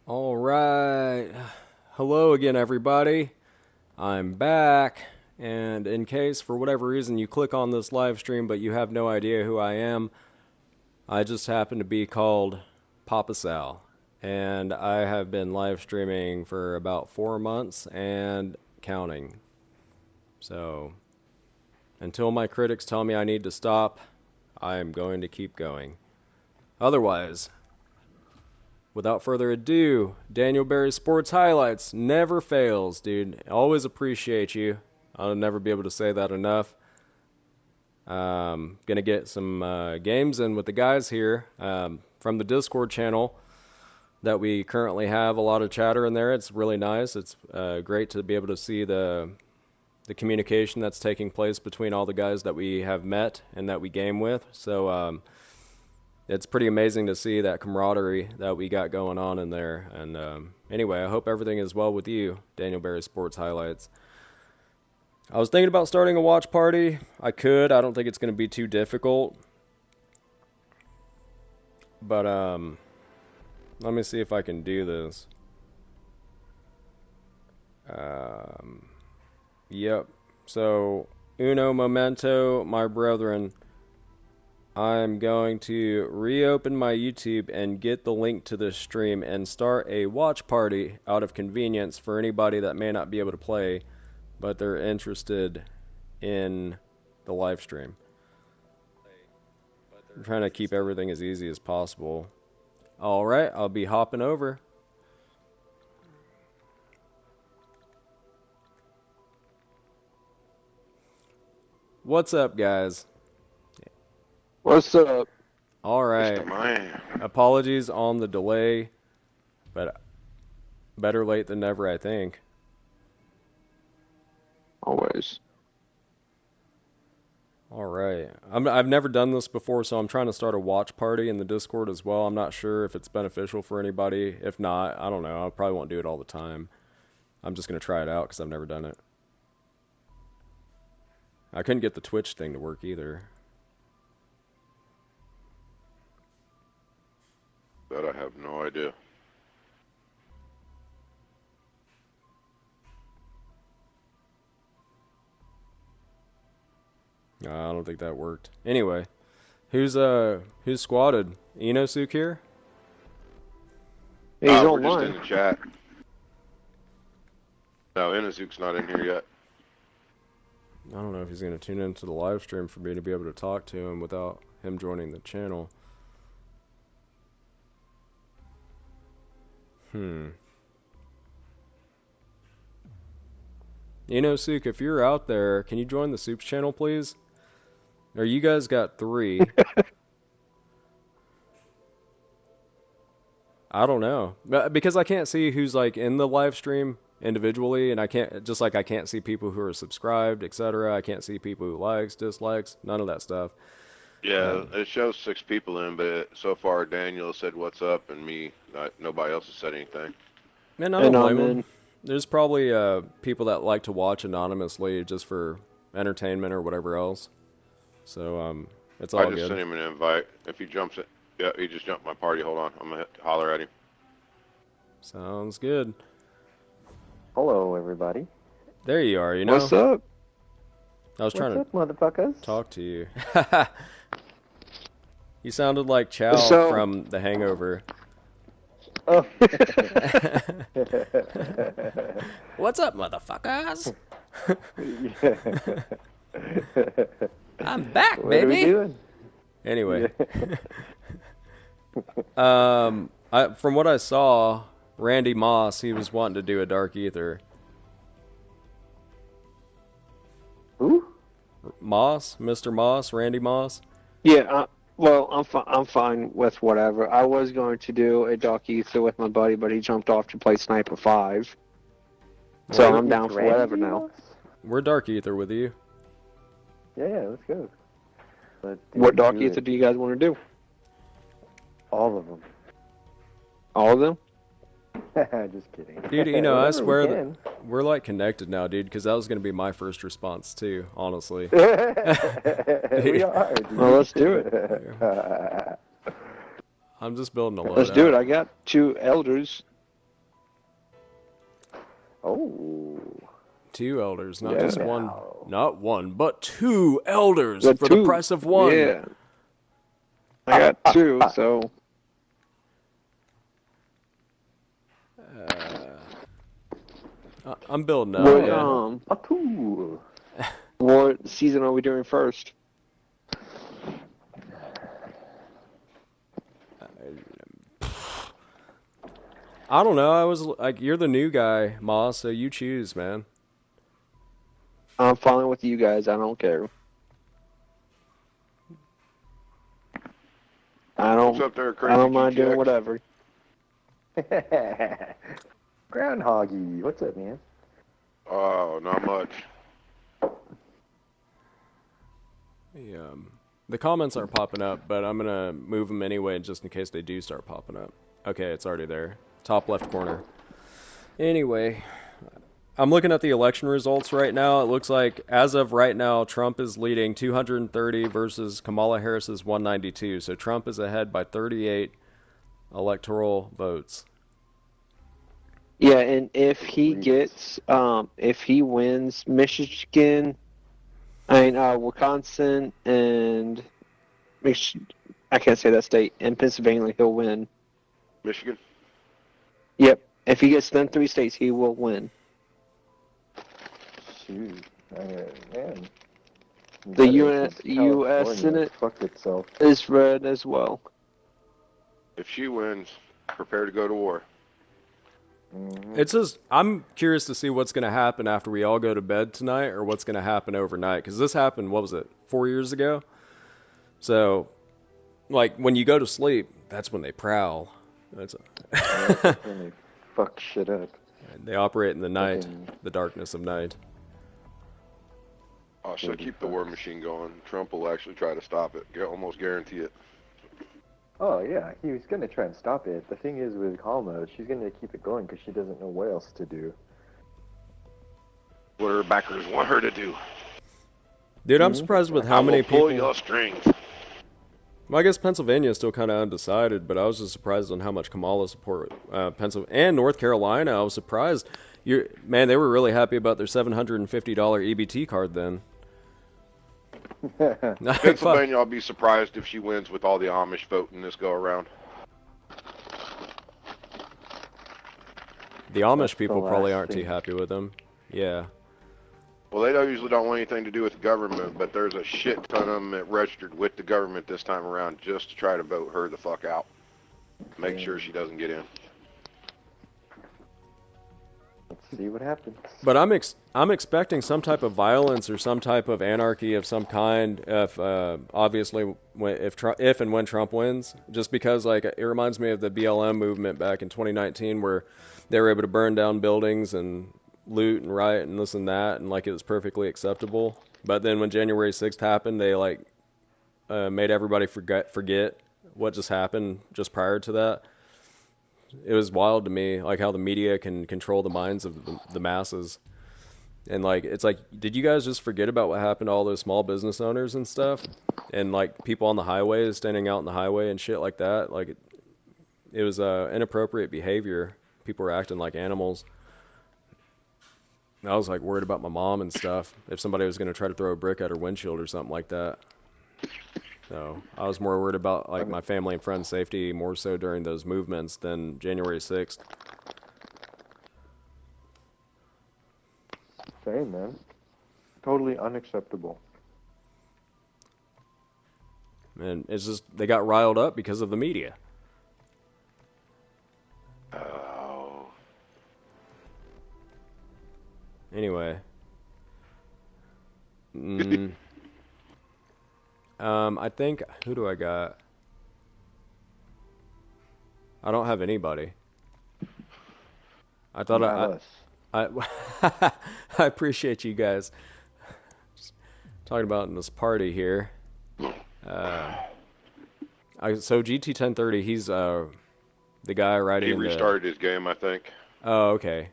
All right. Hello again, everybody. I'm back. And in case, for whatever reason, you click on this live stream but you have no idea who I am, I just happen to be called Pawpasal. And I have been live streaming for about 4 months and counting. So, until my critics tell me I need to stop, I am going to keep going. Otherwise, without further ado, Daniel Berry Sports Highlights never fails, dude. Always appreciate you. I'll never be able to say that enough. Gonna get some games in with the guys here from the Discord channel that we currently have. A lot of chatter in there. It's really nice. It's great to be able to see the communication that's taking place between all the guys that we have met and that we game with. So it's pretty amazing to see that camaraderie that we got going on in there. And anyway, I hope everything is well with you, Daniel Berry Sports Highlights. I was thinking about starting a watch party. I could. I don't think it's going to be too difficult. But let me see if I can do this. Yep. So, uno momento, my brethren. I'm going to reopen my YouTube and get the link to this stream and start a watch party out of convenience for anybody that may not be able to play, but they're interested in the live stream. I'm trying to keep everything as easy as possible. Alright, I'll be hopping over. What's up, guys? What's up? Alright. Apologies on the delay, but better late than never, I think. Always. Alright. I've never done this before, so I'm trying to start a watch party in the Discord as well. I'm not sure if it's beneficial for anybody. If not, I don't know. I probably won't do it all the time. I'm just going to try it out because I've never done it. I couldn't get the Twitch thing to work either. That I have no idea. I don't think that worked. Anyway, who's squatted? Inosuke here? He's we're online. just in the chat. No, Inosuke's not in here yet. I don't know if he's going to tune into the live stream for me to be able to talk to him without him joining the channel. Inosuke, if you're out there, can you join the Soups channel, please? Or you guys got 3. I don't know. Because I can't see who's like in the live stream individually, and I can't see people who are subscribed, etc. I can't see people who likes, dislikes, none of that stuff. Yeah, it shows 6 people in, but so far Daniel said what's up, and me, nobody else has said anything. Man, I don't blame them. There's probably people that like to watch anonymously just for entertainment or whatever else. So it's all good. I just sent him an invite. If he jumps it, yeah, he just jumped my party. Hold on, I'm gonna holler at him. Sounds good. Hello, everybody. There you are. You know. What's up? I was trying to motherfuckers? talk to you. You sounded like Chow from The Hangover. Oh. What's up, motherfuckers? I'm back, what baby. What are we doing? Anyway. From what I saw, Randy Moss, he was wanting to do a Dark Ether. Who? Moss? Mr. Moss? Randy Moss? Yeah, well, I'm fine with whatever. I was going to do a Dark Ether with my buddy, but he jumped off to play Sniper 5. So I'm down for whatever now. We're Dark Ether with you. Yeah, let's go. What Dark Ether do you guys want to do? All of them. All of them? Just kidding. Dude, you know, I swear that we're like connected now, dude, because that was going to be my first response too, honestly. We are. Well, let's do it. I'm just building a loadout. Let's do it. I got 2 elders. Oh. 2 elders, not Yeah. just one. Now. Not one, but 2 elders The for the two. price of 1. Yeah. I got 2, so I'm building up. what Yeah. A two. what season are we doing first? I don't know. I was like, you're the new guy, Moss, so you choose, man. I'm fine with you guys. I don't care. What's up there, I crazy don't mind doing GTX? whatever. Groundhoggy, what's up, man? Oh, not much. The comments aren't popping up, but I'm gonna move them anyway, just in case they do start popping up. Okay, it's already there. Top left corner. Anyway, I'm looking at the election results right now. It looks like, as of right now, Trump is leading 230 versus Kamala Harris's 192. So Trump is ahead by 38 electoral votes. Yeah, and if he gets, if he wins Michigan, Wisconsin, and I can't say that state, and Pennsylvania, he'll win. Michigan? Yep. If he gets them 3 states, he will win. Shoot. Man. The US U.S. Senate fucked itself. is red as well. If she wins, prepare to go to war. Mm-hmm. It's just, I'm curious to see what's going to happen after we all go to bed tonight, or what's going to happen overnight. Because this happened, what was it, 4 years ago? So, like, when you go to sleep, that's when they prowl. That's That's when they fuck shit up. They operate in the night, Fucking- the darkness of night. Oh, so keep the war machine going. Trump will actually try to stop it. Almost guarantee it. Oh yeah, he was gonna try and stop it. The thing is with Kamala, she's gonna keep it going because she doesn't know what else to do. What her backers want her to do. Dude, I'm surprised with how many pull people. your strings. Well, I guess Pennsylvania is still kind of undecided, but I was just surprised on how much Kamala support Pennsylvania and North Carolina. I was surprised. Man, they were really happy about their $750 EBT card then. Pennsylvania, I'll be surprised if she wins with all the Amish voting this go around. The Amish That's the people probably last aren't too thing. happy with them. Yeah. Well, they usually don't want anything to do with the government, but there's a shit ton of them that registered with the government this time around just to try to vote her the fuck out. Make sure she doesn't get in. Let's see what happens. But I'm expecting some type of violence or some type of anarchy of some kind. If obviously if and when Trump wins, just because like it reminds me of the BLM movement back in 2019, where they were able to burn down buildings and loot and riot and this and that, and like it was perfectly acceptable. But then when January 6th happened, they like made everybody forget what just happened just prior to that. It was wild to me, like how the media can control the minds of the masses. And like, it's like, did you guys just forget about what happened to all those small business owners and stuff? And like people on the highways, standing out in the highway and shit like that. Like it was inappropriate behavior. People were acting like animals. And I was like worried about my mom and stuff. If somebody was going to try to throw a brick at her windshield or something like that. So I was more worried about like my family and friends' safety more so during those movements than January 6th. Same, man. Totally unacceptable. And it's just, they got riled up because of the media. Oh. Anyway. I think, who do I got? I don't have anybody. I thought Not us. I appreciate you guys just talking about in this party here. So GT 1030, he's the guy writing. He in restarted his game, I think. Oh, okay.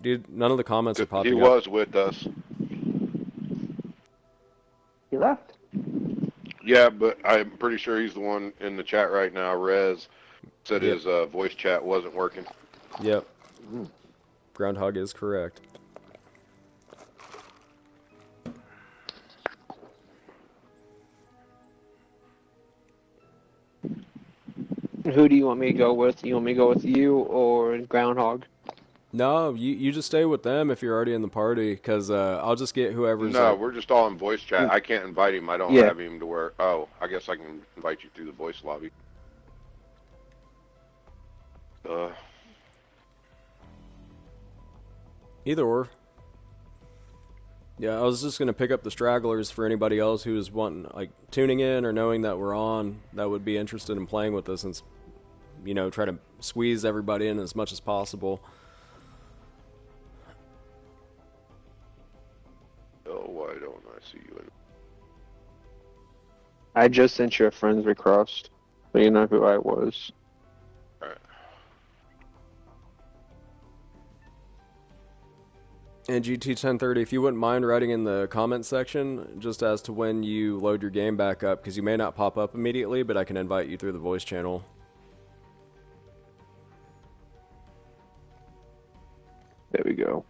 Dude, none of the comments are popping He up. was with us. He left. Yeah, but I'm pretty sure he's the one in the chat right now. Rez said his voice chat wasn't working. Yep. Groundhog is correct. Who do you want me to go with? You want me to go with you or Groundhog? No, you just stay with them if you're already in the party, because I'll just get whoever's No, like... we're just all in voice chat. I can't invite him. I don't Yeah. have him to where... Oh, I guess I can invite you through the voice lobby. Either or. Yeah, I was just going to pick up the stragglers for anybody else who is wanting, like, tuning in or knowing that we're on, that would be interested in playing with us, and, you know, try to squeeze everybody in as much as possible. Oh, why don't I see you in... I just sent you a friend's request, so you know who I was. Alright. And GT1030, if you wouldn't mind writing in the comment section just as to when you load your game back up, because you may not pop up immediately, but I can invite you through the voice channel. There we go.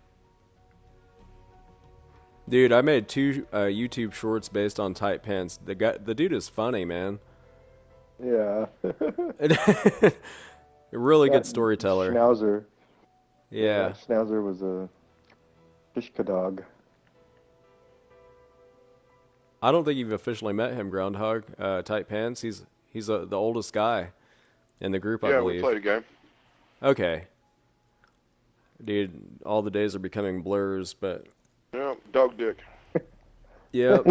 Dude, I made 2 YouTube shorts based on tight pants. The dude is funny, man. Yeah. A really good That storyteller. Schnauzer. Yeah. Schnauzer was a Fishka dog. I don't think you've officially met him, Groundhog. Tight pants. He's the oldest guy in the group, I Yeah, believe. we played a game. Okay. Dude, all the days are becoming blurs, but... Yeah, dog dick. Yep.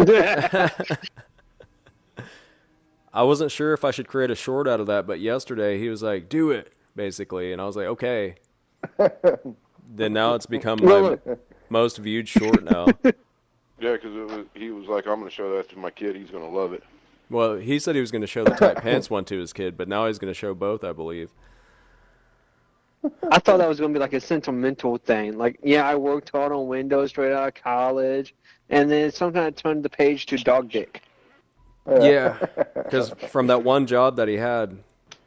I wasn't sure if I should create a short out of that, but yesterday he was like, do it, basically. And I was like, okay. Then now it's become my most viewed short now. Yeah, because he was like, I'm going to show that to my kid. He's going to love it. Well, he said he was going to show the tight pants one to his kid, but now he's going to show both, I believe. I thought that was going to be like a sentimental thing. Like, yeah, I worked hard on Windows straight out of college, and then somehow I turned the page to dog dick. Yeah, because from that one job that he had,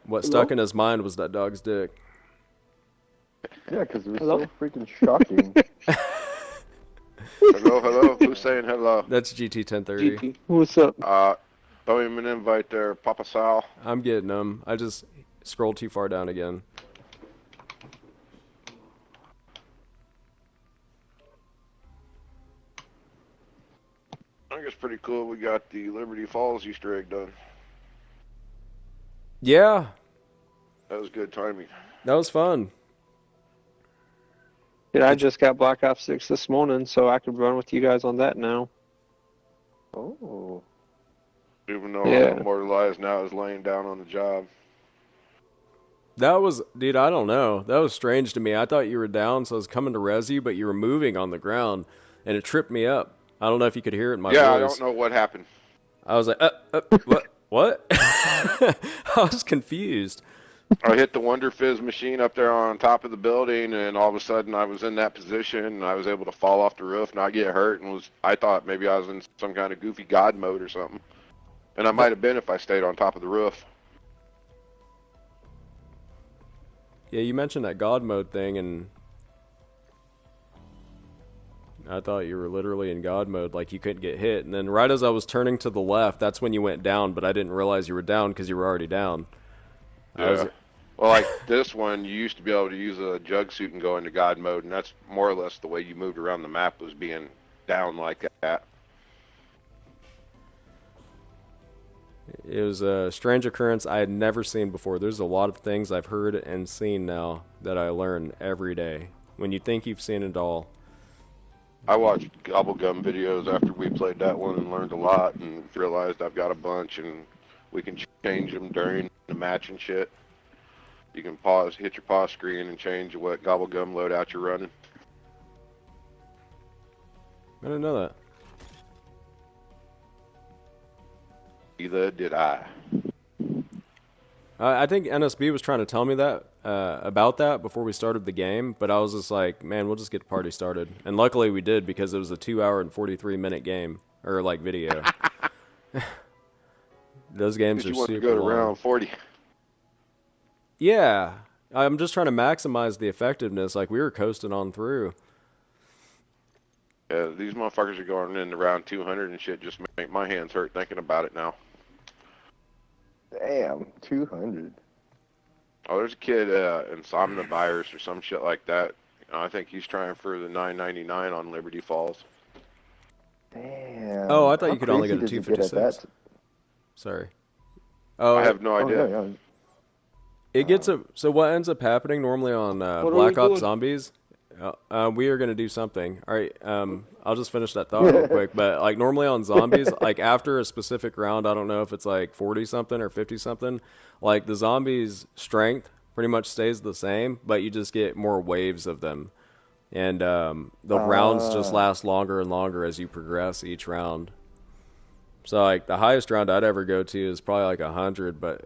what stuck in his mind was that dog's dick. Yeah, because it was so freaking shocking. Hello. Who's saying hello? That's GT1030. GT, what's up? Throw him an invite there, Pawpasal. I'm getting him. I just scrolled too far down again. I think it's pretty cool we got the Liberty Falls Easter egg done. Yeah, That was good timing. that was fun. Dude, I just got Black Ops 6 this morning, so I could run with you guys on that now. Oh. Even though Yeah. I'm immortalized now is laying down on the job. That was, dude, I don't know. That was strange to me. I thought you were down, so I was coming to res you, but you were moving on the ground, and it tripped me up. I don't know if you could hear it in my voice. I don't know what happened. I was like, what? What? I was confused. I hit the Wonder Fizz machine up there on top of the building, and all of a sudden I was in that position, and I was able to fall off the roof, not get hurt, and I thought maybe I was in some kind of goofy God mode or something. And I might have been if I stayed on top of the roof. Yeah, you mentioned that God mode thing, and I thought you were literally in God mode, like you couldn't get hit. And then right as I was turning to the left, that's when you went down, but I didn't realize you were down because you were already down. Yeah. Well, like this one, you used to be able to use a jug suit and go into God mode, and that's more or less the way you moved around the map, was being down like that. It was a strange occurrence I had never seen before. There's a lot of things I've heard and seen now that I learn every day. When you think you've seen it all. I watched Gobblegum videos after we played that one and learned a lot, and realized I've got a bunch, and we can change them during the match and shit. You can hit your pause screen and change what Gobblegum loadout you're running. I didn't know that. Neither did I. I think NSB was trying to tell me that about that before we started the game, but I was just like, man, we'll just get the party started. And luckily we did, because it was a 2-hour and 43-minute game, or like video. Those games are You want super to go to long. round 40. Yeah, I'm just trying to maximize the effectiveness. Like, we were coasting on through. Yeah, these motherfuckers are going in around 200 and shit. Just make my hands hurt thinking about it now. Damn, 200. Oh, there's a kid, Insomnia Virus or some shit like that. I think he's trying for the 999 on Liberty Falls. Damn. Oh, I thought How you could only crazy go to does it get at 256. that? Sorry. I have no Oh, idea. yeah. It gets a. So what ends up happening normally on What are Black we Ops doing? Zombies? We are gonna do something. All right. I'll just finish that thought real quick. But like normally on zombies, like after a specific round, I don't know if it's like 40 something or 50 something. Like the zombies' strength pretty much stays the same, but you just get more waves of them, and the rounds just last longer and longer as you progress each round. So like the highest round I'd ever go to is probably like 100, but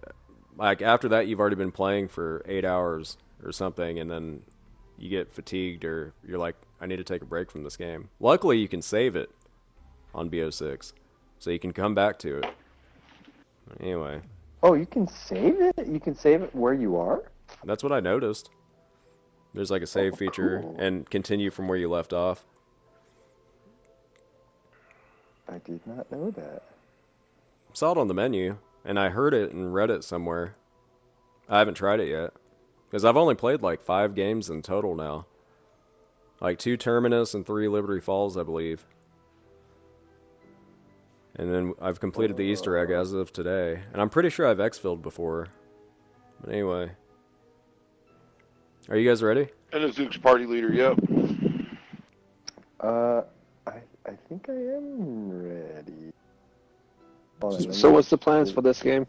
like after that you've already been playing for 8 hours or something, and then you get fatigued or you're like, I need to take a break from this game. Luckily you can save it on BO6, so you can come back to it. Anyway, Oh, you can save it? You can save it where you are? that's what I noticed. There's like a save feature cool. and continue from where you left off. I did not know that. Saw it on the menu, and I heard it and read it somewhere. I haven't tried it yet, because I've only played like 5 games in total now. Like 2 Terminus and 3 Liberty Falls, I believe. And then I've completed the Easter egg as of today. And I'm pretty sure I've exfilled before. But anyway. Are you guys ready? And the Zook's party leader, yep. I think I am ready. Hold on, let So me- what's the plans for this game?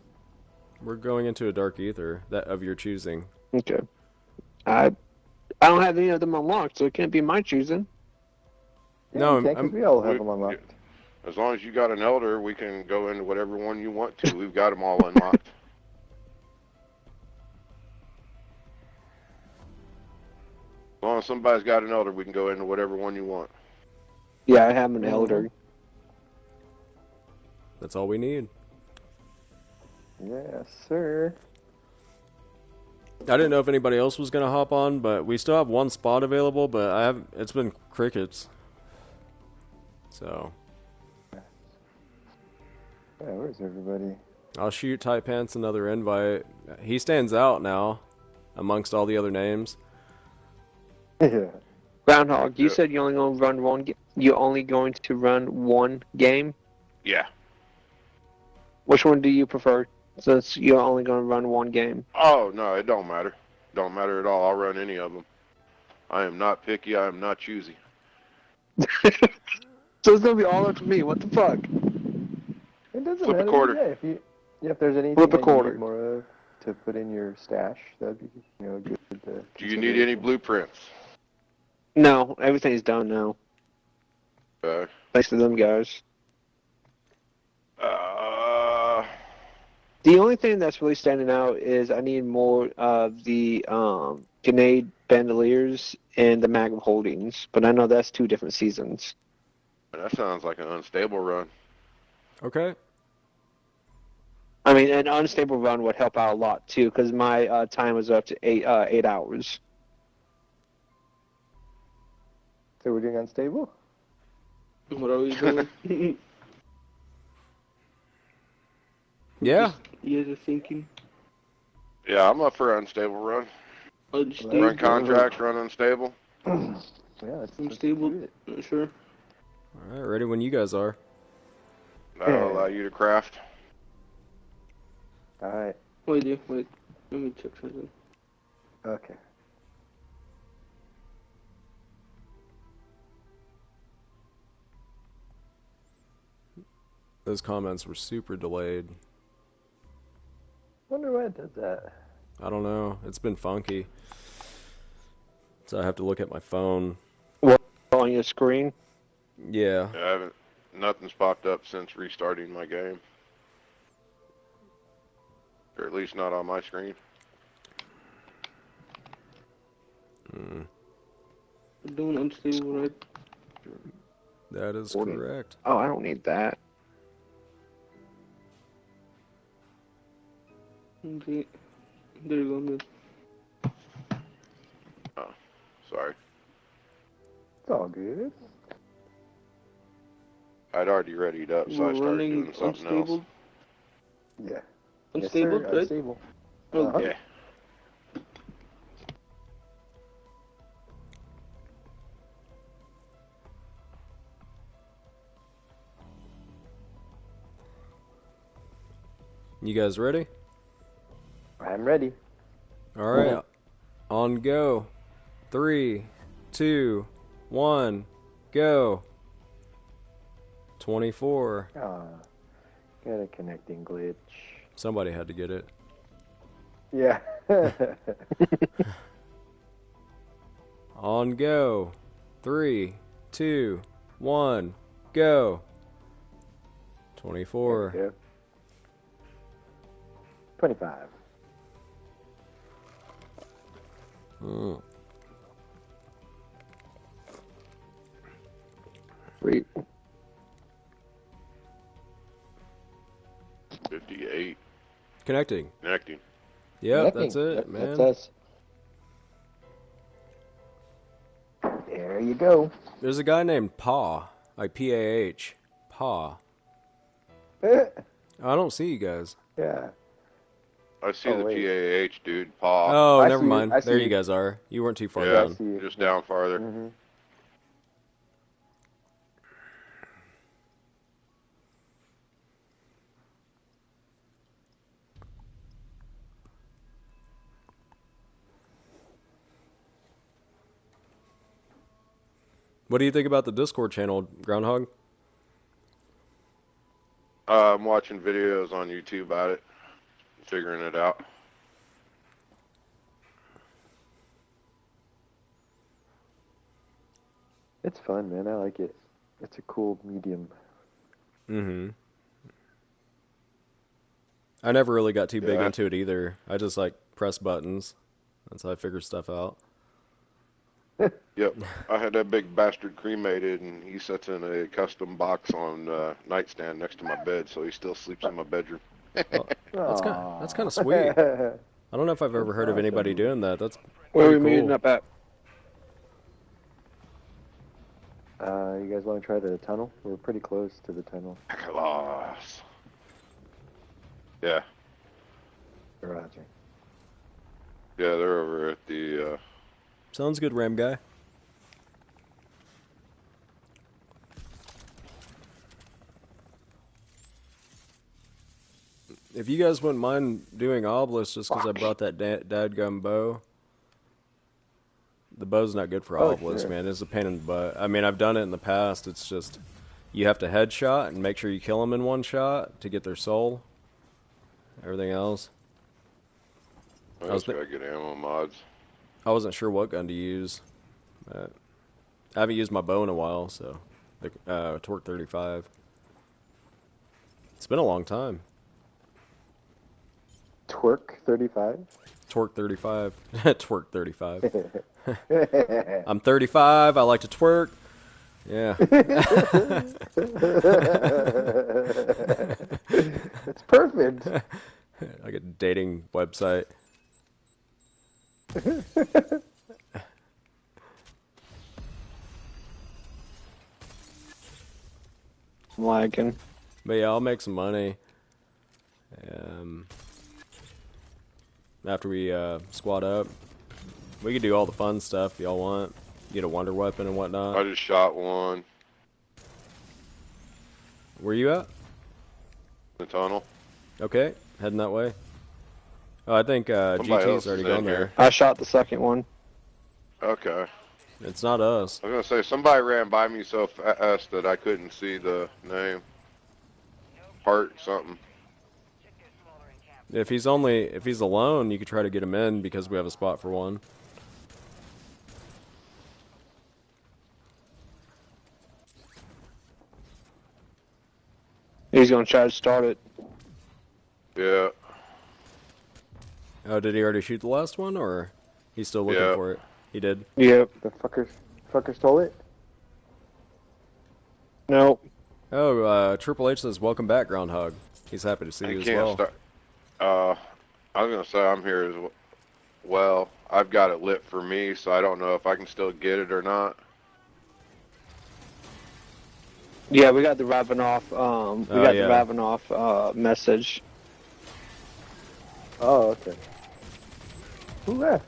We're going into a dark ether, that of your choosing. Okay. I don't have any of them unlocked, so it can't be my choosing. Yeah, No, you can, 'cause I'm- we all have them unlocked. As long as you got an elder, we can go into whatever one you want to. We've got them all unlocked. As long as somebody's got an elder, we can go into whatever one you want. Yeah, I have an elder. That's all we need. Yes, sir. I didn't know if anybody else was going to hop on, but we still have 1 spot available, but it's been crickets. So, Yeah, where's everybody? I'll shoot Tight Pants another invite. He stands out now amongst all the other names. Yeah. Groundhog, you Yep. said you're only going to run one. You're only going to run one game. Yeah. Which one do you prefer? Since you're only going to run one game. Oh, no, it don't matter. Don't matter at all. I'll run any of them. I am not picky. I am not choosy. So it's going to be all up to me. What the fuck? It doesn't Flip a matter. quarter. Yeah, if there's anything Flip a that you quarter. need more of to put in your stash, that'd be good. Do you need any blueprints? No, everything's done now. Thanks to them guys. The only thing that's really standing out is I need more of the grenade bandoliers and the mag of holdings, but I know that's 2 different seasons. That sounds like an unstable run. Okay. I mean, an unstable run would help out a lot too, because my time was up to 8 hours. So we're doing unstable? What are we doing? Yeah. You guys are thinking Yeah, I'm up for unstable run. unstable. Run contracts, run unstable. Yeah, let's Unstable. do it. Not sure. All right, ready when you guys are. That'll allow you to craft. Alright, Wait. Let me check something. okay. Those comments were super delayed. Wonder why it does that. I don't know. It's been funky. So I have to look at my phone. On your screen. Yeah. Yeah, nothing's popped up since restarting my game. Or at least not on my screen. We're doing unstable, right? That is 40. correct. Oh, I don't need that. Okay. There you go, man. Oh, sorry. It's all good. I'd already readied up, so I We're started running doing something else. unstable. Yeah. Unstable, yes, sir. right? Unstable. Oh, Uh-huh. Yeah. You guys ready? I'm ready. All right. On go. 3, 2, 1, go. 24. Got a connecting glitch. Somebody had to get it. Yeah. On go. 3, 2, 1, go. 24. There we go. 25. Mm. Sweet. 58. Connecting. Connecting. Yep, Connecting. that's it, Yep, man. That's us. There you go. There's a guy named Paw, like P-A-H. Paw. Yeah. I don't see you guys. I see Oh, the wait. PAH, dude. Paw. Oh, I never see you. mind. I see There you you. guys are. You weren't too far Yeah. down. I see you. Just down farther. Mm-hmm. What do you think about the Discord channel, Groundhog? I'm watching videos on YouTube about it, figuring it out. It's fun, man. I like it. It's a cool medium. Mm-hmm. I never really got too big Yeah. into it either. I just like press buttons. That's how I figure stuff out. Yep. I had that big bastard cremated, and he sits in a custom box on nightstand next to my bed, so he still sleeps in my bedroom. That's kind of sweet. I don't know if I've ever heard of anybody awesome. doing that. That's Where are we pretty meeting cool. up at? You guys want to try the tunnel? We're pretty close to the tunnel. Loss. Yeah. Roger. Yeah, they're over at the. Sounds good, Ram guy. If you guys wouldn't mind doing Obelisk just because I brought that dadgum bow. The bow's not good for Obelisk, sure. man. It's a pain in the butt. I mean, I've done it in the past. It's just, you have to headshot and make sure you kill them in one shot to get their soul. Everything else. I just gotta get ammo mods. I wasn't sure what gun to use. But I haven't used my bow in a while, so the Torque 35. It's been a long time. Twerk 35. Torque 35. Twerk 35. I'm 35. I like to twerk. Yeah. It's perfect. Like a dating website. I'm lagging. But yeah, I'll make some money. After we squad up. We could do all the fun stuff if y'all want. Get a wonder weapon and whatnot. I just shot one Where you at? in the tunnel. Okay, heading that way. Oh, I think Somebody else GT's already is in gone there. here. I shot the second one. Okay. It's not us. I was gonna say somebody ran by me so fast that I couldn't see the name. Heart something. If he's alone, you could try to get him in because we have a spot for one. He's gonna try to start it. Yeah. Oh, did he already shoot the last one, or he's still looking Yeah. for it? He did. Yep. The fucker stole it. Nope. Oh, Triple H says, "Welcome back, Groundhog." He's happy to see I you as can't well. start. I was gonna say I'm here as well. I've got it lit for me, so I don't know if I can still get it or not. Yeah, we got the Ravenoff. We got the yeah. Ravenoff message. Oh, okay. Who left?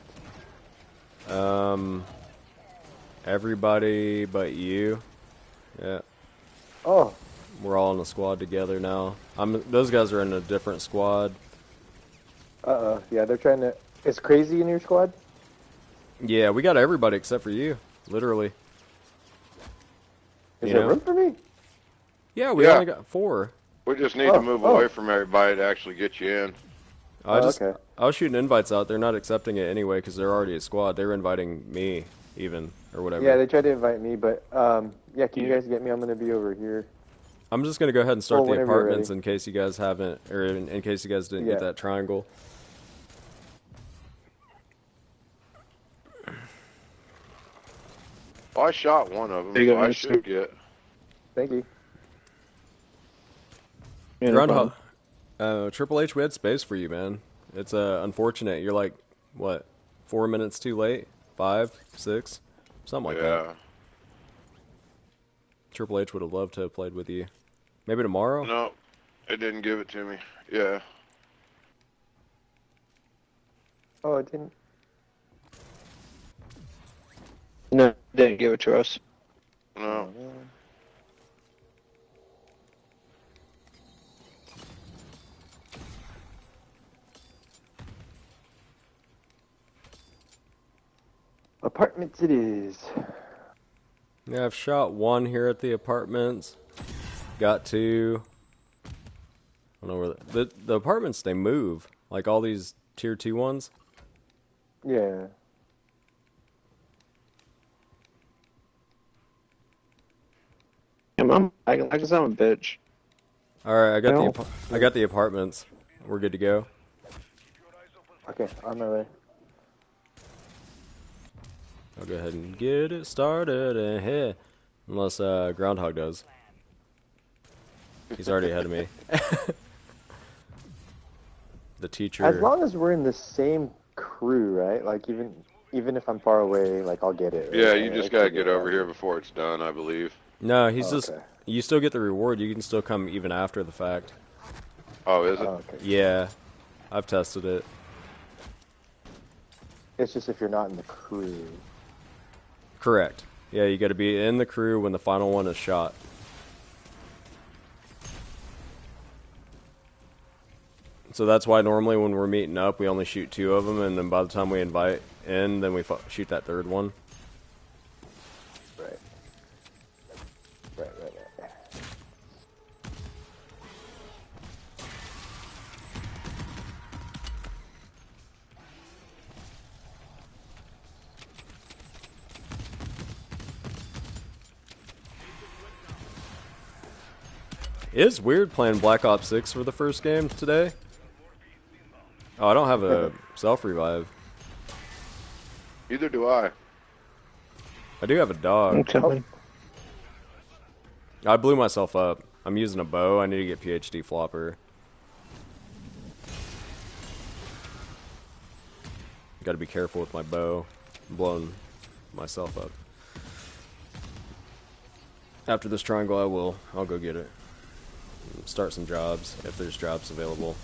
Everybody but you. Yeah. Oh, We're all in a squad together now. Those guys are in a different squad. yeah, they're trying to. Is Crazy in your squad? Yeah, we got everybody except for you. Literally. Is You there know? room for me? Yeah, we Yeah. only got 4. We just need to move away from everybody to actually get you in. Okay. I was shooting invites out. They're not accepting it anyway because they're already a squad. They're inviting me, even, or whatever. Yeah, they tried to invite me, but yeah, can you guys get me? I'm gonna be over here. I'm just gonna go ahead and start the whenever you're apartments ready. in case you guys haven't, or in case you guys didn't get that triangle. Well, I shot one of them, There you so go, I Mr. should get. Thank you. Yeah, no Groundhog. problem. Triple H, we had space for you, man. It's unfortunate. You're like, what, 4 minutes too late? 5, 6, something like that. Triple H would have loved to have played with you. Maybe tomorrow? No, it didn't give it to me. Yeah. Oh, it didn't. No, they didn't give it to us. No. Apartments it is. Yeah, I've shot 1 here at the apartments. Got 2. I don't know where the apartments, they move. Like all these tier 2 ones. Yeah. I guess I'm a bitch. All right, I got the apartments. We're good to go. Okay, on my way. I'll go ahead and get it started ahead. Unless Groundhog does. He's already ahead of me. The teacher. As long as we're in the same crew, right? Like even if I'm far away, like I'll get it. Right? Yeah, you just gotta get over here before it's done, I believe. No, he's just. Okay. You still get the reward. You can still come even after the fact. Oh, is it? Okay. Yeah, I've tested it. It's just if you're not in the crew. Correct. Yeah, you got to be in the crew when the final one is shot. So that's why normally when we're meeting up, we only shoot 2 of them, and then by the time we invite in, then we shoot that 3rd one. Right. Right. It's weird playing Black Ops 6 for the first game today. Oh, I don't have a self-revive. Neither do I. I do have a dog. Okay. I blew myself up. I'm using a bow. I need to get PhD flopper. Got to be careful with my bow. I'm blowing myself up. After this triangle, I'll go get it. Start some jobs if there's jobs available.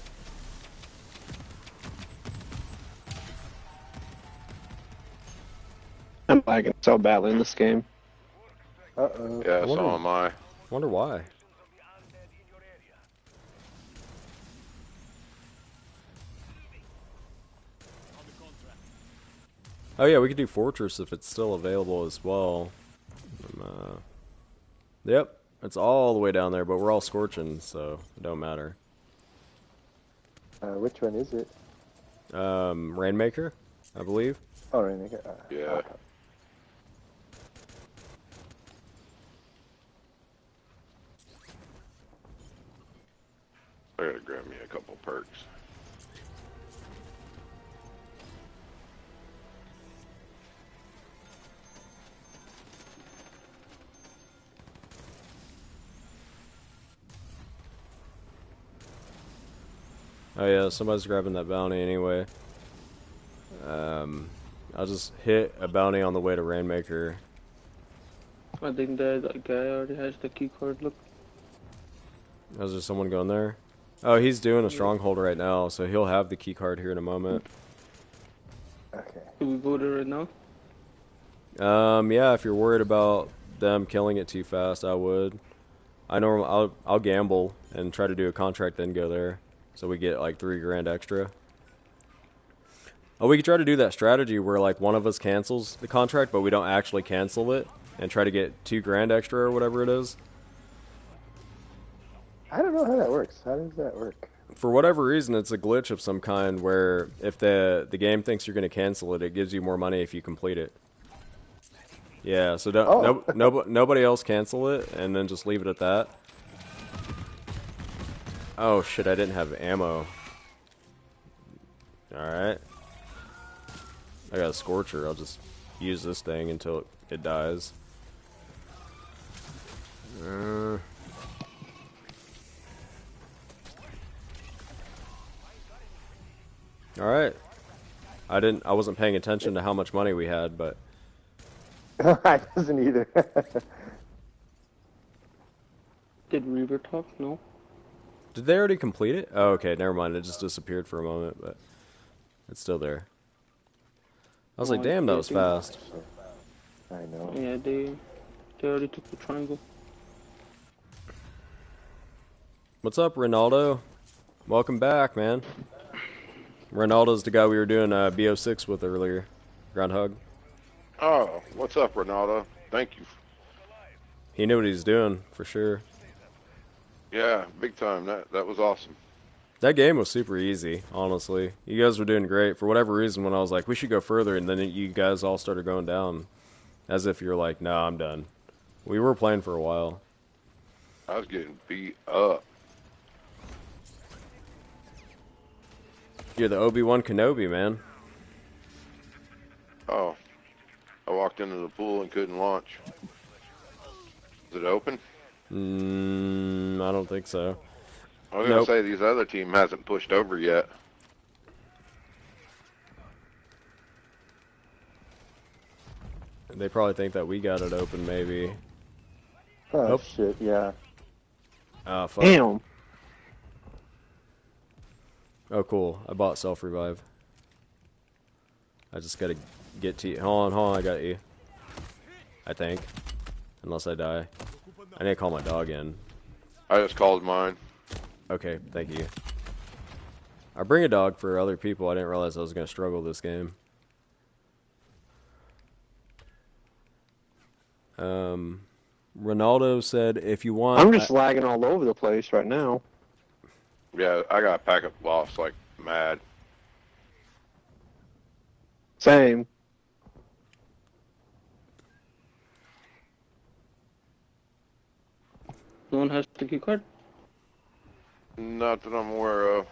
I'm lagging so badly in this game. Uh-oh. Yeah, so am I. Wonder why. Oh yeah, we could do Fortress if it's still available as well. Yep, it's all the way down there, but we're all scorching, so it don't matter. Which one is it? Rainmaker, I believe. Oh, Rainmaker. Yeah. Okay. I gotta grab me a couple perks. Oh yeah, somebody's grabbing that bounty anyway. I'll just hit a bounty on the way to Rainmaker. I think that guy already has the key card. Look. Is there someone going there? Oh, he's doing a stronghold right now, so he'll have the key card here in a moment. Okay. Can we go there right now? Yeah, if you're worried about them killing it too fast, I would. I'll gamble and try to do a contract, then go there, so we get like $3 grand extra. Oh, we could try to do that strategy where like one of us cancels the contract, but we don't actually cancel it, and try to get $2 grand extra or whatever it is. I don't know how that works. How does that work? For whatever reason, it's a glitch of some kind where if the game thinks you're going to cancel it, it gives you more money if you complete it. Yeah, so nobody else cancel it, and then just leave it at that. Oh shit, I didn't have ammo. Alright. I got a Scorcher, I'll just use this thing until it dies. Alright. I wasn't paying attention to how much money we had, but I wasn't either. Did Reaver talk? No. did they already complete it? Oh, okay, never mind. It just disappeared for a moment, but it's still there. I was like, damn, that was fast. I know. Yeah, they already took the triangle. What's up, Ronaldo? Welcome back, man. Ronaldo's the guy we were doing BO6 with earlier. Groundhog. Oh, what's up, Ronaldo? Thank you. He knew what he was doing, for sure. Yeah, big time. That was awesome. That game was super easy, honestly. You guys were doing great. For whatever reason, when I was like, we should go further, and then you guys all started going down. As if you're like, nah, I'm done. We were playing for a while. I was getting beat up. You're the Obi-Wan Kenobi, man. Oh, I walked into the pool and couldn't launch. Is it open? I don't think so. I was gonna say these other team hasn't pushed over yet. They probably think that we got it open, maybe. Oh, Nope. shit, yeah. Ah, fuck. Damn. Oh, cool. I bought self-revive. I just gotta get to you. Hold on, I got you. I think. Unless I die. I need to call my dog in. I just called mine. Okay, thank you. I bring a dog for other people. I didn't realize I was gonna struggle this game. Ronaldo said, if you want... I'm just lagging all over the place right now. Yeah, I got pack up lost like mad. Same. No one has the key card? Not that I'm aware of.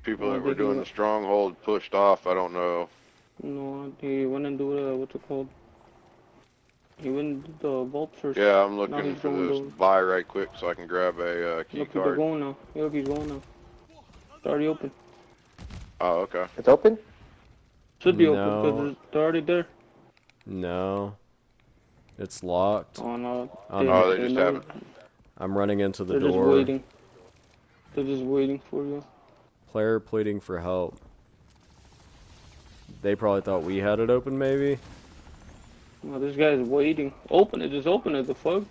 People that were doing the stronghold pushed off, I don't know. No, he went and do the, what's it called? He went and did the vault first. Yeah, I'm Now looking he's for going this to- buy right quick so I can grab a key Look, they're card. going now. Look, he's going now. It's already open. Oh, okay. It's open? Should be No. open because they're already there. No. It's locked. Oh no. Oh, they just know- haven't. I'm running into the They're door. just waiting. They're just waiting for you. Player pleading for help. They probably thought we had it open, maybe? Well, this guy's waiting. Open it. Just open it. The fuck?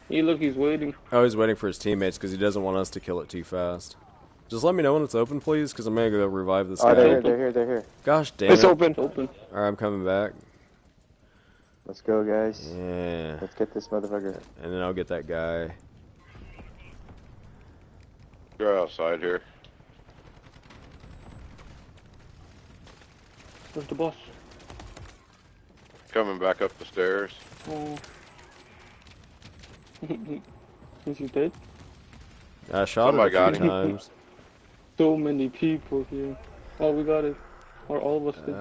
Hey, look, he's waiting. Oh, he's waiting for his teammates because he doesn't want us to kill it too fast. Just let me know when it's open, please, because I'm going to go revive this Oh, guy. they're here, they're here. Gosh damn It's it. open. It's open. Alright, I'm coming back. Let's go, guys. Yeah. Let's get this motherfucker. And then I'll get that guy. You're outside here. Where's the boss? Coming back up the stairs. Oh. Is he dead? I shot Somebody it a got few him. times. So many people here. Oh, we got it. Or all of us did.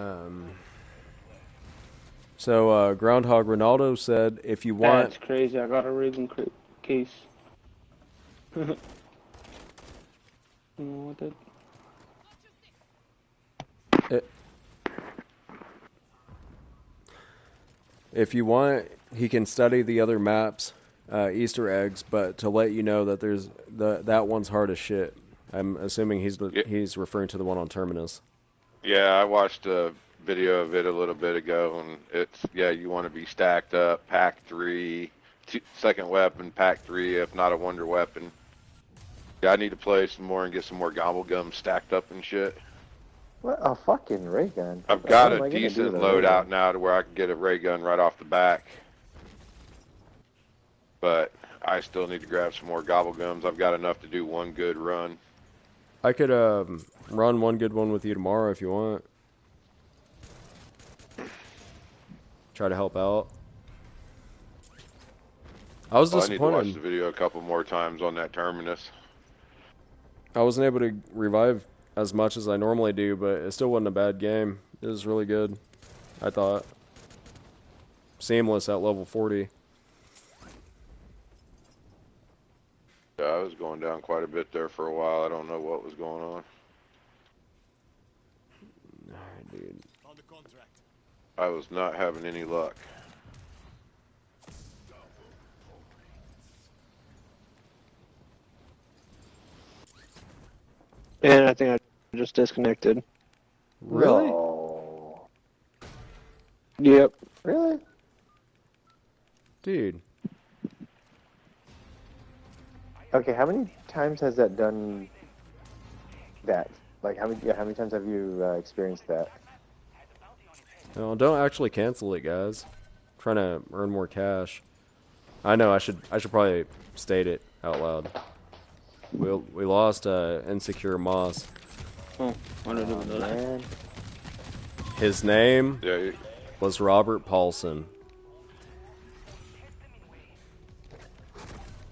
So, Groundhog Ronaldo said, if you want... That's crazy. I got a raging case. You know what that? If you want, he can study the other maps, Easter eggs, but to let you know that there's that one's hard as shit. I'm assuming he's referring to the one on Terminus. Yeah, I watched a video of it a little bit ago, and it's, yeah, you want to be stacked up, pack 3, second weapon, pack 3, if not a wonder weapon. Yeah, I need to play some more and get some more gobble stacked up and shit. What a fucking ray gun. I've got a decent loadout now to where I can get a ray gun right off the back. But I still need to grab some more gobble gums. I've got enough to do one good run. I could run one good one with you tomorrow if you want. Try to help out. I was disappointed. I need to watch the video a couple more times on that Terminus. I wasn't able to revive as much as I normally do, but it still wasn't a bad game. It was really good, I thought. Seamless at level 40. Yeah, I was going down quite a bit there for a while. I don't know what was going on. Alright, dude. I was not having any luck. And I think I just disconnected. Really? No. Yep. Really? Dude. Okay, how many times has that done that? Like, how many times have you experienced that? No, don't actually cancel it, guys. I'm trying to earn more cash. I know I should probably state it out loud. We lost Insecure Moss. Oh, I don't even know that. Man. His name Yeah, was Robert Paulson.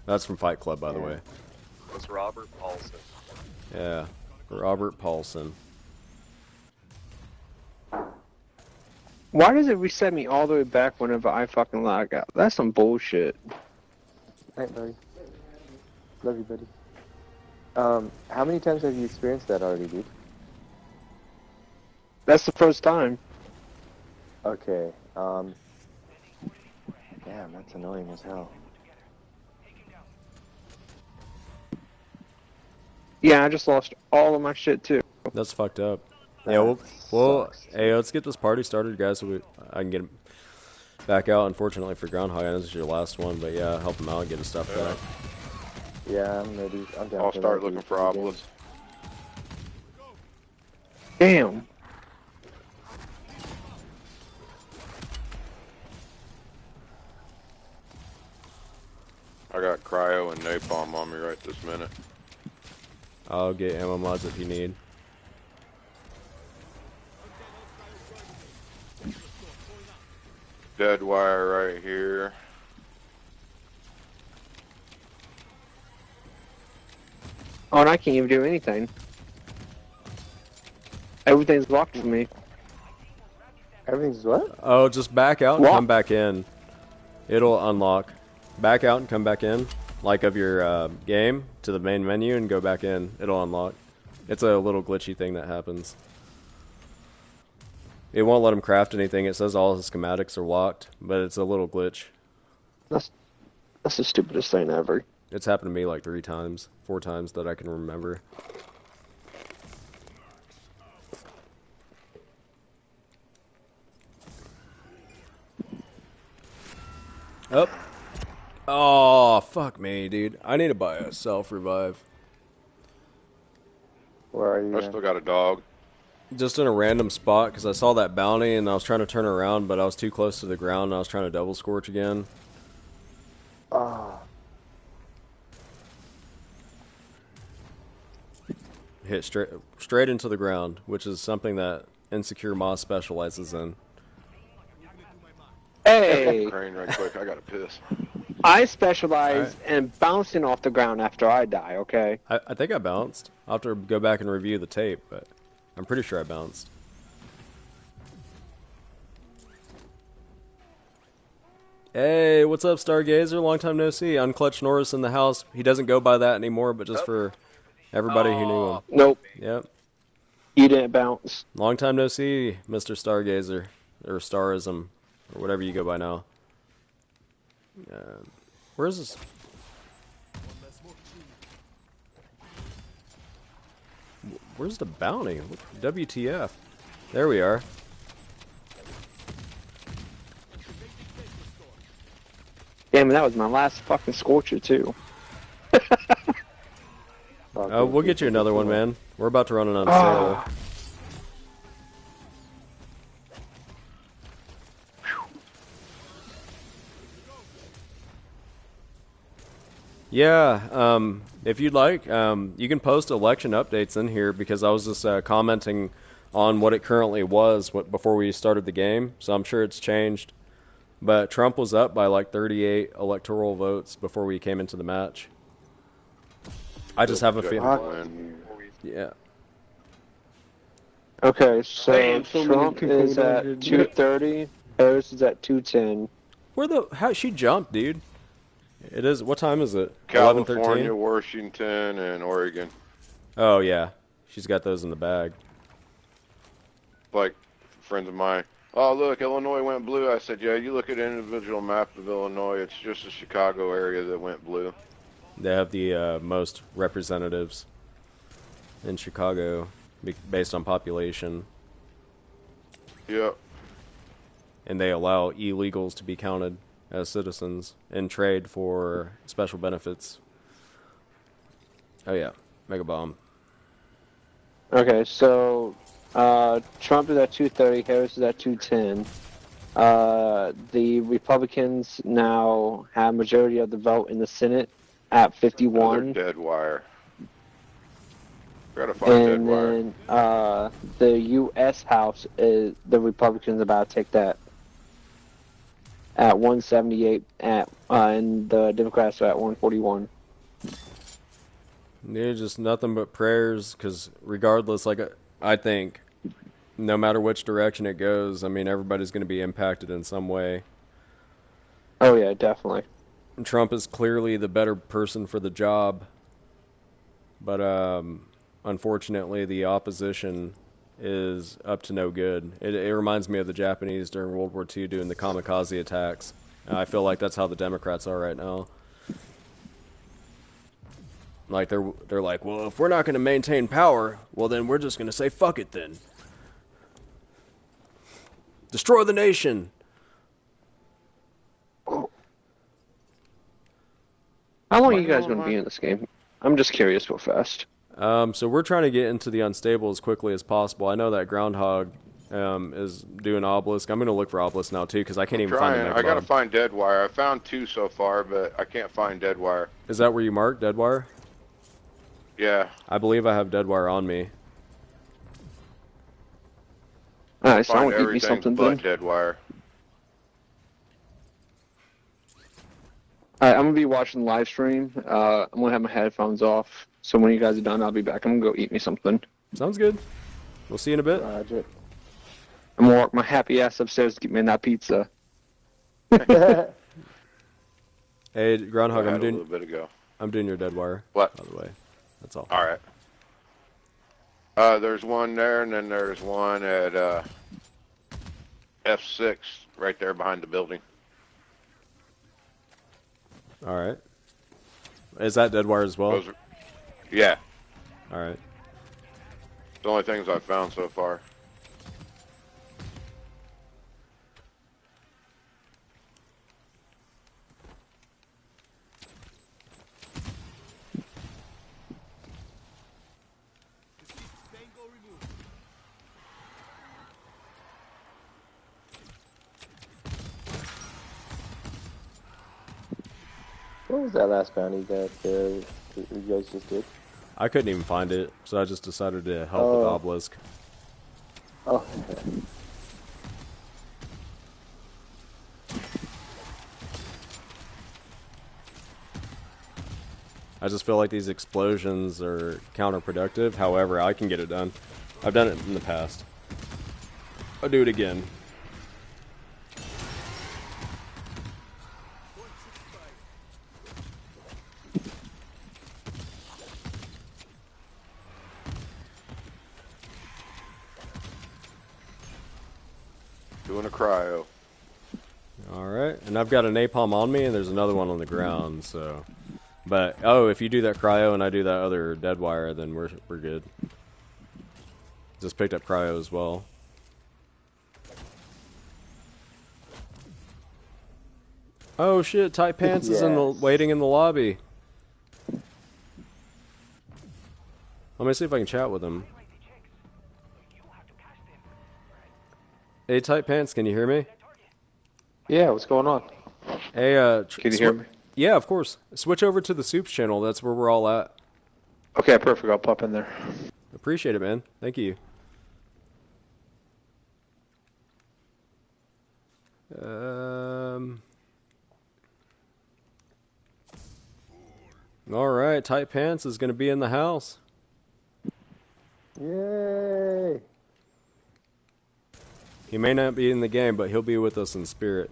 That's from Fight Club, by the way. Was Robert Paulson. Yeah, Robert Paulson. Why does it reset me all the way back whenever I fucking log out? That's some bullshit. Alright, buddy. Love you, buddy. How many times have you experienced that already, dude? That's the first time. Okay, damn, that's annoying as hell. Yeah, I just lost all of my shit too. That's fucked up. That Yeah, well, sucks. hey, let's get this party started, guys, so I can get him back out. Unfortunately for Groundhog, I know this is your last one, but yeah, help him out and get his stuff back. Yeah, I'm ready. I'm down I'll for start that, looking dude. for obelisk. Damn. I got cryo and napalm on me right this minute. I'll get ammo mods if you need. Dead wire right here. Oh, and I can't even do anything. Everything's locked for me. Everything's what? Oh, just back out and What? come back in. It'll unlock. Back out and come back in, like of your game, to the main menu and go back in. It'll unlock. It's a little glitchy thing that happens. It won't let him craft anything. It says all his schematics are locked, but it's a little glitch. That's the stupidest thing ever. It's happened to me like 4 times that I can remember. Up. Oh, fuck me, dude. I need to buy a self-revive. Where are you? I still got a dog. Just in a random spot, because I saw that bounty and I was trying to turn around, but I was too close to the ground and I was trying to double scorch again. Oh, Hit straight into the ground, which is something that Insecure Moss specializes in. Hey, Crane right quick. I gotta piss. I specialize in bouncing off the ground after I die, okay? I think I bounced. I'll have to go back and review the tape, but I'm pretty sure I bounced. Hey, what's up, Stargazer? Long time no see. Unclutched Norris in the house. He doesn't go by that anymore, but just for everybody who knew him. Nope. Yep. You didn't bounce. Long time no see, Mr. Stargazer, or Starism, or whatever you go by now. Where's this? Where's the bounty? WTF? There we are. Damn, that was my last fucking Scorcher, too. We'll get you another one, man. We're about to run it on sale. Yeah, if you'd like, you can post election updates in here because I was just commenting on what it currently was before we started the game, so I'm sure it's changed. But Trump was up by like 38 electoral votes before we came into the match. I just have a feeling. Yeah. Okay, so Damn, so many Trump people is at did. 230. Harris is at 210. How she jumped, dude? It is. What time is it? California, 11:13? Washington, and Oregon. Oh yeah, she's got those in the bag. Like friends of mine. Oh look, Illinois went blue. I said, yeah. You look at an individual map of Illinois. It's just the Chicago area that went blue. They have the most representatives in Chicago based on population. Yep. And they allow illegals to be counted as citizens and trade for special benefits. Oh yeah, Mega Bomb. Okay, so Trump is at 230. Harris is at 210. The Republicans now have majority of the vote in the Senate at 51. Another dead wire. Gotta find dead And wire. then the U.S. House, is the Republicans about to take that at 178, and the Democrats are at 141. Yeah, just nothing but prayers, because regardless, like I think, no matter which direction it goes, I mean, everybody's going to be impacted in some way. Oh yeah, definitely. Trump is clearly the better person for the job, but unfortunately, the opposition is up to no good. It reminds me of the Japanese during World War II doing the kamikaze attacks. I feel like that's how the Democrats are right now. Like they're like, well, if we're not going to maintain power, well then we're just going to say fuck it then. Destroy the nation. How long are you guys going to be in this game? I'm just curious real fast. So we're trying to get into the unstable as quickly as possible. I know that Groundhog is doing Obelisk. I'm going to look for Obelisk now too because I can't even find the Mega I gotta Bomb. find dead wire. I found 2 so far, but I can't find dead wire. Is that where you marked Deadwire? Yeah. I believe I have Deadwire on me. Alright, so I Find want to give me everything something but then. dead wire. Alright, I'm going to be watching the live stream. I'm going to have my headphones off. So when you guys are done, I'll be back. I'm going to go eat me something. Sounds good. We'll see you in a bit. Roger. I'm going to walk my happy ass upstairs to get me that pizza. Hey, Groundhog, I I'm had a little doing bit ago. your Deadwire. What? By the way, that's all. All right. There's one there, and then there's one at F6 right there behind the building. All right. Is that Deadwire as well? Those are, yeah, All right. the only things I've found so far. What was that last bounty that you guys just did? I couldn't even find it, so I just decided to help with Oh. Obelisk. Oh. I just feel like these explosions are counterproductive. However, I can get it done. I've done it in the past. I'll do it again. Doing a cryo. Alright, and I've got a napalm on me, and there's another one on the ground, so... But, oh, if you do that cryo and I do that other dead wire, then we're good. Just picked up cryo as well. Oh shit, Tight Pants is waiting in the lobby. Let me see if I can chat with him. Hey, Tight Pants, can you hear me? Yeah, what's going on? Hey, can you hear me? Yeah, of course. Switch over to the Soups channel. That's where we're all at. Okay, perfect. I'll pop in there. Appreciate it, man. Thank you. All right, Tight Pants is going to be in the house. Yay! He may not be in the game, but he'll be with us in spirit.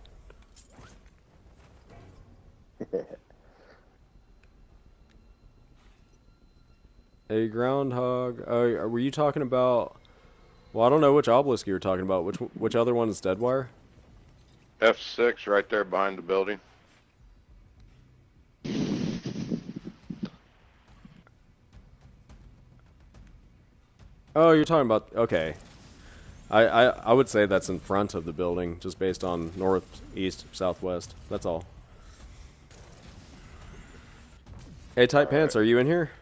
A groundhog. Oh, were you talking about? Well, I don't know which obelisk you were talking about. Which other one is Deadwire? F6 right there behind the building. Oh, you're talking about. Okay. I would say that's in front of the building, just based on north, east, southwest. That's all. Hey, Tight Pants, are you in here?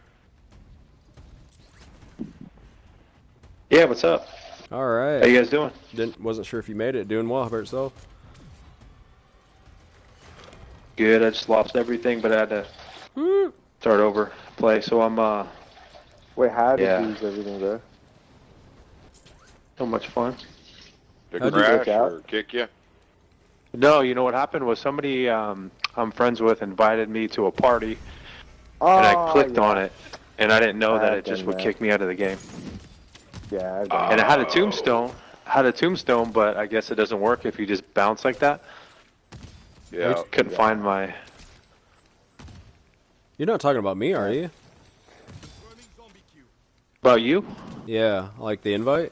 Yeah, what's up? All right. How you guys doing? Wasn't sure if you made it. Doing well. How about yourself? Good. I just lost everything, but I had to start over, play. So I'm Wait, how did you lose everything, bro? so much fun. Did How'd it you crash break out? or kick you? No, you know what happened was somebody I'm friends with invited me to a party, Oh, and I clicked yeah. on it, and I didn't know that I've it just done would that. kick me out of the game. Yeah, I've done And I that. had a tombstone, but I guess it doesn't work if you just bounce like that. I Yeah. just couldn't find my. You're not talking about me, are you? About you? Yeah, like the invite.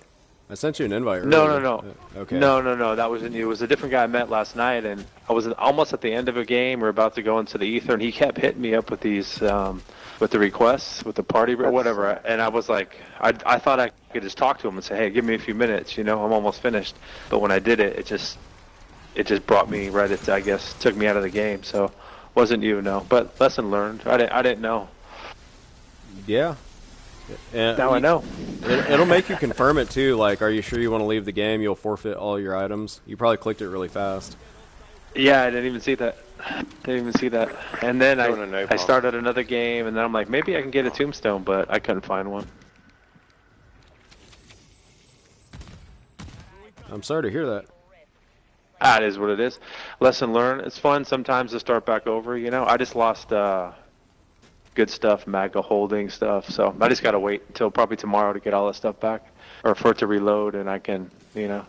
I sent you an invite. No, earlier. no, no. Okay. No. That wasn't you. It was a different guy I met last night, and I was almost at the end of a game. We're about to go into the ether, and he kept hitting me up with these, with the requests, with the party, or whatever. And I was like, I thought I could just talk to him and say, hey, give me a few minutes. You know, I'm almost finished. But when I did it, it just brought me right at, I guess, took me out of the game. So, wasn't you, no. But lesson learned. I didn't know. Yeah. And Now I know. It'll make you confirm it too. Like, are you sure you want to leave the game? You'll forfeit all your items. You probably clicked it really fast. Yeah, I didn't even see that. And then Doing a I napalm. started another game, and then I'm like, maybe I can get a tombstone, but I couldn't find one. I'm sorry to hear that. That is what it is. Lesson learned. It's fun sometimes to start back over, you know. I just lost good stuff, MAGA holding stuff, so I just gotta wait until probably tomorrow to get all that stuff back, or for it to reload, and I can, you know.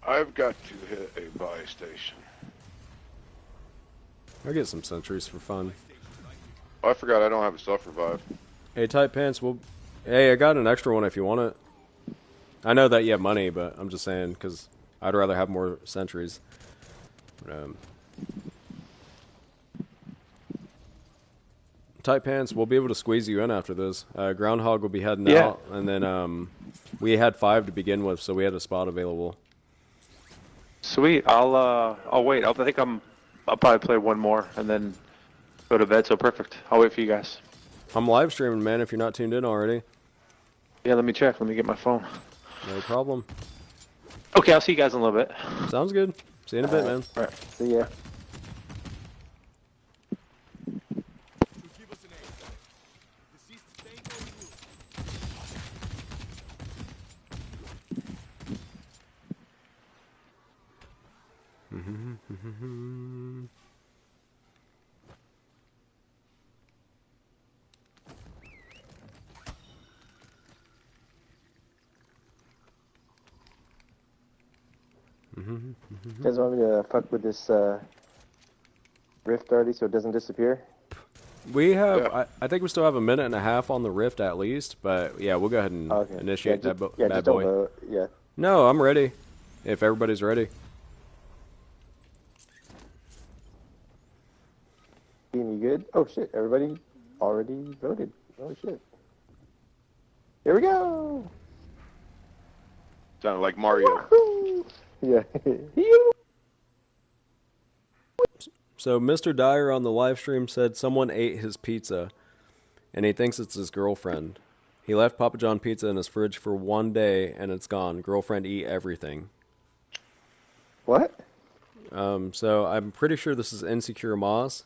I've got to hit a buy station. I'll get some sentries for fun. Oh, I forgot I don't have a self-revive. Hey, Tight Pants, hey, I got an extra one if you want it. I know that you have money, but I'm just saying, because I'd rather have more sentries. Tight Pants, we'll be able to squeeze you in after this. Groundhog will be heading out, and then we had 5 to begin with, so we had a spot available. Sweet. I'll wait. I'll probably play one more and then go to bed. So perfect. I'll wait for you guys. I'm live streaming, man, if you're not tuned in already. Yeah, let me check. Let me get my phone. No problem. Okay, I'll see you guys in a little bit. Sounds good. See you in a bit, man. All right. See ya. You guys want me to fuck with this rift already so it doesn't disappear? We have, Yeah. I think we still have a minute and a half on the rift at least, but yeah, we'll go ahead and Okay. initiate yeah, that just, bad just boy. don't vote. Yeah. No, I'm ready. if everybody's ready. You good? Oh shit! Everybody already voted. Oh shit! Here we go. Sounded like Mario. Yeah. So Mr. Dyer on the live stream said someone ate his pizza, and he thinks it's his girlfriend. He left Papa John pizza in his fridge for 1 day, and it's gone. Girlfriend eat everything. What? So I'm pretty sure this is Insecure Moss.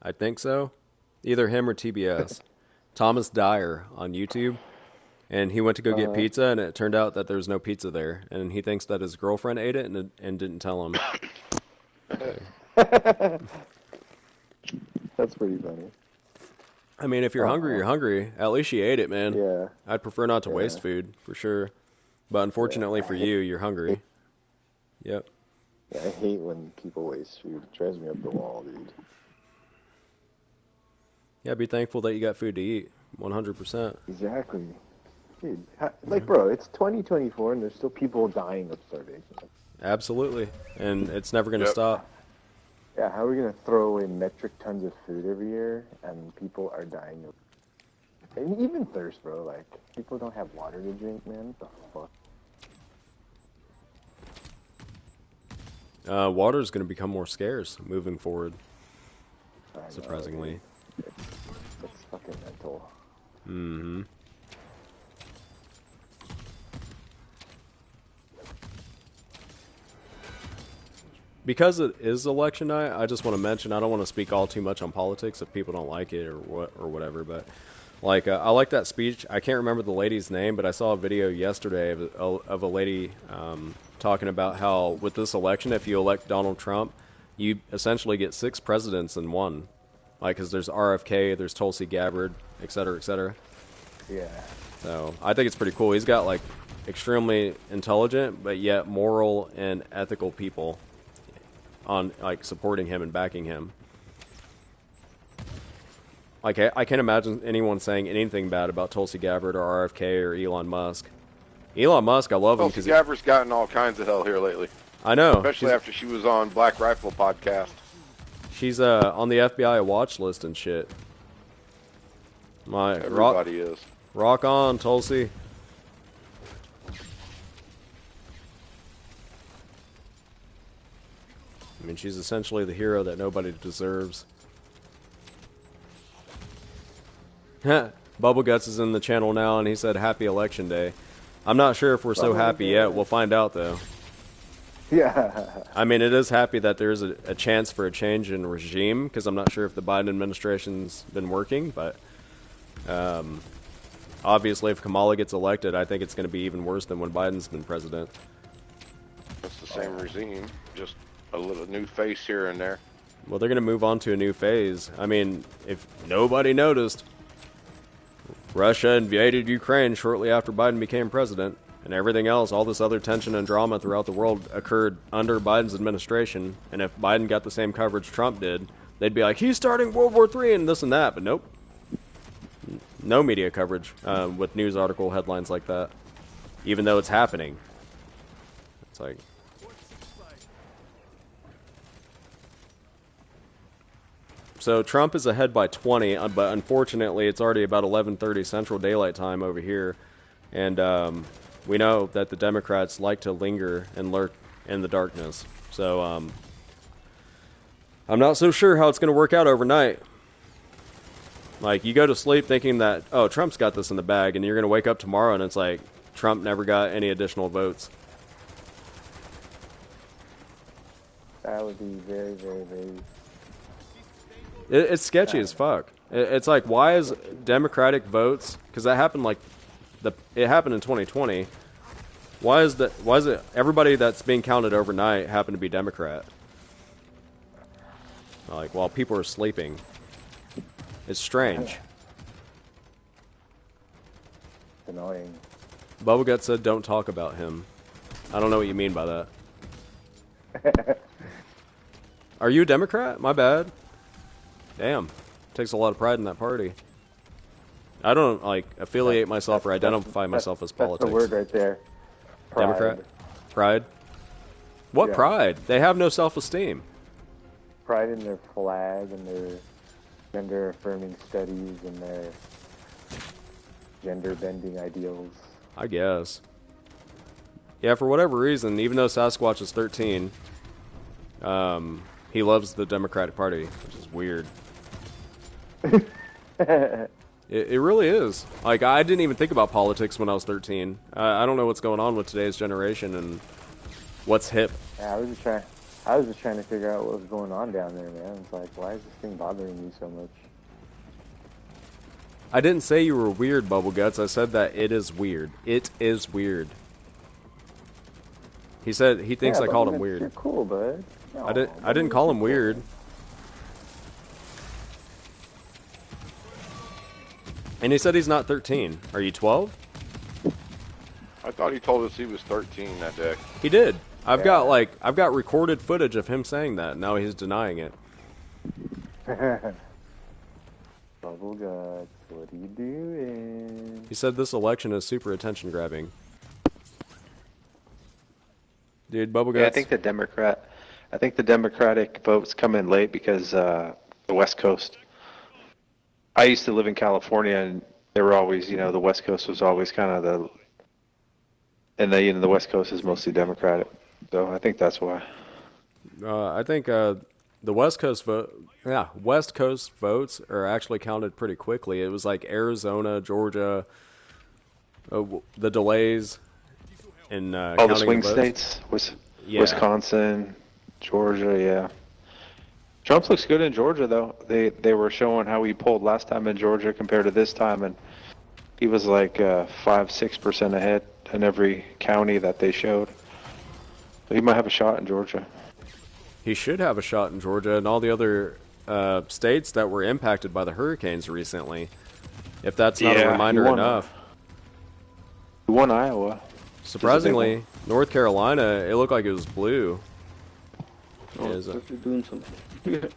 I think so. Either him or TBS. Thomas Dyer on YouTube. And he went to go get pizza, and it turned out that there's no pizza there. And he thinks that his girlfriend ate it and didn't tell him. That's pretty funny. I mean, if you're hungry, you're hungry. At least she ate it, man. Yeah. I'd prefer not to waste food, for sure. But unfortunately for you, you're hungry. Yep. Yeah, I hate when people waste food. It drives me up the wall, dude. Yeah, be thankful that you got food to eat. 100%. Exactly. Dude, like, bro, it's 2024 and there's still people dying of starvation. Absolutely. And it's never going to stop. Yeah, how are we going to throw away metric tons of food every year and people are dying of... And even thirst, bro. Like, people don't have water to drink, man. What the fuck? Water is going to become more scarce moving forward. Surprisingly. It's fucking mental. Mm-hmm. Because it is election night, I just want to mention, I don't want to speak all too much on politics if people don't like it or whatever, but like I like that speech. I can't remember the lady's name, but I saw a video yesterday of a lady talking about how with this election, if you elect Donald Trump, you essentially get 6 presidents in one. Like, because there's RFK, there's Tulsi Gabbard, et cetera, et cetera. Yeah. So I think it's pretty cool. He's got like extremely intelligent, but yet moral and ethical people on like supporting him and backing him. Like I can't imagine anyone saying anything bad about Tulsi Gabbard or RFK or Elon Musk. Elon Musk, I love him because Tulsi Gabbard's gotten all kinds of hell here lately. I know, especially after she was on Black Rifle podcast. She's on the FBI watch list and shit. Everybody is. Rock on, Tulsi. I mean, she's essentially the hero that nobody deserves. Bubble Guts is in the channel now, and he said, "Happy Election Day." I'm not sure if we're so happy yet. We'll find out, though. Yeah. I mean, it is happy that there is a chance for a change in regime, because I'm not sure if the Biden administration's been working, but obviously if Kamala gets elected, I think it's going to be even worse than when Biden's been president. It's the same regime, just a little new face here and there. Well, they're going to move on to a new phase. I mean, if nobody noticed, Russia invaded Ukraine shortly after Biden became president, and everything else, all this other tension and drama throughout the world occurred under Biden's administration. And if Biden got the same coverage Trump did, they'd be like, he's starting World War III and this and that. But nope. No media coverage with news article headlines like that, even though it's happening. It's like... So Trump is ahead by 20, but unfortunately it's already about 11:30 Central Daylight Time over here. And we know that the Democrats like to linger and lurk in the darkness. So I'm not so sure how it's going to work out overnight. Like, you go to sleep thinking that, oh, Trump's got this in the bag, and you're going to wake up tomorrow and it's like, Trump never got any additional votes. That would be very, very, very... It's sketchy as fuck. It's like, why is Democratic votes, because that happened like, it happened in 2020, why is it everybody that's being counted overnight happen to be Democrat? Like, while people are sleeping. It's strange. Annoying. Bubblegut said, don't talk about him. I don't know what you mean by that. Are you a Democrat? My bad. Damn. Takes a lot of pride in that party. I don't, like, affiliate myself or identify myself as politics. That's the word right there. Pride. Democrat? Pride? What Yeah. pride? They have no self-esteem. Pride in their flag and their gender-affirming studies and their gender-bending ideals. I guess. Yeah, for whatever reason, even though Sasquatch is 13, he loves the Democratic Party, which is weird. It really is. Like, I didn't even think about politics when I was 13. I don't know what's going on with today's generation and what's hip. Yeah, I was just trying to figure out what was going on down there, man. It's like, why is this thing bothering me so much? I didn't say you were weird, Bubble Guts. I said that it is weird. It is weird. He said he thinks I called him weird. You're cool, bud. No, I didn't call him weird. And he said he's not 13. Are you 12? I thought he told us he was 13 that day. He did. I've got recorded footage of him saying that. Now he's denying it. Bubble Guts, what are you doing? He said this election is super attention grabbing. Dude, Bubble Guts. Yeah, I think the Democratic votes come in late because the West Coast. I used to live in California, and they were always, the West Coast was always kind of the West Coast is mostly Democratic. So I think that's why. I think the West Coast West Coast votes are actually counted pretty quickly. It was like Arizona, Georgia, the delays in all the counting swing the votes. states, Yeah. Wisconsin, Georgia, yeah. Trump looks good in Georgia, though. They were showing how he pulled last time in Georgia compared to this time, and he was like 5-6% ahead in every county that they showed. So he might have a shot in Georgia. He should have a shot in Georgia and all the other states that were impacted by the hurricanes recently. If that's not a reminder enough. He won Iowa. Surprisingly, North Carolina, it looked like it was blue. Oh, Is you're doing something.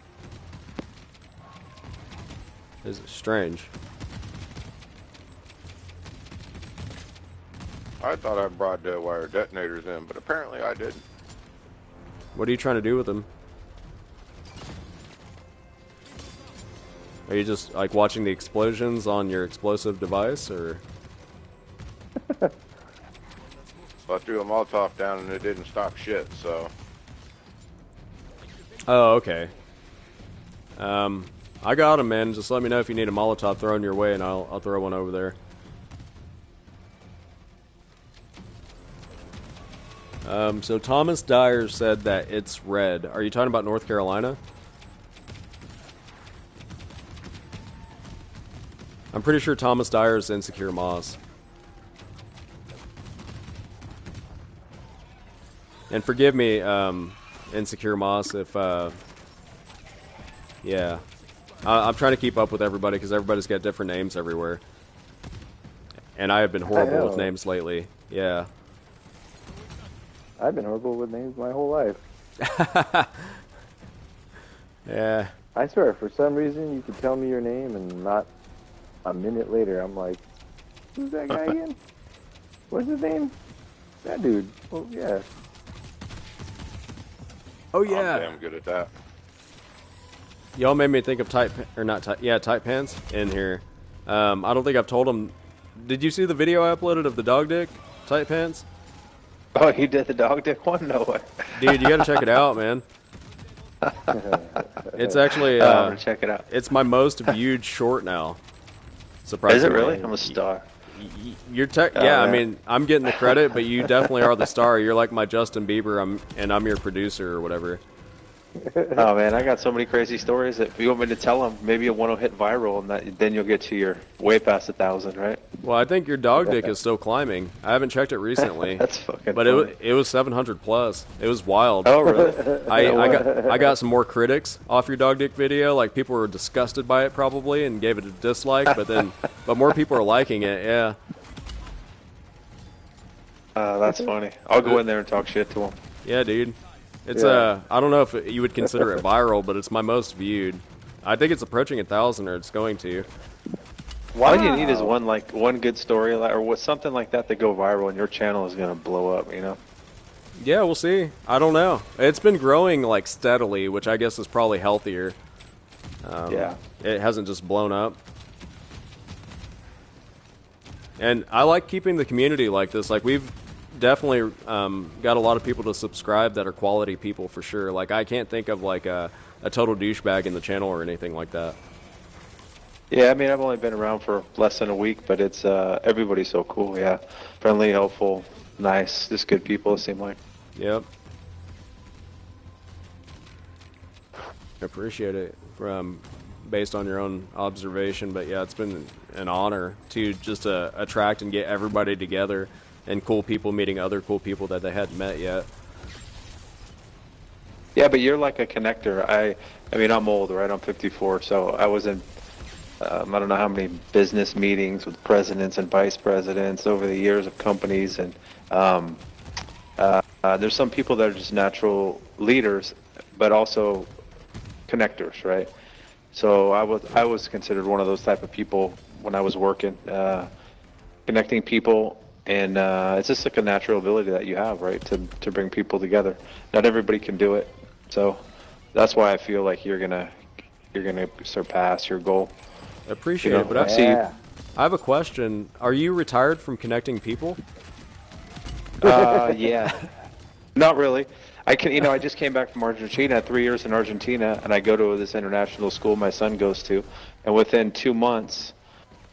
Is strange. I thought I brought wire detonators in, but apparently I didn't. What are you trying to do with them? Are you just like watching the explosions on your explosive device, or? So I threw a Molotov down and it didn't stop shit, so. Oh, okay. I got him, man. Just let me know if you need a Molotov thrown your way, and I'll throw one over there. So Thomas Dyer said that it's red. Are you talking about North Carolina? I'm pretty sure Thomas Dyer is Insecure Moss. And forgive me, Insecure Moss, if, yeah. I'm trying to keep up with everybody because everybody's got different names everywhere. And I have been horrible with names lately. Yeah. I've been horrible with names my whole life. Yeah. I swear, for some reason, you could tell me your name and not a minute later, I'm like, who's that guy again? What's his name? That dude. Oh, yeah. Oh, yeah. I'm damn good at that. Y'all made me think of Tight Pants in here. I don't think I've told him. Did you see the video I uploaded of the dog dick Tight Pants? Oh, you did the dog dick one? No way. Dude, you gotta check it out, man. It's actually, I'm gonna check it out. it's my most viewed short now. Surprisingly. Is it really? I'm a star. You're yeah, I mean, I'm getting the credit, but you definitely are the star. You're like my Justin Bieber, and I'm your producer or whatever. Oh man, I got so many crazy stories. If you want me to tell them, maybe one will hit viral, and then you'll get to your way past 1,000, right? Well, I think your dog dick is still climbing. I haven't checked it recently. That's fucking But funny. it was 700 plus. It was wild. Oh really? I got some more critics off your dog dick video. Like people were disgusted by it probably and gave it a dislike, but more people are liking it. Yeah. That's funny. I'll go in there and talk shit to them. Yeah, dude. It's Yeah. I don't know if you would consider it viral, but it's my most viewed. I think it's approaching 1,000, or it's going to. All you need is one good story, or something like that to go viral, and your channel is gonna blow up. You know? Yeah, we'll see. I don't know. It's been growing like steadily, which I guess is probably healthier. Yeah. It hasn't just blown up. And I like keeping the community like this. Like, we've definitely got a lot of people to subscribe that are quality people for sure. Like, I can't think of like a total douchebag in the channel or anything like that. Yeah, I mean, I've only been around for less than a week, but it's everybody's so cool. Yeah, friendly, helpful, nice, just good people. It seem like. Yep. Appreciate it from based on your own observation, but yeah, it's been an honor to just attract and get everybody together and cool people meeting other cool people that they hadn't met yet. Yeah, but you're like a connector. I mean, I'm old, right? I'm 54, so I was in I don't know how many business meetings with presidents and vice presidents over the years of companies, and there's some people that are just natural leaders, but also connectors, right? So I was considered one of those type of people when I was working, connecting people, and it's just like a natural ability that you have, right, to bring people together. Not everybody can do it, so that's why I feel like you're gonna surpass your goal. Appreciate You know, it, but Yeah. I have a question. Are you retired from connecting people? Yeah, not really. I can, you know, I just came back from Argentina. I had 3 years in Argentina, and I go to this international school my son goes to, and within 2 months,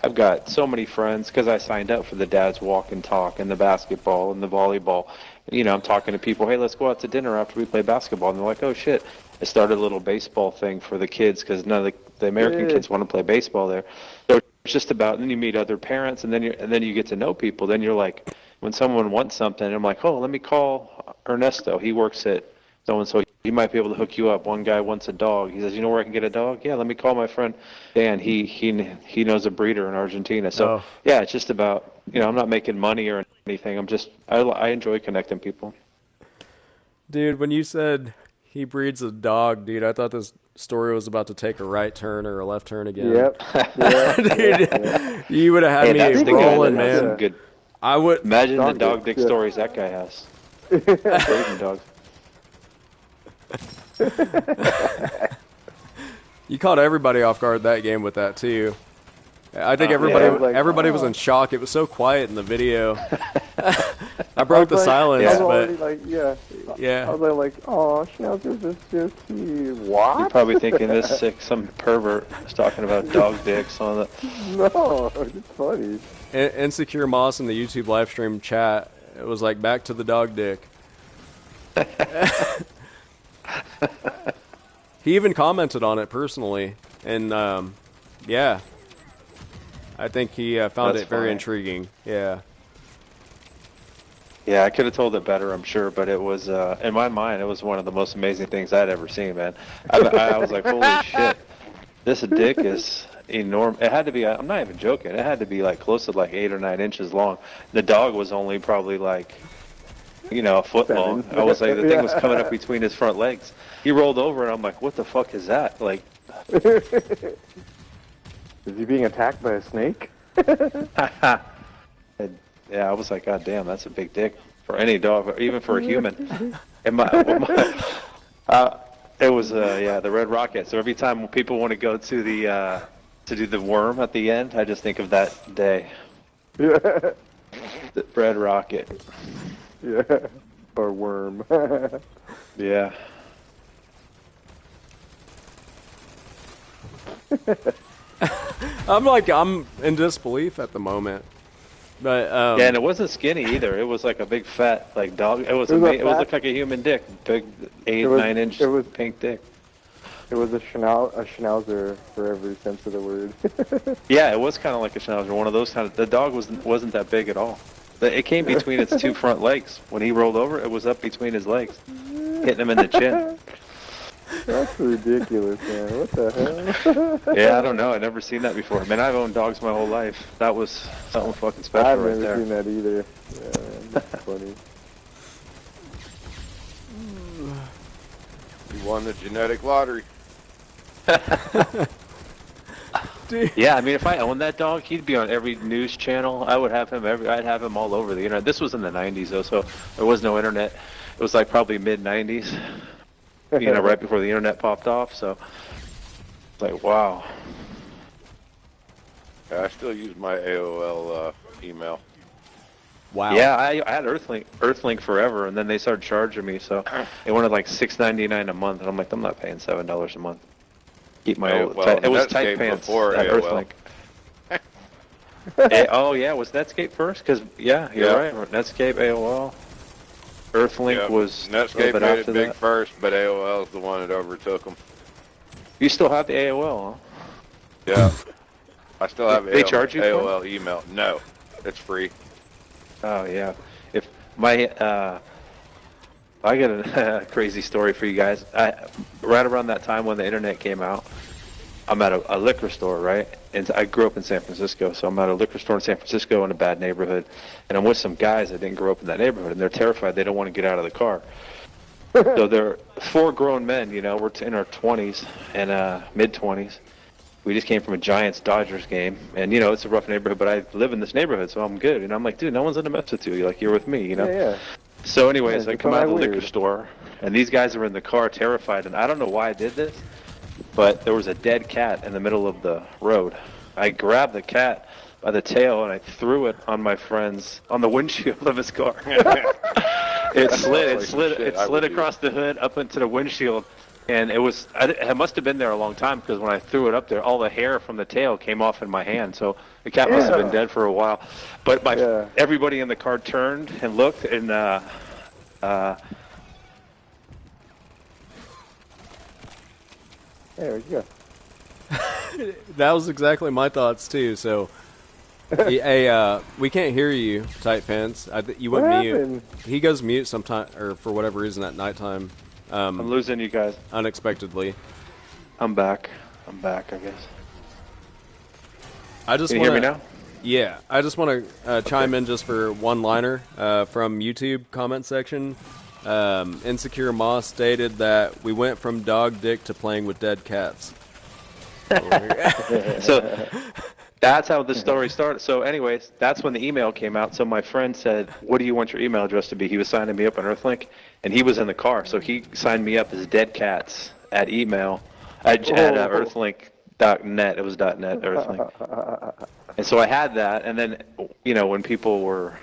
I've got so many friends because I signed up for the Dad's Walk and Talk and the basketball and the volleyball. You know, I'm talking to people, hey, let's go out to dinner after we play basketball, and they're like, oh shit. I started a little baseball thing for the kids because none of the American kids want to play baseball there. So it's just about, and then you meet other parents, and then you get to know people. Then you're like, when someone wants something, I'm like, oh, let me call Ernesto. He works at so and so. He might be able to hook you up. One guy wants a dog. He says, you know where I can get a dog? Yeah, let me call my friend Dan. He knows a breeder in Argentina. So Oh. yeah, it's just about, you know, I'm not making money or anything. I enjoy connecting people. Dude, when you said he breeds a dog, dude, I thought this story was about to take a right turn or a left turn again. Yep. Yep. Dude, Yep. you would have had That's me the guy that rolling, has some man. good. I would. Imagine the Dog dog dick, dick yeah. stories that guy has. Breeding dogs. You caught everybody off guard that game with that too. I think Yeah, everybody I was like, everybody was oh. in shock. It was so quiet in the video. I broke the I was silence, I was already but like, yeah. I yeah. was like, oh, Schnauzers are so cute. You're What? probably thinking this sick, some pervert is talking about dog dicks on the. No, it's funny. Insecure Moss in the YouTube live stream chat. It was like back to the dog dick. He even commented on it personally, and yeah, I think he found That's it very funny. intriguing. Yeah. Yeah, I could have told it better, I'm sure, but it was, in my mind, it was one of the most amazing things I'd ever seen, man. I was like, holy shit, this dick is enormous. It had to be, I'm not even joking, it had to be like close to like 8 or 9 inches long. The dog was only probably like, you know, a foot long. I was like, the thing was coming up between his front legs. He rolled over, and I'm like, what the fuck is that? Like, Is he being attacked by a snake? and, yeah, I was like, God damn, that's a big dick for any dog, or even for a human. And it was, yeah, the Red Rocket. So every time people want to go to the to do the worm at the end, I just think of that day. Yeah. The Red Rocket. Yeah. Or worm. Yeah. I'm in disbelief at the moment, but Yeah, and it wasn't skinny either. It was like a big fat like dog. It was It was a it was fat- looked like a human dick, big 8, It was- 9 inch it was- pink dick. It was a schnauzer for every sense of the word. Yeah, it was kind of like a schnauzer, one of those kind of. The dog wasn't that big at all. It came between its two front legs. When he rolled over, it was up between his legs, hitting him in the chin. That's ridiculous, man. What the hell? Yeah, I don't know. I've never seen that before. Man, I've owned dogs my whole life. That was something fucking special I've right never there. seen that either. Yeah, man, that's funny. You won the genetic lottery. dude, Yeah, I mean, if I owned that dog, he'd be on every news channel. I would have him I'd have him all over the internet. This was in the '90s though, so there was no internet. It was like probably mid-90s, you know, right before the internet popped off. So, it's like, wow. Yeah, I still use my AOL email. Wow. Yeah, I had Earthlink forever, and then they started charging me, so it wanted like $6.99 a month, and I'm like, I'm not paying $7 a month. Keep my old. It was Tight Pants before at AOL. Earthlink. Oh yeah, was Netscape first? Because you're right. Netscape, AOL, Earthlink was a little Netscape bit made after it big that. first, but AOL is the one that overtook them. You still have the AOL, huh? Yeah, I still have They charge you for it? AOL email. No, it's free. Oh yeah. If my I got a crazy story for you guys. Right around that time when the internet came out, I'm at a liquor store, right? And I grew up in San Francisco, so I'm at a liquor store in San Francisco in a bad neighborhood, and I'm with some guys that didn't grow up in that neighborhood, and they're terrified. They don't want to get out of the car. So they're 4 grown men, you know, we're in our 20s and mid-20s. We just came from a Giants-Dodgers game, and, you know, it's a rough neighborhood, but I live in this neighborhood, so I'm good. And I'm like, dude, no one's going to mess with you. Like, you're with me, you know? Yeah. So anyways, Yeah, I it's come out of the kinda liquor weird. store, and these guys are in the car terrified, and I don't know why I did this, but there was a dead cat in the middle of the road. I grabbed the cat by the tail, and I threw it on my friend's, on the windshield of his car. It slid across the hood up into the windshield, and it must have been there a long time, because when I threw it up there, all the hair from the tail came off in my hand, so the cat must have been dead for a while. But everybody in the car turned and looked, and There you go. That was exactly my thoughts too. So, hey, we can't hear you, Tight Pants. You went What mute. happened? He goes mute sometime, or for whatever reason at nighttime. I'm losing you guys. Unexpectedly. I'm back, I guess. I just Can you hear me now? Yeah, I just want to chime in just for one liner from YouTube comment section. Insecure Moss stated that we went from dog dick to playing with dead cats. So that's how the story started. So anyways, that's when the email came out. So my friend said, what do you want your email address to be? He was signing me up on Earthlink, and he was in the car. So he signed me up as dead cats at email at earthlink.net. It was .net, Earthlink. And so I had that, and then, you know, when people were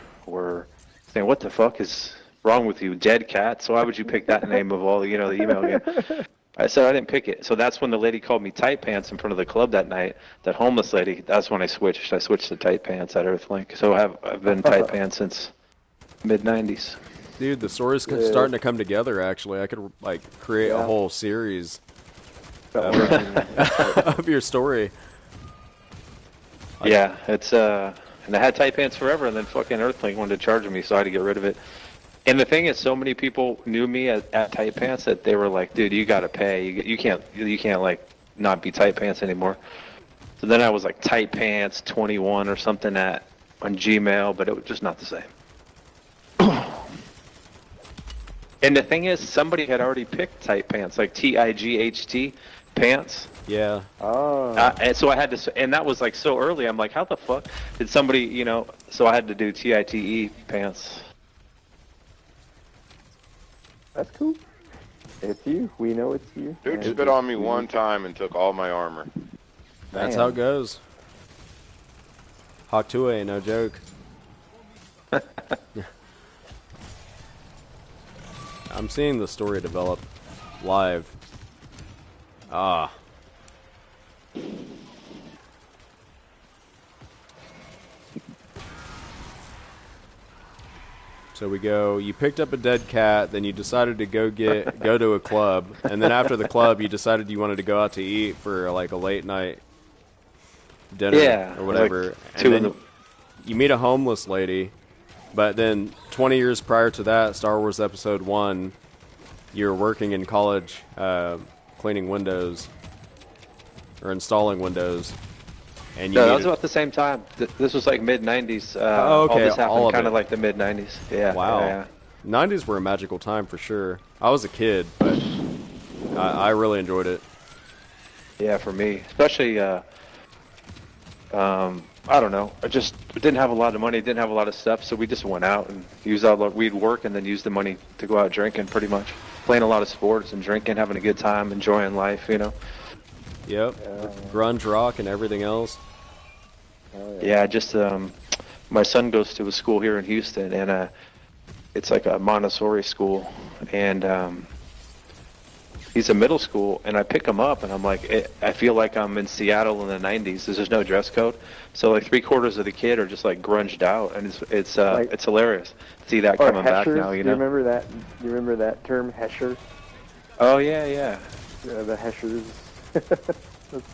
saying, what the fuck is wrong with you, dead cat? So why would you pick that name of all the, you know, the email again? I said I didn't pick it. So that's when the lady called me Tight Pants in front of the club that night, that homeless lady. That's when I switched. I switched to Tight Pants at Earthlink. So I've been Tight Pants since mid-90s. Dude, the story's starting to come together, actually. I could, like, create a whole series of your story. Yeah, it's and I had Tight Pants forever, and then fucking Earthlink wanted to charge me, so I had to get rid of it. And the thing is, so many people knew me at Tight Pants that they were like, "Dude, you gotta pay. You can't like not be Tight Pants anymore." So then I was like Tight Pants 21 or something on Gmail, but it was just not the same. And the thing is, somebody had already picked Tight Pants, like TIGHT pants. Yeah. Oh. And so I had to, and that was like so early. I'm like, how the fuck did somebody, you know? So I had to do TITE pants. That's cool. It's you. We know it's you. Dude spit on me one time and took all my armor. That's how it goes. Haktue, no joke. I'm seeing the story develop live. Ah. So we go, you picked up a dead cat, then you decided to go to a club, and then after the club you decided you wanted to go out to eat for like a late night dinner or whatever. Like and then you meet a homeless lady, but then 20 years prior to that, Star Wars Episode 1, you're working in college cleaning windows or installing windows. And no, that was about the same time. This was like mid-90s. okay. All this happened all of kind it. of like the mid-90s. Yeah. Wow. Yeah. 90s were a magical time for sure. I was a kid, but I really enjoyed it. Yeah, for me. Especially I don't know. I just didn't have a lot of money, didn't have a lot of stuff, so we just went out and used all the, we'd work and then use the money to go out drinking pretty much. Playing a lot of sports and drinking, having a good time, enjoying life, you know. Yep. Grunge rock and everything else. Yeah, just my son goes to a school here in Houston, and it's like a Montessori school, and he's a middle school, and I pick him up, and I'm like, I feel like I'm in Seattle in the '90s. There's no dress code, so like 3/4 of the kid are just like grunged out, and it's hilarious to see that coming back now. You know? You remember that? You remember that term, hesher? Oh yeah. The heshers.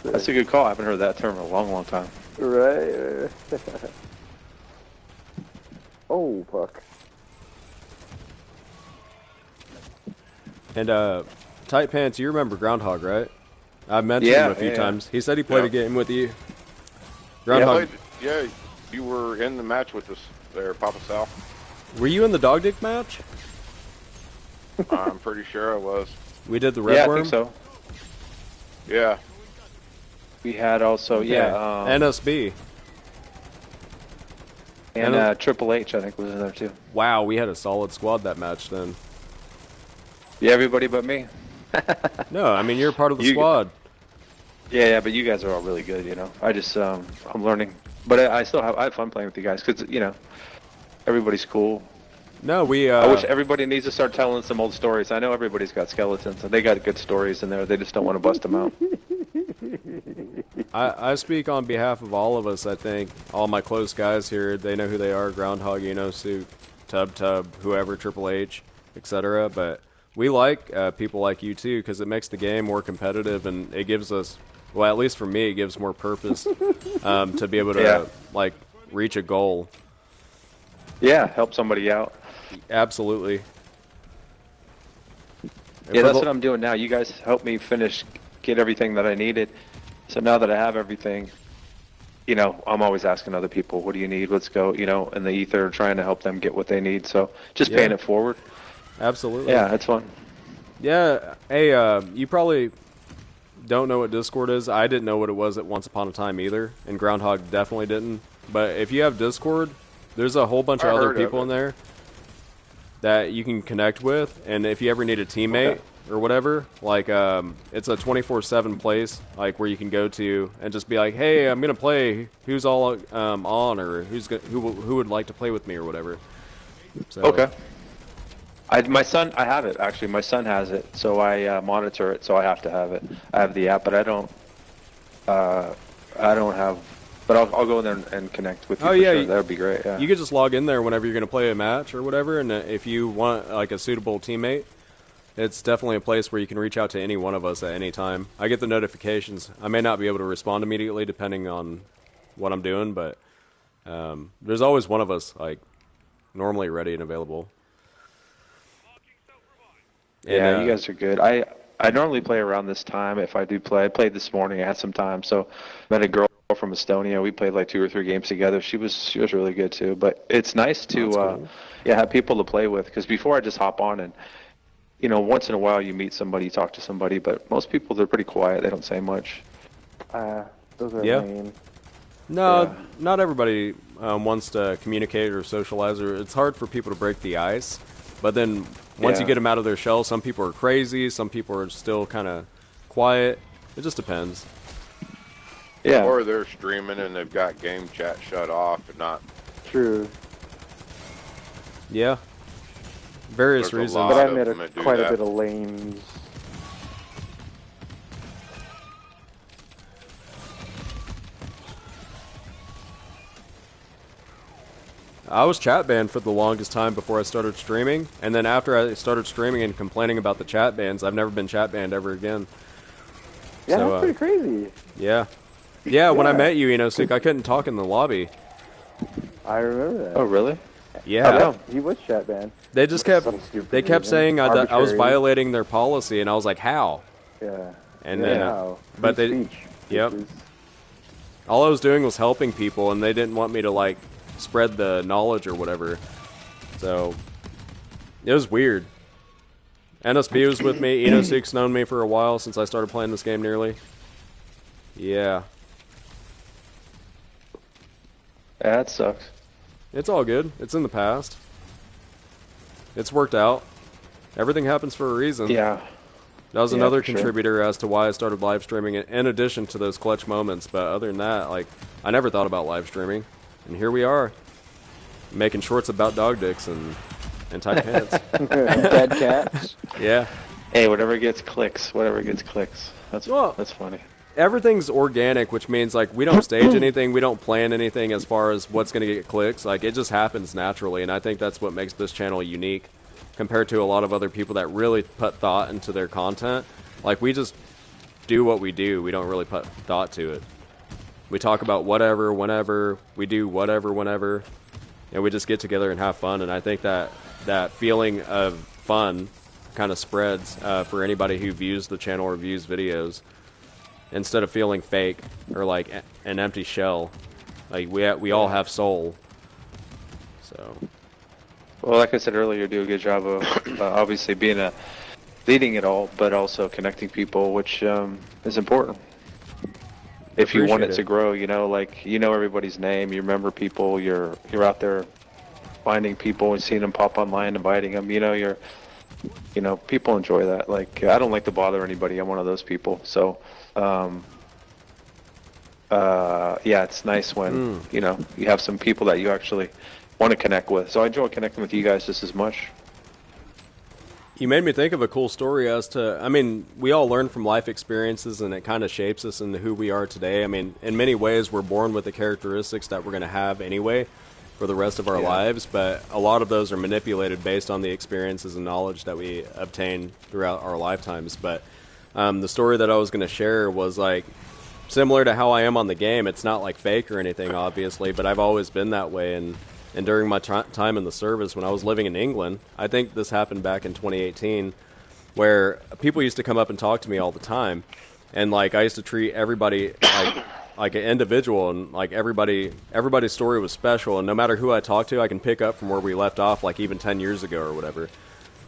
That's a good call. I haven't heard that term in a long, long time. Right. Oh fuck. And Tight Pants, you remember Groundhog, right? I've mentioned him a few times. He said he played a game with you. Groundhog. Yeah, you were in the match with us there, Pawpasal. Were you in the dog dick match? I'm pretty sure I was. We did the red worm? I think so. Yeah. We had also, NSB. And Triple H, I think, was in there too. Wow, we had a solid squad that match then. Yeah, everybody but me. No, I mean, you're part of the squad. Yeah, but you guys are all really good, you know. I just, I'm learning. But I have fun playing with you guys, because, you know, everybody's cool. No, I wish everybody needs to start telling some old stories. I know everybody's got skeletons, and they got good stories in there. They just don't want to bust them out. I speak on behalf of all of us, I think. All my close guys here, they know who they are. Groundhog, Suit, Tub, whoever, Triple H, etc. But we like people like you, too, because it makes the game more competitive, and it gives us, well, at least for me, it gives more purpose to be able to, like, reach a goal. Yeah, help somebody out. Absolutely. Yeah, that's what I'm doing now. You guys helped me get everything that I needed. So now that I have everything, you know, I'm always asking other people, what do you need? Let's go, you know, in the ether, trying to help them get what they need. So just paying it forward. Absolutely. Yeah, it's fun. Yeah. Hey, you probably don't know what Discord is. I didn't know what it was at once upon a time either, and Groundhog definitely didn't. But if you have Discord, there's a whole bunch of other people in there that you can connect with, and if you ever need a teammate or whatever, like it's a 24/7 place, like where you can go to and just be like, hey, I'm gonna play. Who's all on, or who would like to play with me or whatever. So, okay. My son, I have it actually. My son has it, so I monitor it. So I have to have it. I have the app, but I don't have. But I'll go in there and connect with you. Oh yeah, sure. That would be great. Yeah. You could just log in there whenever you're going to play a match or whatever, and if you want like a suitable teammate, it's definitely a place where you can reach out to any one of us at any time. I get the notifications. I may not be able to respond immediately depending on what I'm doing, but there's always one of us like normally ready and available. Yeah, you guys are good. I normally play around this time if I do play. I played this morning. I had some time, so met a girl from Estonia. We played like 2 or 3 games together. She was really good too. But it's nice to cool. Have people to play with, because before I just hop on and, you know, once in a while you meet somebody, you talk to somebody, but most people, they're pretty quiet. They don't say much. Those are lame. No, not everybody wants to communicate or socialize, or it's hard for people to break the ice. But then once you get them out of their shell, some people are crazy, some people are still kind of quiet. It just depends. Yeah. Or they're streaming and they've got game chat shut off and not. True. Yeah. Various reasons. But I met quite a bit of lames. I was chat banned for the longest time before I started streaming, and then after I started streaming and complaining about the chat bans, I've never been chat banned ever again. Yeah, so, that's pretty crazy. Yeah. Yeah, when I met you, Suk, I couldn't talk in the lobby. I remember that. Oh, really? Yeah. He was chat banned. They just kept saying I was violating their policy, and I was like, how? Yeah. And then, but they, yep. All I was doing was helping people, and they didn't want me to like spread the knowledge or whatever. So it was weird. NSB was with me. Suk's known me for a while since I started playing this game nearly. Yeah. Yeah, that sucks. It's all good. It's in the past. It's worked out. Everything happens for a reason. Yeah. That was Yeah, another for sure. contributor as to why I started live streaming in addition to those clutch moments. But other than that, like, I never thought about live streaming. And here we are, making shorts about dog dicks and tight pants. Dead cats. Yeah. Hey, whatever gets clicks. Whatever gets clicks. That's funny. Everything's organic, which means, like, we don't stage anything, we don't plan anything as far as what's going to get clicks. Like, it just happens naturally, and I think that's what makes this channel unique compared to a lot of other people that really put thought into their content. Like, we just do what we do. We don't really put thought to it. We talk about whatever, whenever. We do whatever, whenever. And we just get together and have fun. And I think that feeling of fun kind of spreads for anybody who views the channel or views videos. Instead of feeling fake or like an empty shell. Like, we all have soul. So... Well, like I said earlier, you do a good job of obviously leading it all, but also connecting people, which is important. If you want it to grow, like, everybody's name, you remember people, you're out there finding people and seeing them pop online, inviting them, people enjoy that. Like, I don't like to bother anybody. I'm one of those people. So, yeah, it's nice when, you have some people that you actually want to connect with. So I enjoy connecting with you guys just as much. You made me think of a cool story as to, I mean, we all learn from life experiences and it kind of shapes us into who we are today. I mean, in many ways, we're born with the characteristics that we're going to have anyway for the rest of our lives, but a lot of those are manipulated based on the experiences and knowledge that we obtain throughout our lifetimes. But the story that I was going to share was like similar to how I am on the game. It's not like fake or anything, obviously, but I've always been that way. And during my time in the service, when I was living in England, I think this happened back in 2018, where people used to come up and talk to me all the time. And, like, I used to treat everybody like an individual, and, like, everybody's story was special. And no matter who I talked to, I can pick up from where we left off, like, even 10 years ago or whatever.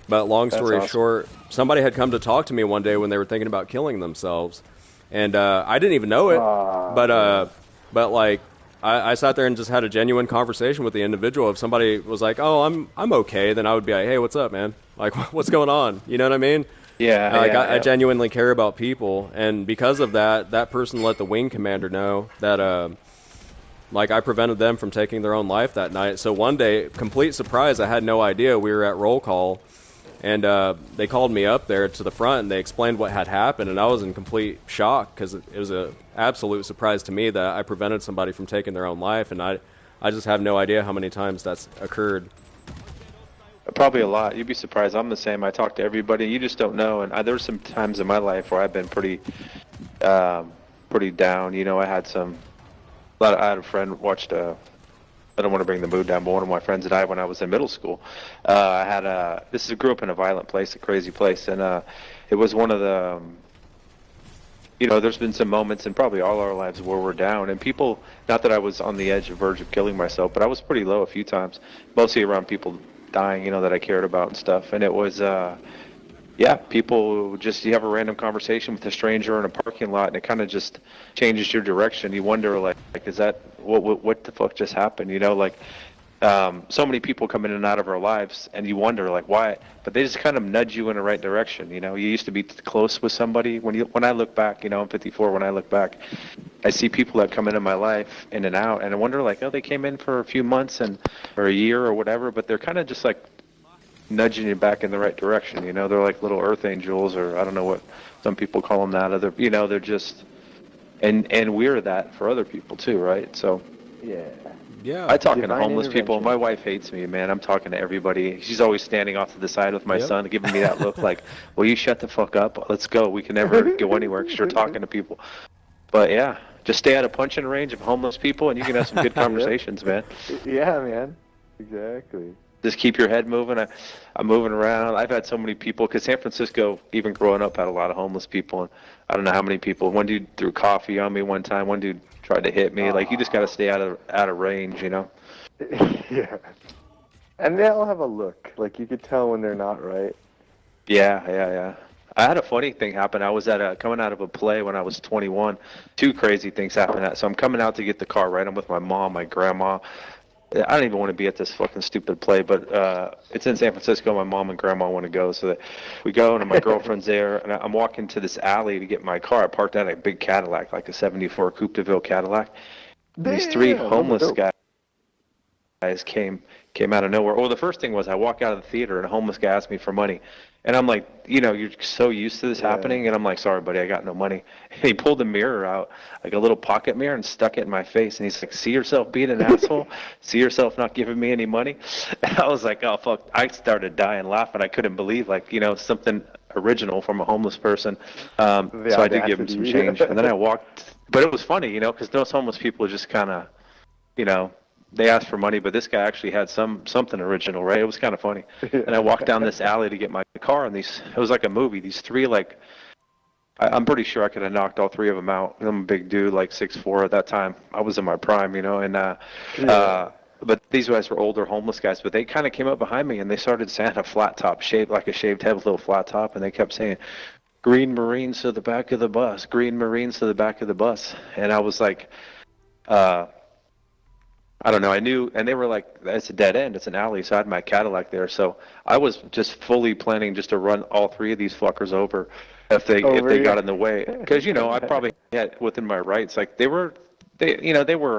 But long story short, somebody had come to talk to me one day when they were thinking about killing themselves. And I didn't even know it, but like, I sat there and just had a genuine conversation with the individual. If somebody was like, "Oh, I'm okay," then I would be like, "Hey, what's up, man? Like, what's going on?" You know what I mean? Yeah. I genuinely care about people, and because of that, that person let the wing commander know that, like, I prevented them from taking their own life that night. So one day, complete surprise, I had no idea. We were at roll call, and they called me up there to the front, and they explained what had happened, and I was in complete shock because it was a absolute surprise to me that I prevented somebody from taking their own life, and I just have no idea how many times that's occurred. Probably a lot. You'd be surprised. I'm the same. I talk to everybody. You just don't know. And there's some times in my life where I've been pretty down. I had a friend watched I don't want to bring the mood down, but one of my friends died when I was in middle school. I grew up in a violent place, a crazy place, and it was one of the, there's been some moments in probably all our lives where we're down, and people, not that I was on the verge of killing myself, but I was pretty low a few times, mostly around people dying, that I cared about and stuff, and it was, people just, you have a random conversation with a stranger in a parking lot, and it kind of just changes your direction. You wonder, like is that, what the fuck just happened? So many people come in and out of our lives, and you wonder, like, why? But they just kind of nudge you in the right direction. You used to be close with somebody. When I look back, I'm 54. When I look back, I see people that come into my life in and out, and I wonder, like, oh, they came in for a few months or a year or whatever, but they're kind of just like nudging you back in the right direction. They're like little earth angels, or I don't know what some people call them that. Other, they're just, and we're that for other people too, right? So yeah, I talk to homeless people. My wife hates me, man. I'm talking to everybody. She's always standing off to the side with my son, giving me that look like, "Will you shut the fuck up? Let's go. We can never go anywhere because you're talking to people." But yeah, just stay out of punching range of homeless people, and you can have some good conversations, man. Yeah, man. Exactly. Just keep your head moving. I'm moving around. I've had so many people, because San Francisco, even growing up, had a lot of homeless people. And I don't know how many people. One dude threw coffee on me one time. One dude tried to hit me. Like, you just got to stay out of range, Yeah. And they all have a look. Like, you could tell when they're not right. Yeah. I had a funny thing happen. I was coming out of a play when I was 21. Two crazy things happened. So I'm coming out to get the car, right? I'm with my mom, my grandma. I don't even want to be at this fucking stupid play, but it's in San Francisco. My mom and grandma want to go, so that we go, and my girlfriend's there, and I'm walking to this alley to get my car. I parked out a big Cadillac, like a '74 Coupe de Ville Cadillac. And these three Damn, those are homeless dope. guys came out of nowhere. Well, the first thing was I walk out of the theater and a homeless guy asked me for money. And I'm like, you're so used to this happening. And I'm like, sorry, buddy, I got no money. And he pulled a mirror out, like a little pocket mirror, and stuck it in my face. And he's like, see yourself being an asshole? See yourself not giving me any money? And I was like, oh, fuck. I started dying laughing. I couldn't believe, like, something original from a homeless person. The So I did give him some audacity. change. And then I walked. But it was funny, because those homeless people just kind of, they asked for money, but this guy actually had something original, right? It was kind of funny. And I walked down this alley to get my car, and it was like a movie. These three, like, I'm pretty sure I could have knocked all three of them out. I'm a big dude, like 6'4" at that time. I was in my prime, and but these guys were older homeless guys, but they kind of came up behind me and they started saying a flat top, shaped like a shaved head with a little flat top, and they kept saying, "Green Marines to the back of the bus, Green Marines to the back of the bus," and I was like, I don't know. I knew, and they were like, "It's a dead end. It's an alley." So I had my Cadillac there. So I was just fully planning just to run all three of these fuckers over if they got in the way, because I probably had within my rights. Like they were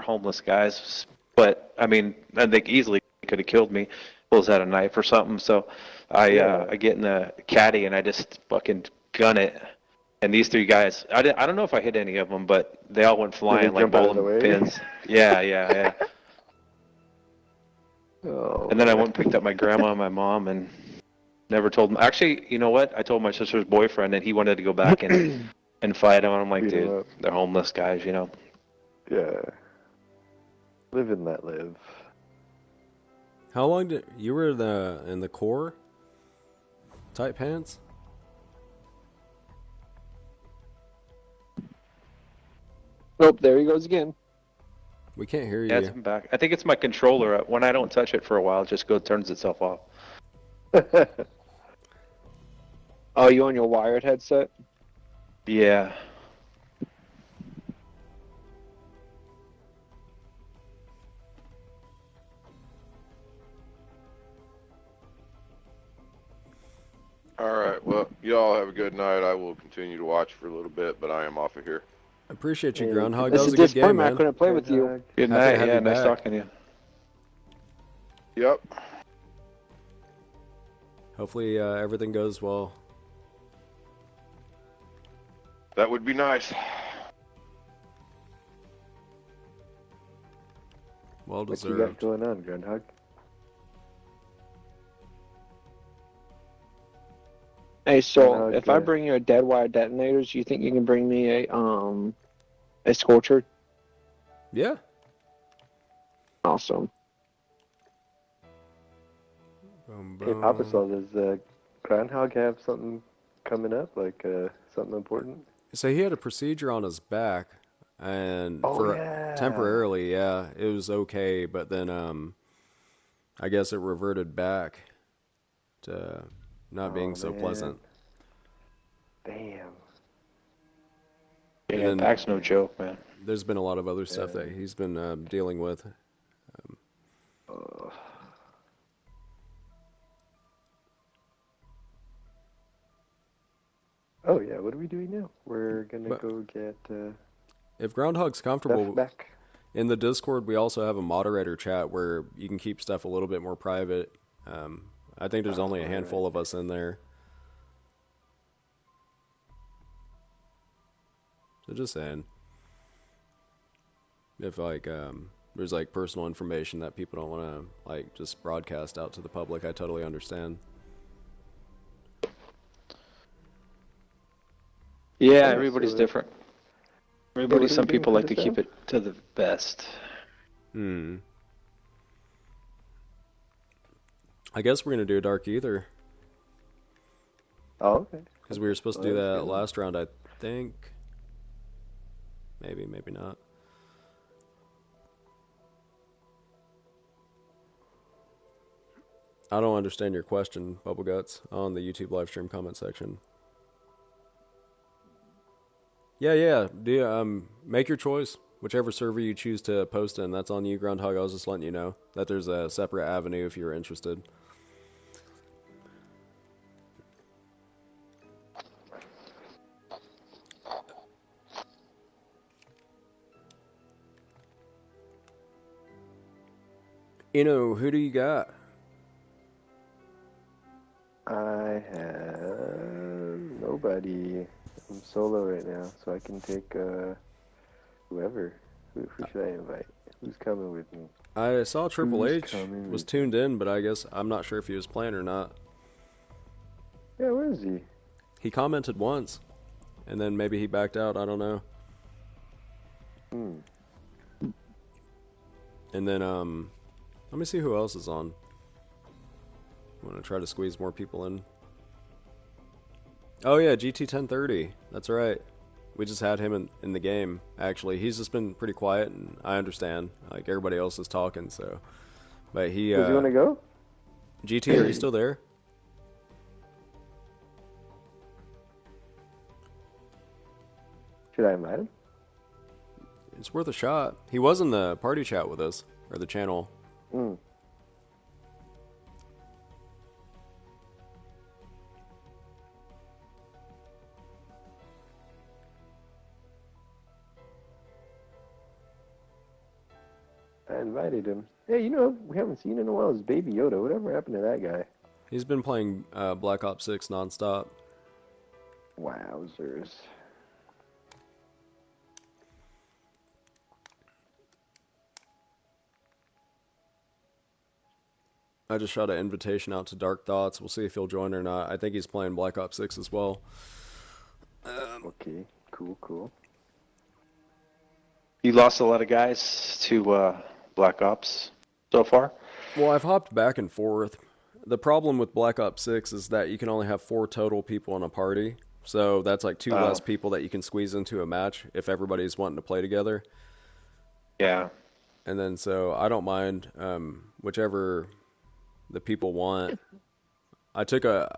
homeless guys, but I mean, and they easily could have killed me. Pulls out a knife or something. So I get in the caddy and I just fucking gun it. And these three guys, I don't know if I hit any of them, but they all went flying like jump out of the bowling way? pins. Yeah. Oh, And then I went and picked up my grandma and my mom and never told them. Actually, you know what? I told my sister's boyfriend, and he wanted to go back and fight him. And I'm like, Beat 'em dude, up. they're homeless guys, Yeah. Live and let live. How long did you were in the Corps? Tight pants? Nope, there he goes again. We can't hear Yeah, you. I'm back. I think it's my controller. When I don't touch it for a while, it just turns itself off. Oh, you on your wired headset? Yeah. All right. Well, y'all have a good night. I will continue to watch for a little bit, but I am off of here. I appreciate you, Hey, Groundhog. This That is was a a good game, disappointment. I man. couldn't play with you. Good Happy to night. have Yeah, you nice back. talking to you. Yep. Hopefully everything goes well. That would be nice. Well What you got deserved. going on, Groundhog? Hey, so Groundhog, if I bring you a dead wire detonators, you think you can bring me a scorcher? Yeah. Awesome. Boom, Hey, boom. Pawpasal, does Groundhog have something coming up, like something important? So he had a procedure on his back, and Oh, for yeah. temporarily, yeah, it was okay, but then I guess it reverted back to not being so man. pleasant. Damn. And Yeah, then back's no joke, man. there's been a lot of other stuff that he's been dealing with. Oh yeah, what are we doing now? We're gonna But- go get If Groundhog's comfortable, stuff back. in the Discord we also have a moderator chat where you can keep stuff a little bit more private. I think there's only a handful of us in there. So just saying. If there's like personal information that people don't want to like just broadcast out to the public, I totally understand. Yeah, everybody's so- different. what are Some we people doing like for to keep this it to the best. I guess we're gonna do a Dark Ether Oh, okay. because we were supposed to do Well, that's that good. last round. I think. Maybe not. I don't understand your question, Bubble Guts, on the YouTube live stream comment section. Yeah. Make your choice. Whichever server you choose to post in, that's on you, Groundhog. I was just letting you know that there's a separate avenue if you're interested. Who do you got? I have nobody. I'm solo right now, so I can take whoever. Who should I invite? Who's coming with me? I saw Triple Who's H coming was with tuned in, but I guess I'm not sure if he was playing or not. Yeah, where is he? He commented once, and then maybe he backed out. I don't know. And then let me see who else is on. I'm gonna try to squeeze more people in. Oh yeah, GT 1030. That's right. We just had him in the game. Actually, he's just been pretty quiet, and I understand. Like everybody else is talking, so. But he. Does he want to go? GT, are you still there? Should I invite him? It's worth a shot. He was in the party chat with us, or the channel. I invited him. Hey, we haven't seen in a while is Baby Yoda. Whatever happened to that guy? He's been playing Black Ops 6 nonstop. Wowzers. I just shot an invitation out to Dark Thoughts. We'll see if he'll join or not. I think he's playing Black Ops 6 as well. Okay, cool. You lost a lot of guys to Black Ops so far? Well, I've hopped back and forth. The problem with Black Ops 6 is that you can only have 4 total people in a party. So that's like 2 less people that you can squeeze into a match if everybody's wanting to play together. Yeah. And then so I don't mind whichever the people want. I took a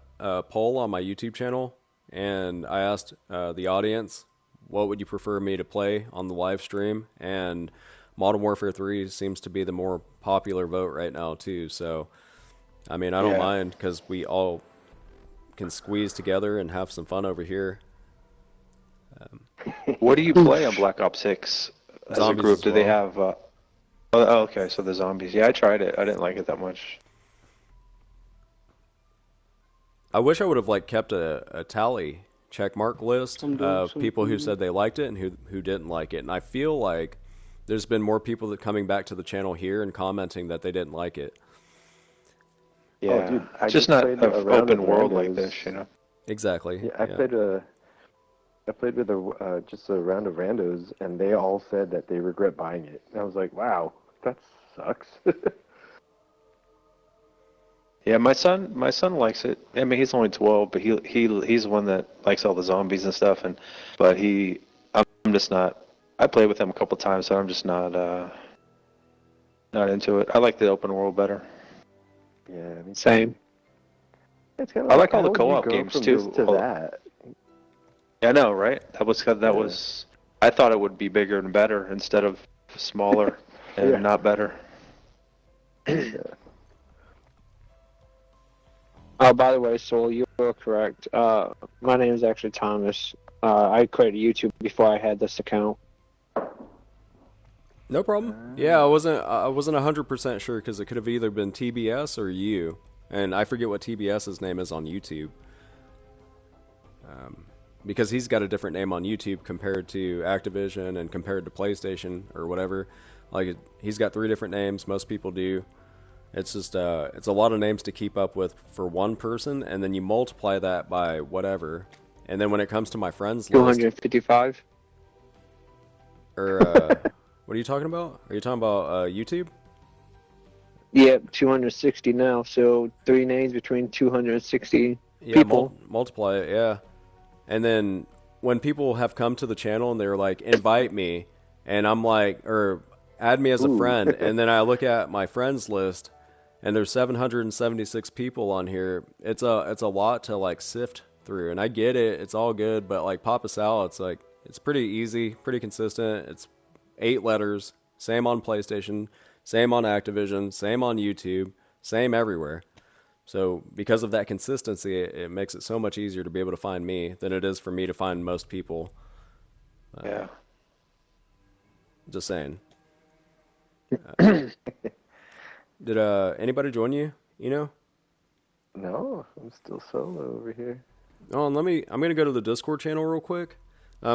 poll on my YouTube channel, and I asked the audience, what would you prefer me to play on the live stream? And Modern Warfare 3 seems to be the more popular vote right now, too. So, I mean, I don't mind, because we all can squeeze together and have some fun over here. What do you play on Black Ops 6 as a group? Do they have... okay, so the zombies. Yeah, I tried it. I didn't like it that much. I wish I would have kept a tally check mark list of people who said they liked it and who didn't like it. And I feel like there's been more people that coming back to the channel here and commenting that they didn't like it. Yeah, oh, dude, I just not played an a round open of world randos. like this, Exactly. Yeah, I played with just a round of randos, and they all said that they regret buying it. And I was like, wow, that sucks. Yeah, my son likes it. I mean, he's only 12, but he's the one that likes all the zombies and stuff. But I'm just not. I played with him a couple times, so I'm just not into it. I like the open world better. Yeah, I mean, Same. It's kind of I like all the how would you co-op go games from too. this to that. Yeah, I know, right? That was. I thought it would be bigger and better instead of smaller and not better. Oh, by the way, Soul, you were correct. My name is actually Thomas. I created YouTube before I had this account. No problem. Yeah, I wasn't 100% sure because it could have either been TBS or you, and I forget what TBS's name is on YouTube. Because he's got a different name on YouTube compared to Activision and compared to PlayStation or whatever. Like he's got 3 different names. Most people do. It's just it's a lot of names to keep up with for one person, and then you multiply that by whatever, and then when it comes to my friends list, 255. or what are you talking about? Are you talking about YouTube? Yep, 260 now. So 3 names between 260 Yeah, people. Multiply it, yeah. And then when people have come to the channel and they're like, invite me, and I'm like, or add me as a friend, and then I look at my friends list, and there's 776 people on here. It's a lot to sift through, and I get it. It's all good, but Pawpasal, it's like It's pretty easy, pretty consistent. It's 8 letters, same on PlayStation, same on Activision, same on YouTube, same everywhere. So because of that consistency, it makes it so much easier to be able to find me than it is for me to find most people. Yeah. Just saying. Did anybody join you? You know? No, I'm still solo over here. Oh, and I'm going to go to the Discord channel real quick.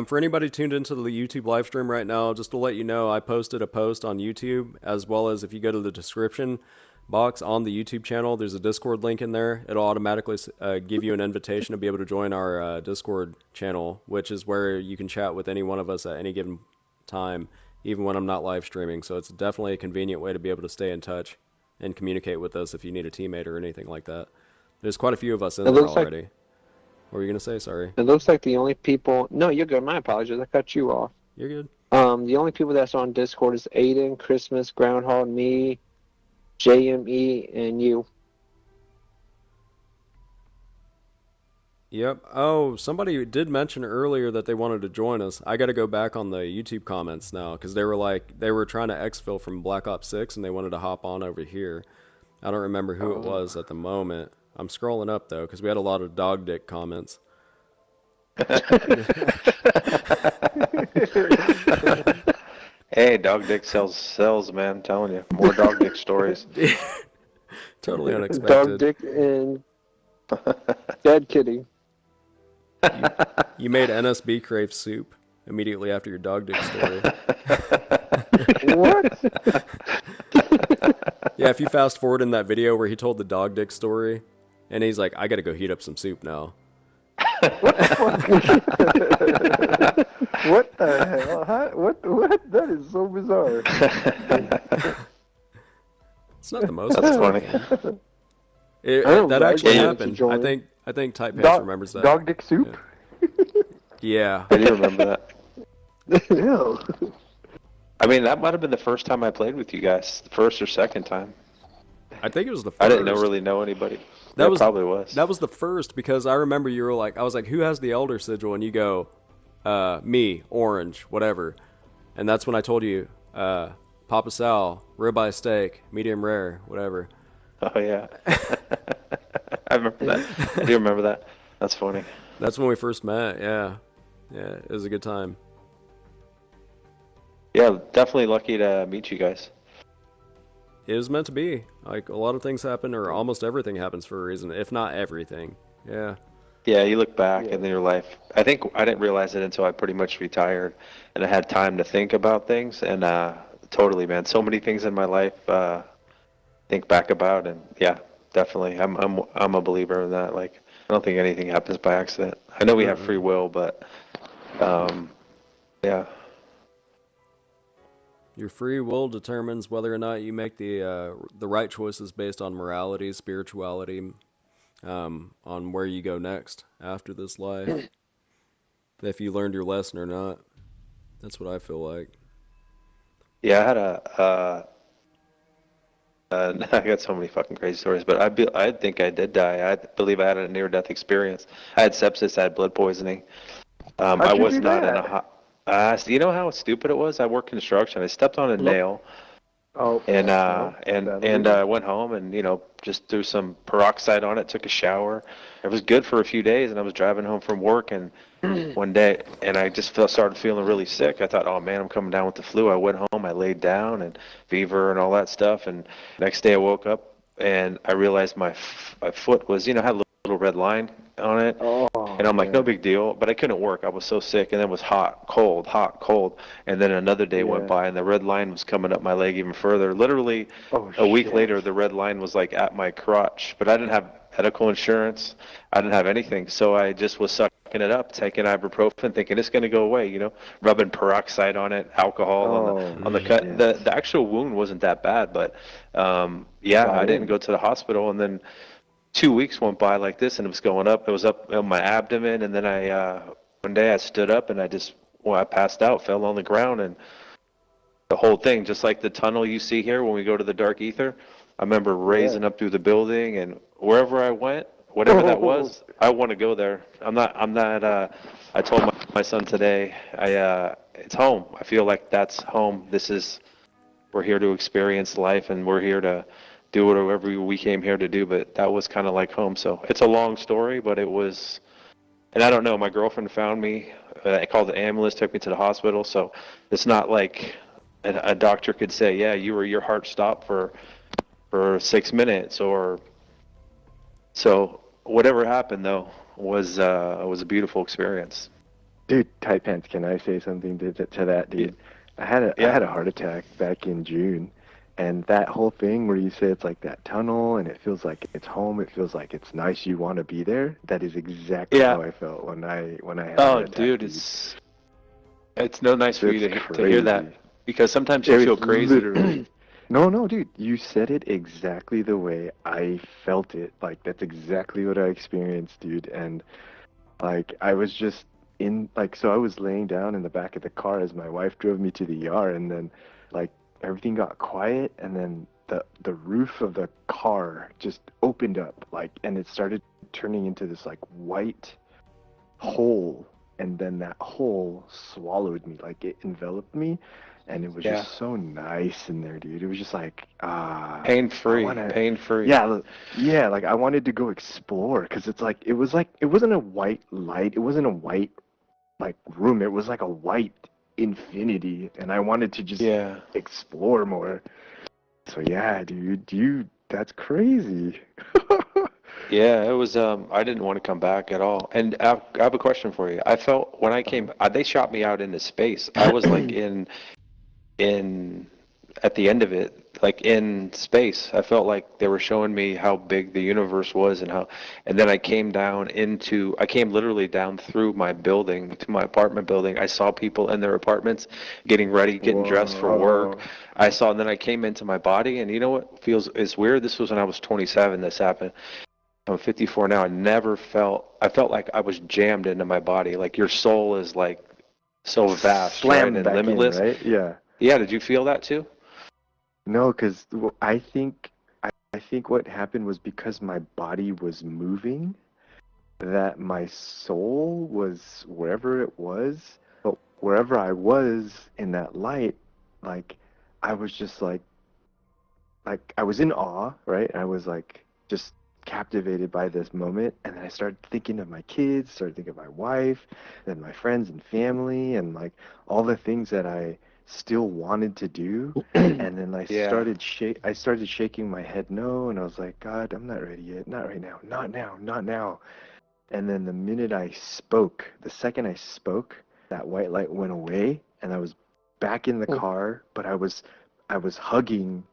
For anybody tuned into the YouTube live stream right now, just to let you know, I posted a post on YouTube, as well as if you go to the description box on the YouTube channel, there's a Discord link in there. It'll automatically give you an invitation to be able to join our Discord channel, which is where you can chat with any one of us at any given time, even when I'm not live streaming. So it's definitely a convenient way to be able to stay in touch and communicate with us if you need a teammate or anything like that. There's quite a few of us in there already. What were you going to say? Sorry. It looks like the only people... No, you're good. My apologies. I cut you off. You're good. The only people that's on Discord is Aiden, Christmas, Groundhog, me, JME, and you. Yep. Oh, somebody did mention earlier that they wanted to join us. I got to go back on the YouTube comments now because they were trying to exfil from Black Ops 6 and they wanted to hop on over here. I don't remember who it was at the moment. I'm scrolling up though because we had a lot of dog dick comments. Hey, dog dick sells, man. I'm telling you, more dog dick stories. Totally unexpected. Dog dick and dead kitty. You made NSB crave soup immediately after your dog dick story. What? Yeah, if you fast forward in that video where he told the dog dick story, and he's like, I gotta go heat up some soup now. What the hell? What? That is so bizarre. It's not the most. That's funny. That actually I happened. I think Type Pants remembers that. Dog dick soup? Yeah. I do remember that. Ew. I mean, that might have been the first time I played with you guys. The first or second time. I think it was the first. I didn't really know anybody. That probably was. That was the first because I remember you were like, I was like, who has the Elder Sigil? And you go, me, orange, whatever. And that's when I told you, Pawpasal, ribeye steak, medium rare, whatever. Oh, yeah. I remember that. I do remember that. That's funny. That's when we first met, yeah. Yeah, it was a good time. Yeah, definitely lucky to meet you guys. It was meant to be. Like, a lot of things happen, or almost everything happens for a reason, if not everything. Yeah. Yeah, you look back in your life. I think I didn't realize it until I pretty much retired, and I had time to think about things. And totally, man, so many things in my life think back about, and yeah, definitely, I'm a believer in that. Like, I don't think anything happens by accident. I know we have free will, but yeah. Your free will determines whether or not you make the right choices based on morality, spirituality, on where you go next after this life. If you learned your lesson or not. That's what I feel like. Yeah, I had I got so many fucking crazy stories, but I think I did die. I believe I had a near-death experience. I had sepsis, I had blood poisoning. I was not in a hot... you know how stupid it was? I worked construction. I stepped on a nail, and I went home and just threw some peroxide on it. Took a shower. It was good for a few days, and I was driving home from work and one day, and I just started feeling really sick. I thought, oh man, I'm coming down with the flu. I went home. I laid down and fever and all that stuff. And next day I woke up and I realized my foot was had a little red line on it. And I'm like, no big deal, but I couldn't work. I was so sick, and then it was hot, cold. And then another day went by, and the red line was coming up my leg even further. Literally, a week later, the red line was like at my crotch. But I didn't have medical insurance. I didn't have anything, so I just was sucking it up, taking ibuprofen, thinking it's going to go away. Rubbing peroxide on it, alcohol on the cut. The actual wound wasn't that bad, but I didn't go to the hospital, and then 2 weeks went by like this, and it was going up. It was up on my abdomen, and then one day I stood up, and I passed out, fell on the ground, and the whole thing, just like the tunnel you see here when we go to the dark ether. I remember raising up through the building, and wherever I went, whatever that was, I want to go there. I'm not I told my son today, it's home. I feel like that's home. We're here to experience life, and we're here to do whatever we came here to do. But that was kind of like home. So it's a long story, but it was. And I don't know. My girlfriend found me. I called the ambulance, took me to the hospital. So it's not like a doctor could say, "Yeah, your heart stopped for 6 minutes," or so. Whatever happened though was a beautiful experience. Dude, tight pants. Can I say something to that, dude? I had a heart attack back in June, and that whole thing where you say it's like that tunnel, and it feels like it's home. It feels like it's nice. You want to be there. That is exactly Yeah. how I felt when I had a heart attack, Dude, it's no nice for you to hear that, crazy. because sometimes you feel crazy. Literally. No, dude, you said it exactly the way I felt it. Like, that's exactly what I experienced, dude. And, like, I was just so I was laying down in the back of the car as my wife drove me to the ER, and then, like, everything got quiet, and then the roof of the car just opened up, like, and it started turning into this, like, white hole, and then that hole swallowed me, like, it enveloped me, and it was Yeah. just so nice in there, dude. It was just like, Pain free. yeah, like I wanted to go explore, because it's like it wasn't a white light, it wasn't a white like room, it was like a white infinity, and I wanted to just Yeah. explore more. So yeah, dude, that's crazy. Yeah, it was. I didn't want to come back at all. And I have a question for you. I felt when I came, they shot me out into space. I was like in at the end of it, like in space. I felt like they were showing me how big the universe was, and then I came literally down through my building to my apartment building. I saw people in their apartments getting ready, getting dressed for work. Whoa. And then I came into my body, and you know what is weird? This was when I was 27. This happened. I'm 54 now. I felt like I was jammed into my body. Like your soul is like so vast, right, Slammed and back in, limitless. right? Yeah. Yeah, did you feel that too? No, because I think what happened was because my body was moving, that my soul was wherever it was, but wherever I was in that light, like I was just like I was in awe, right? I was like just captivated by this moment, and then I started thinking of my kids, started thinking of my wife, then my friends and family, and like all the things that I still wanted to do. And then Yeah. I started shaking my head no, and I was like, God, I'm not ready yet, not right now, not now, not now. And then the second I spoke, that white light went away, and I was back in the car, but I was hugging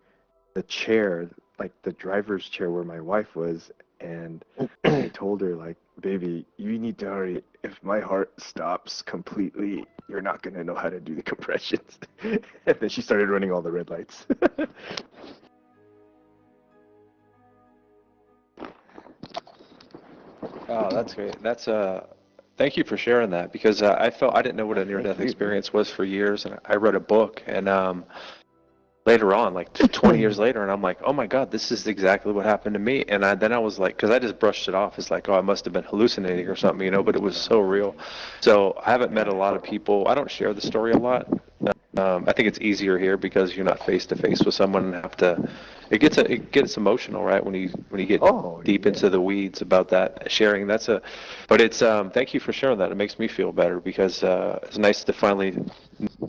the chair, like the driver's chair where my wife was, and I told her, like, baby, you need to hurry. If my heart stops completely, you're not gonna know how to do the compressions. And then she started running all the red lights. Oh, that's great. Thank you for sharing that, because I didn't know what a Thank near-death you, man. experience was for years, and I read a book, and later on, like 20 years later, and I'm like, oh my God, this is exactly what happened to me. And then I was like, because I just brushed it off as like, oh, I must have been hallucinating or something, but it was so real. So I haven't met a lot of people. I don't share the story a lot. I think it's easier here because you're not face to face with someone and have to. It gets emotional, right? When you get Oh deep yeah. into the weeds about that sharing. But it's thank you for sharing that. It makes me feel better, because it's nice to finally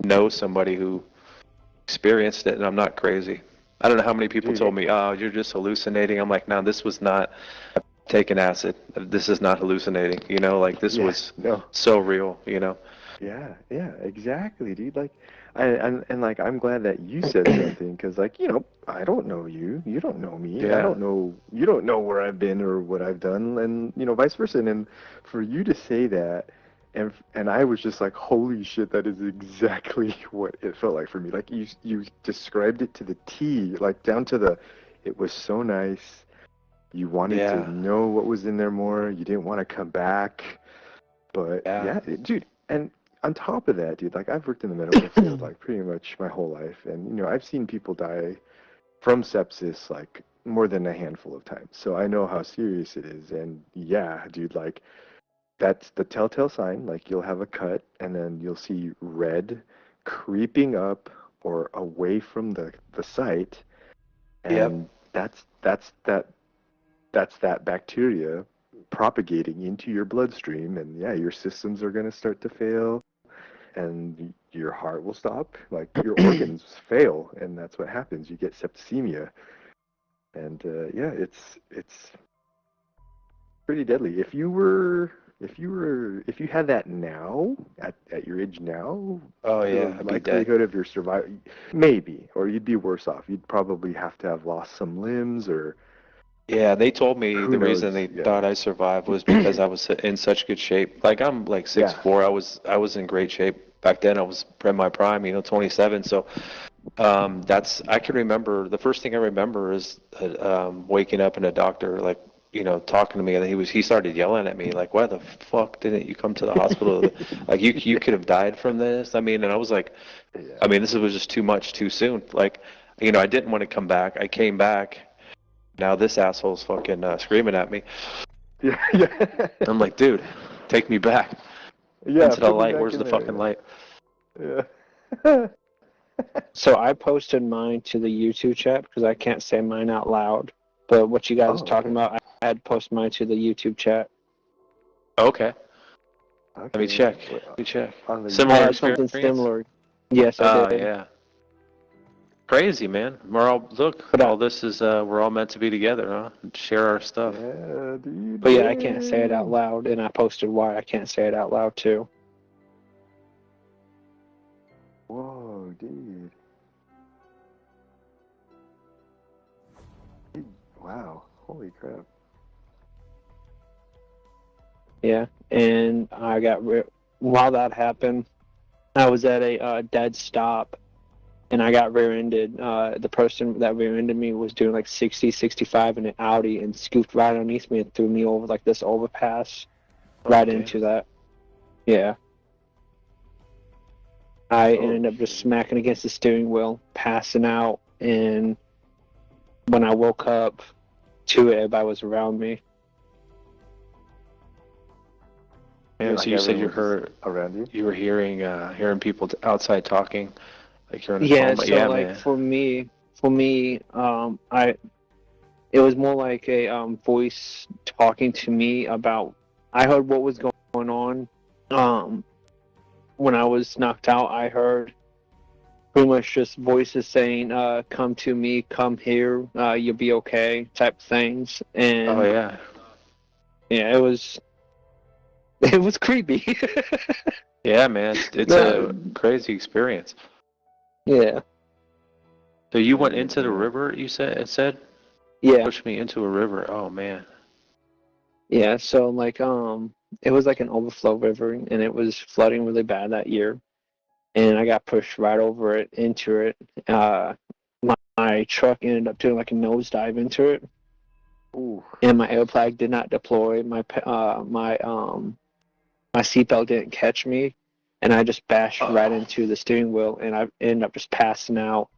know somebody who experienced it, and I'm not crazy. I don't know how many people Dude, told me, "Oh, you're just hallucinating." I'm like, "No, this was not taking acid. This is not hallucinating." Like this yeah, was no. so real. Yeah, exactly, dude. Like, and like, I'm glad that you said something, because, like, I don't know you, you don't know me, I Yeah, don't know, you don't know where I've been or what I've done, and vice versa. And for you to say that, and I was just like, holy shit, that is exactly what it felt like for me. Like, you described it to the T, like down to the, it was so nice. You wanted to yeah, know what was in there more. You didn't want to come back. But yeah, yeah, dude, and on top of that, dude, like I've worked in the medical field like pretty much my whole life, and I've seen people die from sepsis like more than a handful of times. So I know how serious it is, and yeah, dude, like that's the telltale sign. Like you'll have a cut, and then you'll see red creeping up or away from the site, Yep. and that's that bacteria propagating into your bloodstream, and yeah, your systems are going to start to fail, and your heart will stop, like your organs fail, and that's what happens. You get septicemia, and yeah, it's pretty deadly. If you had that now at your age now, Oh yeah, the I'd be dead. likelihood of your survival, maybe, or you'd be worse off. You'd probably have to have lost some limbs, or Yeah, they told me who the reason knows. they Yeah, thought I survived was because I was in such good shape. Like I'm like six yeah. four. I was in great shape back then. I was in my prime, 27. So that's I can remember. The first thing I remember is waking up and a doctor like talking to me, and he started yelling at me like, "Why the fuck didn't you come to the hospital? Like you could have died from this." I mean, and I was like, Yeah. I mean, this was just too much too soon. Like, I didn't want to come back. I came back. Now this asshole's fucking screaming at me. Yeah, yeah. I'm like, dude, take me back Yeah, into the put me light. back Where's in the fucking there. light? Yeah. So I posted mine to the YouTube chat because I can't say mine out loud. But what you guys Oh, was talking okay. about, I had posted mine to the YouTube chat. Okay, let me Okay. check. Let me check. On the I Similar had YouTube. something experience? similar. Yes, I Oh did. yeah, crazy man. Look, But all this is we're all meant to be together, huh? Share our stuff. Yeah, dude. but yeah, I can't say it out Dang. loud, and I posted why I can't say it out loud too. Whoa, dude. Wow. Holy crap. Yeah, and while that happened, I was at a dead stop, and I got rear-ended. The person that rear-ended me was doing like 60, 65 in an Audi and scooped right underneath me and threw me over like this overpass right damn. into that. Yeah. I Oh, ended up just shit. smacking against the steering wheel, passing out, and when I woke up to it, everybody was around me. Yeah, Like so you said everyone just around you? you were hearing people outside talking, like you're in a Yeah, coma. so Yeah, like man. for me, it was more like a voice talking to me about. I heard what was going on. When I was knocked out, I heard pretty much just voices saying, "Come to me, come here, you'll be okay," type things. Oh And yeah. yeah, it was creepy. Yeah, man. It's a No, crazy experience. yeah, So you went Dude, into the yeah. river, it said? yeah, Pushed me into a river. Oh man. yeah. So like, it was like an overflow river, and it was flooding really bad that year. And I got pushed right over it into it. My truck ended up doing like a nosedive into it, Ooh. and my air flag did not deploy. My seatbelt didn't catch me, and I just bashed right Oh. into the steering wheel, and I ended up just passing out.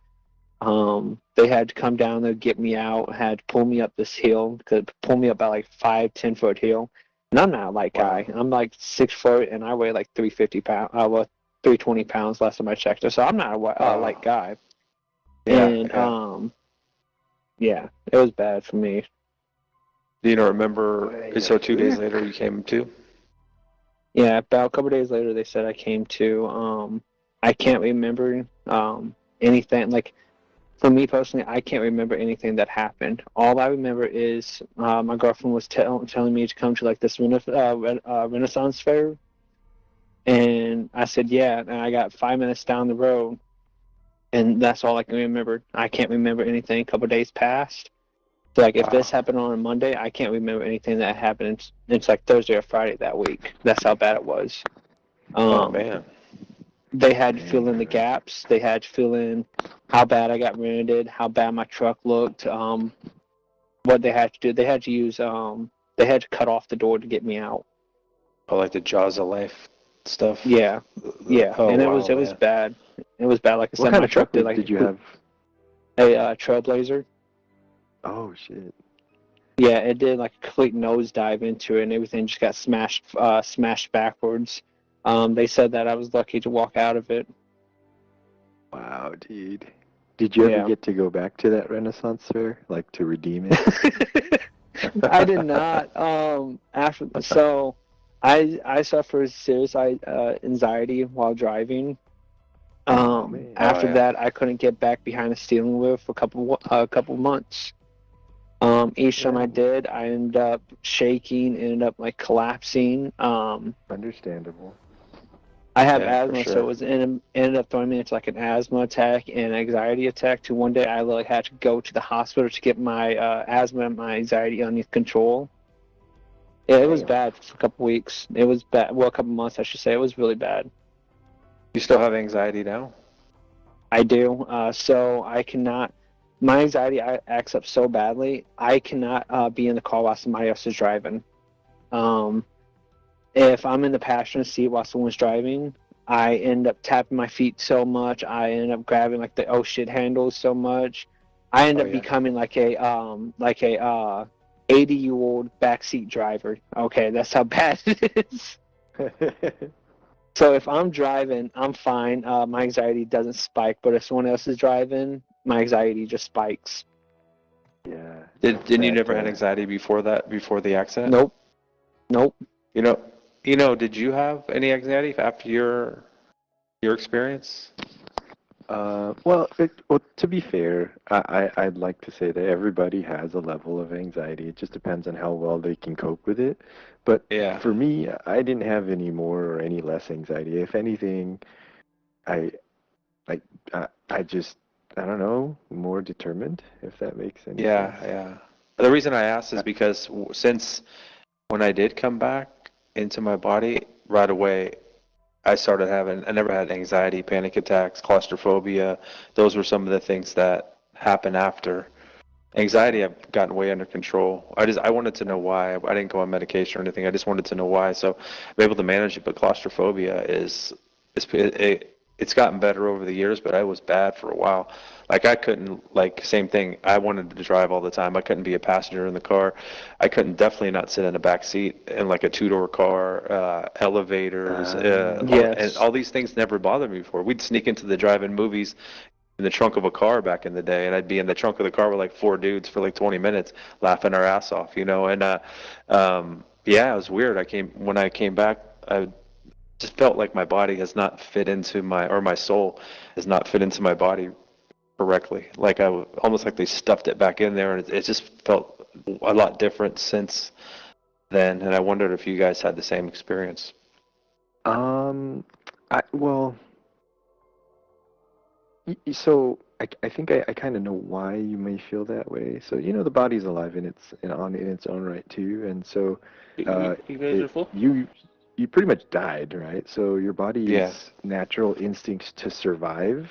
They had to come down there, get me out, had to pull me up this hill, could pull me up by like 5-10 foot hill. And I'm not a light Wow. guy. I'm like 6 foot, and I weigh like 350 pounds. Well, 320 pounds last time I checked. So I'm not a Oh. light guy. Yeah, And yeah. yeah, it was bad for me. Do you not remember? So 2 days Shit. later, you came to? Yeah, about a couple days later, they said I came to. I can't remember anything. Like for me personally, I can't remember anything that happened. All I remember is my girlfriend was telling me to come to like this Renaissance fair, and I said yeah. And I got 5 minutes down the road, and that's all I can remember. I can't remember anything. A couple days passed. So like if this Oh. happened on a Monday, I can't remember anything that happened. It's like Thursday or Friday that week. That's how bad it was. Oh Um, man. they had to fill Dang, in the man. gaps. They had to fill in how bad I got rented, how bad my truck looked. What they had to do, they had to use. They had to cut off the door to get me out. Oh, like the Jaws of Life stuff. Yeah, yeah, Oh and it wow, was man. bad. It was bad. Like I What said, kind my of truck truck did did like you have? a Trailblazer. Oh, shit. Yeah, it did like a complete nosedive into it, and everything just got smashed backwards. They said that I was lucky to walk out of it. Wow, dude. Did you ever Yeah. get to go back to that Renaissance fair, like to redeem it? I did not. I suffered serious anxiety while driving. Man. After yeah. that, I couldn't get back behind the steering wheel for a couple months. Each time I did, I ended up shaking, ended up like collapsing. Understandable. I have Yeah, for asthma, so sure. it was ended up throwing me into like an asthma attack and anxiety attack. To one day, I literally had to go to the hospital to get my asthma and my anxiety under control. Yeah, it was Damn. bad for a couple weeks. It was bad. Well, a couple months, I should say. It was really bad. You still have anxiety now? I do. So I cannot. My anxiety acts up so badly. I cannot be in the car while somebody else is driving. If I'm in the passenger seat while someone's driving, I end up tapping my feet so much. I end up grabbing like the oh shit handles so much. I end up becoming like a 80-year-old backseat driver. Okay, that's how bad it is. So if I'm driving, I'm fine. My anxiety doesn't spike, but if someone else is driving, my anxiety just spikes. Yeah. Didn't you never had anxiety before that, before the accident? Nope. You know, did you have any anxiety after your experience? Well, to be fair, I'd like to say that everybody has a level of anxiety. It just depends on how well they can cope with it. But Yeah. for me, I didn't have any more or any less anxiety. If anything, I like I just I don't know, more determined, if that makes any Yeah, sense. yeah. The reason I asked is because since when I did come back into my body, right away, I never had anxiety, panic attacks, claustrophobia. Those were some of the things that happened after. Anxiety, I've gotten way under control. I wanted to know why. I didn't go on medication or anything. I just wanted to know why. So I'm able to manage it. But claustrophobia it's gotten better over the years, but I was bad for a while. Like I couldn't, like same thing. I wanted to drive all the time. I couldn't be a passenger in the car. I couldn't definitely not sit in the back seat in like a two-door car, elevators, and Yes. all these things never bothered me before. We'd sneak into the drive-in movies in the trunk of a car back in the day, and I'd be in the trunk of the car with like four dudes for like 20 minutes laughing our ass off, you know. And yeah, it was weird. When I came back, I just felt like my body has not fit into my soul has not fit into my body correctly. Like almost like they stuffed it back in there, and it just felt a lot different since then. And I wondered if you guys had the same experience. Well, so I think I kind of know why you may feel that way. So the body's alive in its own right too, and so You guys are full? you pretty much died, right? So your Yeah. body's natural instincts to survive,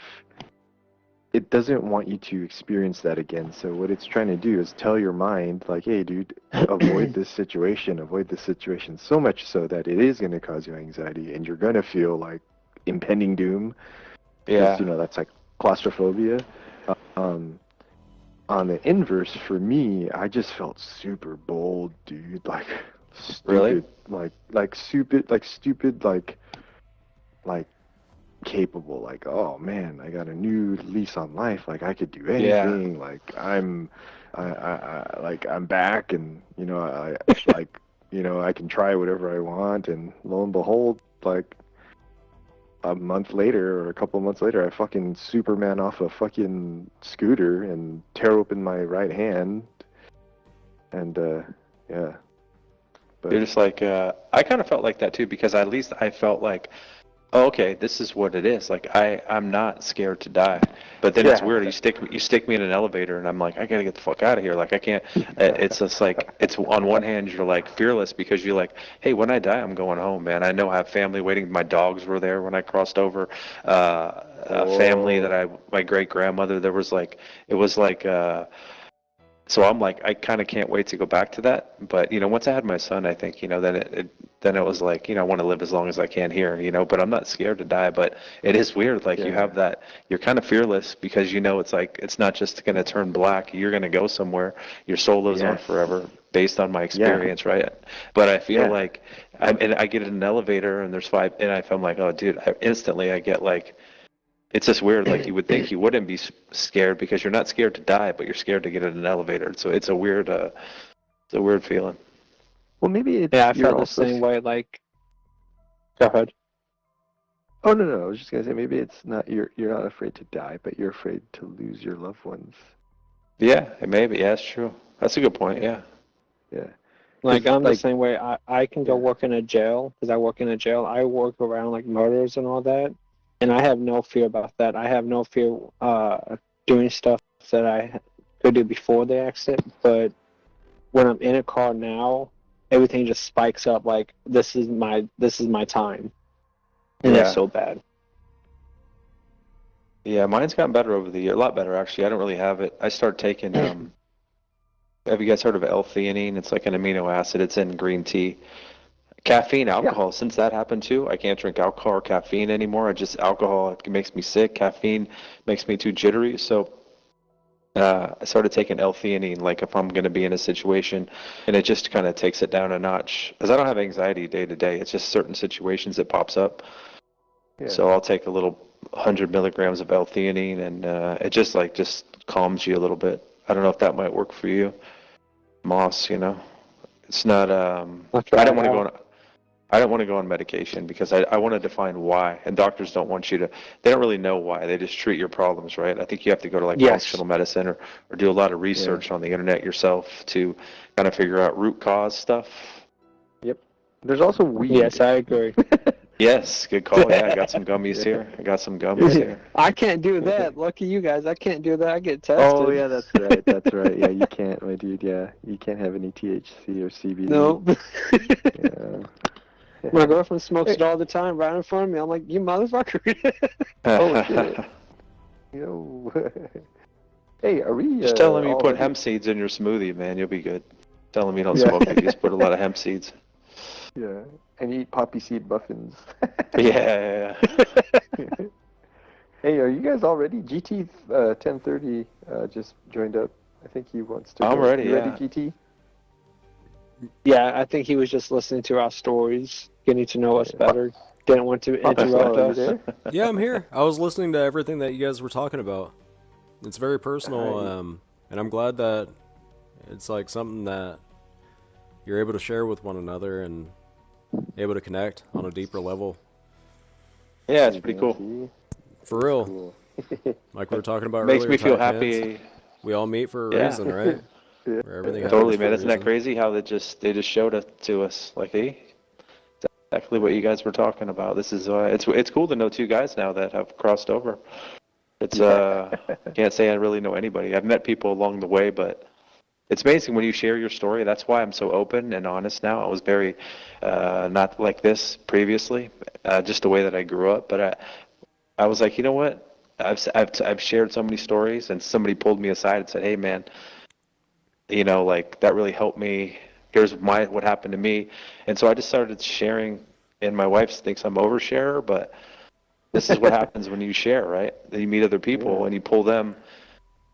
it doesn't want you to experience that again. So what it's trying to do is tell your mind, like, hey, dude, avoid this situation, so much so that it is going to cause you anxiety, and you're going to feel like impending doom. Yeah. Because that's like claustrophobia. Um, on the inverse, for me, I just felt super bold, dude. Like stupid, Really? stupid, like capable. Like, oh man, I got a new lease on life. Like I could do Yeah. anything. Like I'm back, and I can try whatever I want. And lo and behold, like a month later or a couple of months later, I fucking Superman off a fucking scooter and tear open my right hand. And yeah, You're but just like I kind of felt like that too because at least I felt like, oh, okay, this is what it is. Like I'm not scared to die. But then it's yeah, weird. You stick me in an elevator, and I'm like, I gotta get the fuck out of here. Like I can't. It's just like it's on one hand you're like fearless because you're like, hey, when I die, I'm going home, man. I know I have family waiting. My dogs were there when I crossed over. A family that my great grandmother. There was like it was like. So I'm like, I kind of can't wait to go back to that. But once I had my son, I think then it was like, I want to live as long as I can here, But I'm not scared to die. But it is weird, like you have that. You're kind of fearless because it's like it's not just going to turn black. You're going to go somewhere. Your soul lives on forever, based on my experience, right? But I feel like, and I get in an elevator and there's 5, and I'm like, oh, dude, instantly I get like. It's just weird. Like you would think you wouldn't be scared because you're not scared to die, but you're scared to get in an elevator. So it's a weird feeling. Well, maybe it's Yeah, I you're felt the also. same way. Like, go ahead. Oh no, I was just gonna say maybe it's not you're not afraid to die, but you're afraid to lose your loved ones. Yeah, maybe. Yeah, that's true. That's a good point. Yeah. Yeah. Like 'Cause, I'm the same way. I can go Yeah. work in a jail because I work in a jail. I work around like murders and all that, and I have no fear about that. I have no fear doing stuff that I could do before the accident. But when I'm in a car now, everything just spikes up. Like this is my time, and it's Yeah. so bad. Yeah, mine's gotten better over the year. A lot better, actually. I don't really have it. I started taking, have you guys heard of L-theanine? It's like an amino acid. It's in green tea. Caffeine, alcohol. Since that happened too, I can't drink alcohol or caffeine anymore. Alcohol, it makes me sick. Caffeine makes me too jittery. So I started taking L-theanine, like if I'm going to be in a situation, and it just kind of takes it down a notch. Because I don't have anxiety day to day. It's just certain situations it pops up. Yeah. So I'll take a little 100 milligrams of L-theanine, and it just calms you a little bit. I don't know if that might work for you, Moss. It's not. I don't want to go on. I don't want to go on medication because I want to define why, and doctors don't want you to. They don't really know why. They just treat your problems, right? I think you have to go to like functional medicine or do a lot of research on the internet yourself to kind of figure out root cause stuff. Yep. There's also weed. Yes, I agree. Yes, good call. Yeah, I got some gummies here. I can't do that. Lucky you guys. I can't do that. I get tested. Oh yeah, that's right. That's right. Yeah, you can't, my dude. Yeah, you can't have any THC or CBD. No. Yeah. My girlfriend smokes it all the time right in front of me. I'm like, you motherfucker. Oh shit. Hey, are we? Just tell him you put already- hemp seeds in your smoothie, man. You'll be good. Tell him you don't smoke it. You just put a lot of hemp seeds. Yeah, and eat poppy seed muffins. Yeah. Hey, are you guys all ready? GT 1030 just joined up. I think he wants to. I'm go. ready. You Yeah. ready, GT? Yeah, I think he was just listening to our stories, getting to know us better. Didn't want to interrupt us. There? Yeah, I'm here. I was listening to everything that you guys were talking about. It's very personal, and I'm glad that it's like something that you're able to share with one another and able to connect on a deeper level. Yeah, it's pretty cool. For real. Cool. Like we were talking about Makes earlier. me feel tight happy. pants. We all meet for a reason, right? Yeah. Where everything Totally, happens man. for a Isn't that reason. crazy how they just showed it to us? Like, hey, exactly what you guys were talking about. This is it's cool to know two guys now that have crossed over. It's can't say I really know anybody. I've met people along the way, but it's amazing when you share your story. That's why I'm so open and honest now. I was very not like this previously, just the way that I grew up. But I was like, you know what? I've shared so many stories, and somebody pulled me aside and said, "Hey, man, like that really helped me. Here's what happened to me." And so I just started sharing, and my wife thinks I'm oversharer, but this is what happens when you share, right? Then you meet other people and you pull them,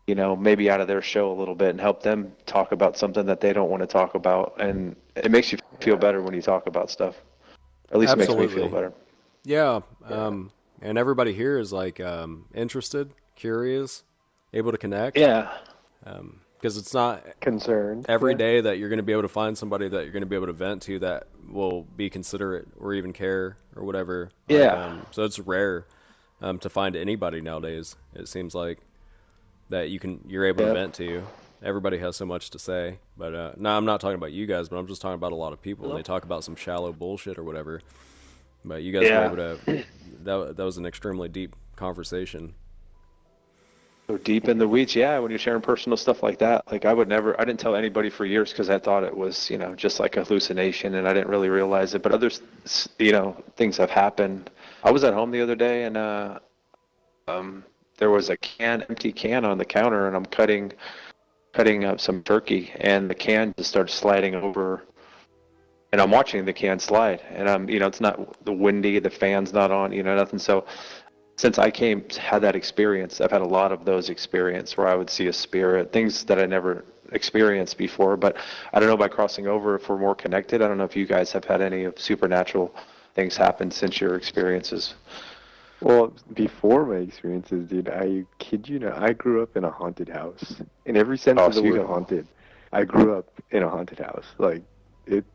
maybe out of their show a little bit and help them talk about something that they don't want to talk about. And it makes you feel better when you talk about stuff. At least it makes me feel better. Yeah. And everybody here is like interested, curious, able to connect. Yeah. Because it's not Concerned. every day that you're going to be able to find somebody that you're going to be able to vent to that will be considerate or even care or whatever. Yeah. So it's rare to find anybody nowadays. It seems like that you're able to vent to. Everybody has so much to say. But no, I'm not talking about you guys, but I'm just talking about a lot of people. And they talk about some shallow bullshit or whatever. But you guys were able to. That was an extremely deep conversation. So deep in the weeds, yeah, when you're sharing personal stuff like that. Like I didn't tell anybody for years because I thought it was, just like a hallucination and I didn't really realize it. But others, things have happened. I was at home the other day and there was a empty can on the counter and I'm cutting cutting up some turkey, and the can just starts sliding over, and I'm watching the can slide, and it's not the windy, the fan's not on, nothing. So since I had that experience, I've had a lot of those experiences where I would see a spirit, things that I never experienced before. But I don't know, by crossing over, if we're more connected. I don't know if you guys have had any of supernatural things happen since your experiences. Well, before my experiences, dude, I kid you not, I grew up in a haunted house. In every sense of the word haunted. I grew up in a haunted house. Like,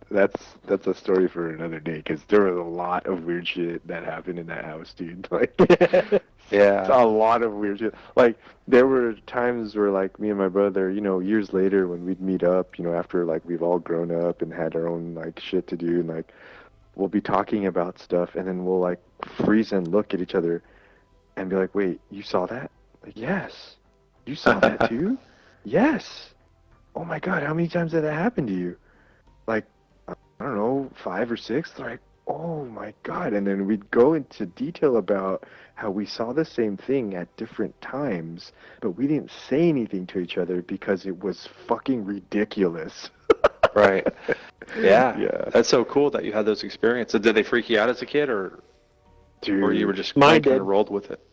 that's a story for another day, because there was a lot of weird shit that happened in that house, dude. Like, Yeah. a lot of weird shit. Like, there were times where, like, me and my brother, years later when we'd meet up, after, like, we've all grown up and had our own, like, shit to do, and, like, we'll be talking about stuff, and then we'll, like, freeze and look at each other and be like, wait, you saw that? Like, yes. You saw that too? Yes. Oh my God, how many times did that happen to you? Like, I don't know, 5 or 6? Like, oh my God. And then we'd go into detail about how we saw the same thing at different times, but we didn't say anything to each other because it was fucking ridiculous. Right. Yeah. Yeah. That's so cool that you had those experiences. Did they freak you out as a kid, or you were just Mine kind did. of rolled with it?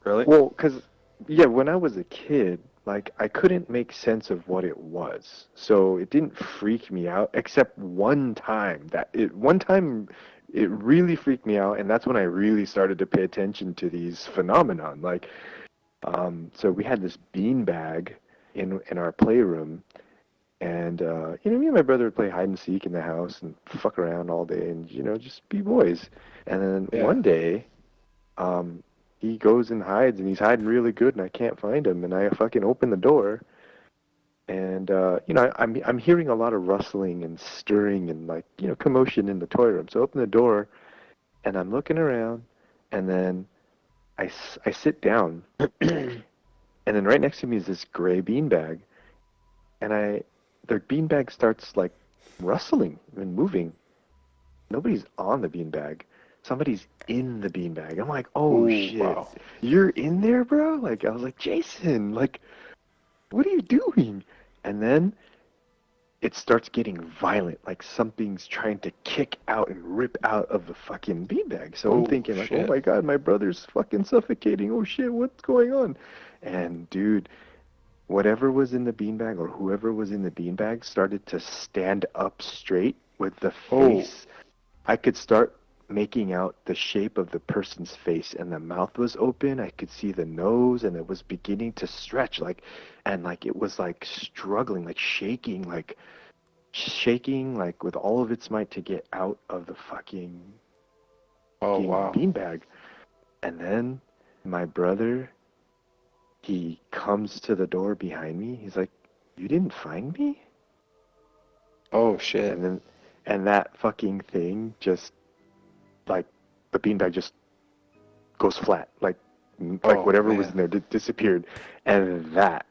Really? Well, because, yeah, when I was a kid, like, I couldn't make sense of what it was. So it didn't freak me out, except one time. One time it really freaked me out, and that's when I really started to pay attention to these phenomenon. Like, so we had this bean bag in our playroom, and, me and my brother would play hide and seek in the house and fuck around all day and, just be boys. And then one day, he goes and hides, and he's hiding really good, and I can't find him, and I fucking open the door, and, I'm hearing a lot of rustling and stirring and, like, commotion in the toy room. So I open the door, and I'm looking around, and then I sit down, and then right next to me is this gray beanbag, and the beanbag starts, like, rustling and moving. Nobody's on the beanbag. Somebody's in the beanbag. I'm like, oh, shit. Wow. You're in there, bro? Like, I was like, Jason, like, what are you doing? And then it starts getting violent, like something's trying to kick out and rip out of the fucking beanbag. So I'm thinking, like, shit. oh my God, my brother's fucking suffocating. Oh shit, what's going on? And dude, whatever was in the beanbag, or whoever was in the beanbag, started to stand up straight with the face. I could start making out the shape of the person's face, and the mouth was open. I could see the nose, and it was beginning to stretch, like, and like it was like struggling, like shaking like with all of its might to get out of the fucking beanbag. And then my brother, he comes to the door behind me. He's like, "You didn't find me?" Oh shit. And that fucking thing just, like, the beanbag just goes flat, like whatever was in there disappeared. And that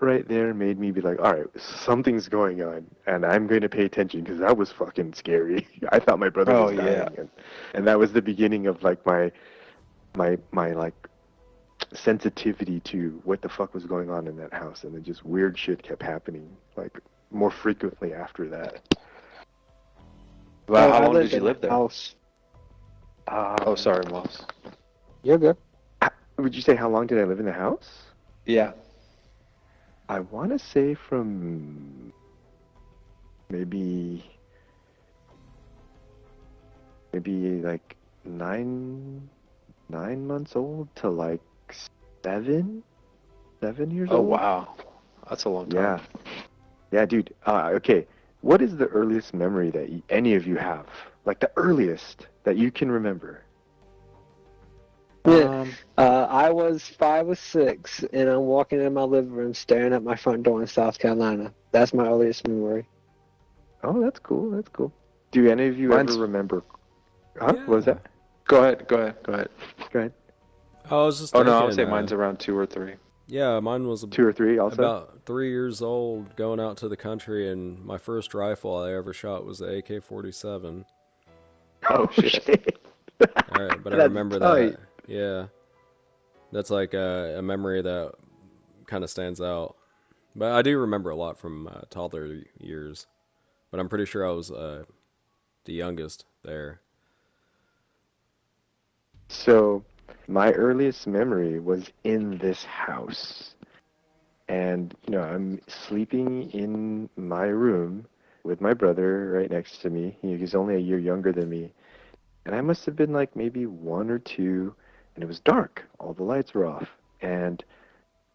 right there made me be like, all right, something's going on, and I'm going to pay attention, because that was fucking scary. I thought my brother was dying, and that was the beginning of, like, my like sensitivity to what the fuck was going on in that house, and then just weird shit kept happening, like, more frequently after that. Wow, how long did you live there? House. Oh, sorry, Moss. You're good. Would you say how long did I live in the house? Yeah. I want to say from maybe like 9 months old to like 7 years old. Oh wow, that's a long time. Yeah, dude. Okay, what is the earliest memory that any of you have? Like, the earliest that you can remember? I was 5 or 6, and I'm walking in my living room staring at my front door in South Carolina. That's my earliest memory. Oh, that's cool. That's cool. Do any of you ever remember? Huh? Yeah. What was that? Go ahead. Go ahead. I was just Oh no, I thinking, would say mine's around 2 or 3. Yeah, mine was 2 or 3 also? about 3 years old, going out to the country, and my first rifle I ever shot was the AK-47. Oh, shit. All right, but I That's remember tight. that. Yeah, that's like a memory that kind of stands out. But I do remember a lot from toddler years. But I'm pretty sure I was the youngest there. So, my earliest memory was in this house. And, I'm sleeping in my room with my brother right next to me. He's only a year younger than me. And I must have been like maybe one or two, and it was dark. All the lights were off. And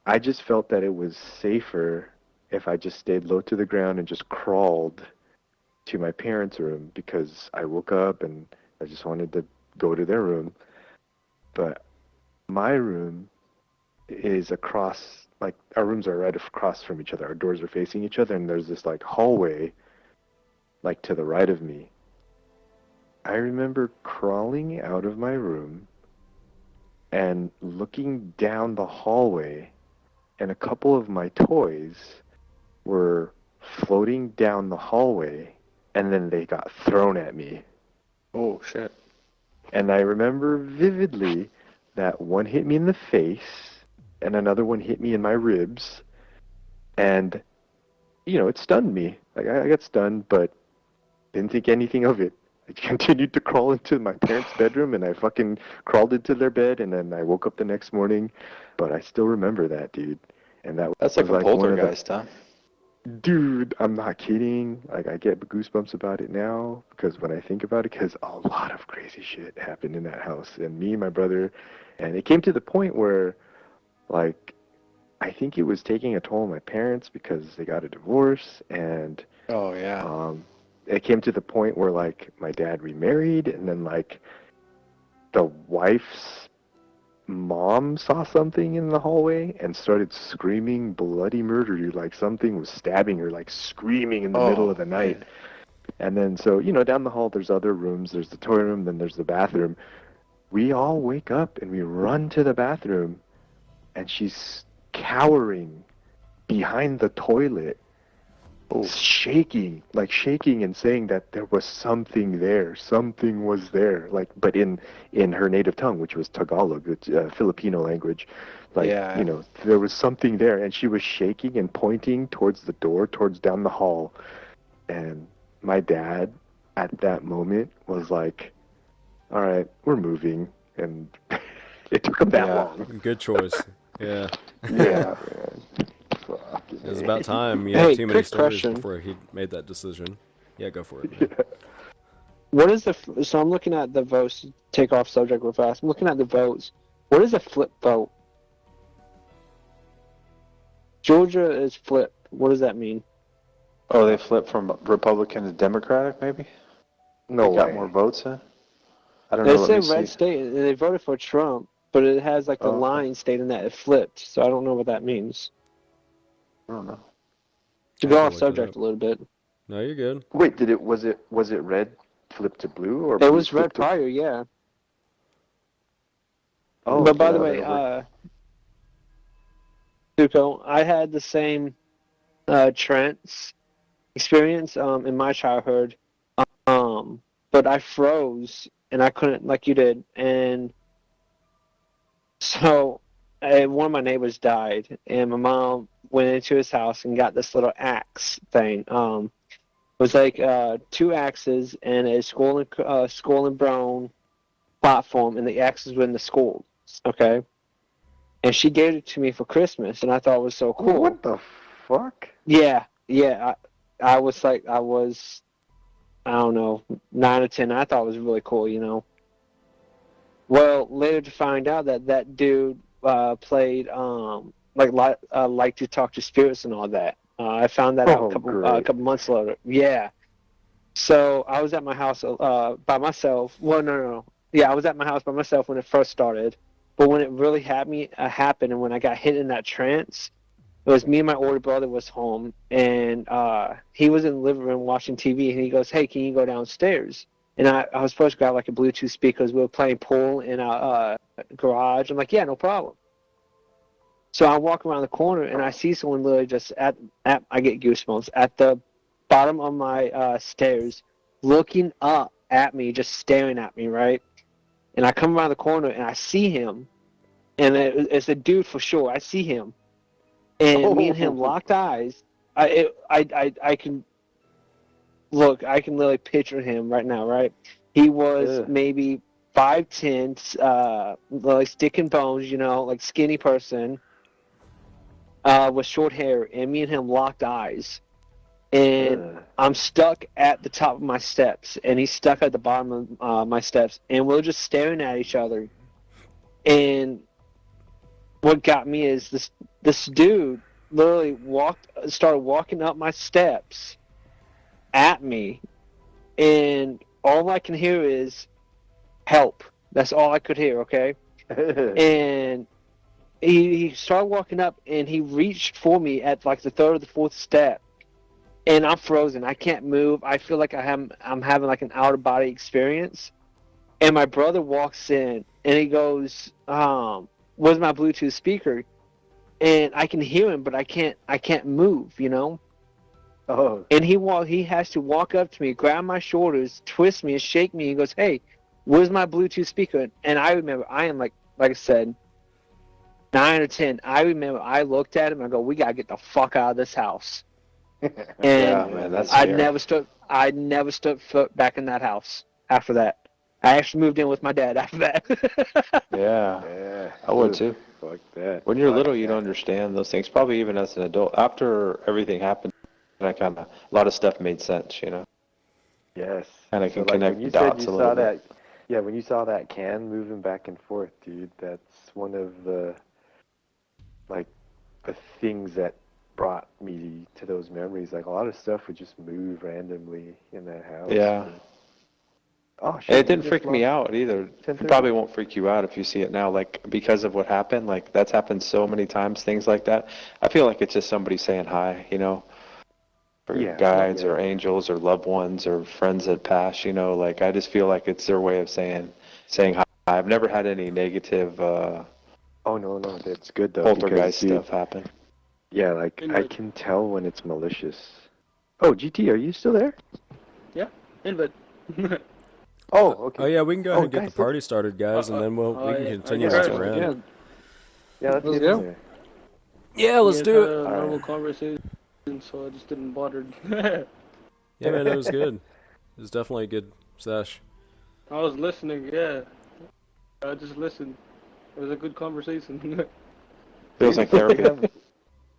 I just felt that it was safer if I just stayed low to the ground and just crawled to my parents' room because I woke up and I just wanted to go to their room. But my room is across, like, our rooms are right across from each other. Our doors are facing each other, and there's this, like, hallway, like, to the right of me. I remember crawling out of my room and looking down the hallway, and a couple of my toys were floating down the hallway, and then they got thrown at me. Oh, shit. And I remember vividly that one hit me in the face, and another one hit me in my ribs, and, it stunned me. Like, I got stunned, but didn't think anything of it. I continued to crawl into my parents' bedroom, and I fucking crawled into their bed, and then I woke up the next morning, but I still remember that, dude. And That's was like a one of poltergeist, huh? Dude, I'm not kidding. Like, I get goosebumps about it now because when I think about it, because a lot of crazy shit happened in that house, and me and my brother, and it came to the point where, like, I think it was taking a toll on my parents because they got a divorce, and Oh, yeah. it came to the point where, like, my dad remarried, and then, like, the wife's mom saw something in the hallway and started screaming bloody murder, like something was stabbing her, like screaming in the middle of the night. Man. And then, so, down the hall, there's other rooms. There's the toy room, then there's the bathroom. We all wake up and we run to the bathroom, and she's cowering behind the toilet, shaking and saying that there was something there. Something was there, like, but in her native tongue, which was Tagalog, the Filipino language. Like, Yeah. there was something there, and she was shaking and pointing towards the door, towards down the hall. And my dad, at that moment, was like, all right, we're moving. And it took him that long. Good choice. Yeah. Yeah, man. It was about time. You Hey, had too many quick stories question. before he made that decision. Yeah, go for it. Yeah. What is so I'm looking at the votes, take off subject real fast. I'm looking at the votes. What is a flip vote? Georgia is flipped. What does that mean? Oh, they flipped from Republican to Democratic, maybe? No They got way. more votes, huh? I don't They know. Let me said red see. state, and they voted for Trump, but it has like the Oh, okay. line stating that it flipped, so I don't know what that means. I don't know. To I go can off look it subject up. a little bit. No, you're good. Wait, was it red flipped to blue, or It blue was red flipped to... prior, yeah. Oh, But okay, by the that'll way, work. Tuco, I had the same trance experience in my childhood, but I froze and I couldn't, like you did, and so one of my neighbors died, and my mom went into his house and got this little axe thing. It was like two axes and a skull and bone platform, and the axes were in the skulls. Okay, and she gave it to me for Christmas, and I thought it was so cool. What the fuck? Yeah. I was like, I don't know, 9 or 10. I thought it was really cool. Well, later to find out that dude played like to talk to spirits and all that. I found that out a Great. couple months later. Yeah. So I was at my house by myself. Well, no. Yeah, I was at my house by myself when it first started. But when it really happened, and when I got hit in that trance, it was me and my older brother was home, and he was in the living room watching TV, and he goes, "Hey, can you go downstairs?" And I was supposed to grab like a Bluetooth speaker because we were playing pool in our garage. I'm like, "Yeah, no problem." So I walk around the corner, and I see someone literally just at I get goosebumps, at the bottom of my stairs, looking up at me, just staring at me, right? And I come around the corner, and I see him, and it's a dude for sure. I see him. and me and him locked eyes. I can look. I can literally picture him right now. Right, he was maybe 5'10", like stick and bones. Like skinny person, with short hair, and me and him locked eyes. And I'm stuck at the top of my steps, and he's stuck at the bottom of my steps, and we're just staring at each other. And what got me is this dude literally started walking up my steps at me, and all I can hear is help. That's all I could hear. Okay, and he started walking up, and he reached for me at like the third or the fourth step. And I'm frozen. I can't move. I feel like I'm having like an out of body experience. And my brother walks in and he goes, "Where's my Bluetooth speaker?" And I can hear him, but I can't move. Oh. And he has to walk up to me, grab my shoulders, twist me, and shake me. And goes, "Hey, where's my Bluetooth speaker?" And I remember, I am like I said, 9 or 10. I remember I looked at him and I go, "We gotta get the fuck out of this house." And Yeah, man, that's I scary. never stepped foot back in that house after that. I actually moved in with my dad after that. Yeah, Yeah. I would too. Fuck that. When you're Fuck little, you that. don't understand those things. Probably even as an adult. After everything happened, a lot of stuff made sense. Yes. Kind of So can like connect when the you said dots you a saw little bit. that, yeah, when you saw that can moving back and forth, dude, that's one of the like the things that brought me to those memories. Like a lot of stuff would just move randomly in that house. Yeah. And, oh And it shit, we didn't just freak me lost out either. It 10:30. probably won't freak you out if you see it now, like because of what happened. Like that's happened so many times, things like that. I feel like it's just somebody saying hi, or Yeah, guides yeah. or angels or loved ones or friends that pass, like I just feel like it's their way of saying hi. I've never had any negative Oh no, that's good though because poltergeist dude, stuff happen. yeah, like I Invite. can tell when it's malicious. Oh, GT, are you still there? Yeah, invite. Oh, Oh okay. yeah, we can go ahead Oh, and get the guys, let's party started, guys, and then we can I continue guess Yeah, as let's a go. so. rent. let's Let's get in go. there. Yeah, You let's guys do had it. a All normal right. conversation, so I just didn't bother. Yeah, man, it was good. It was definitely a good sesh. I was listening, yeah. I just listened. It was a good conversation. Feels like we therapy. have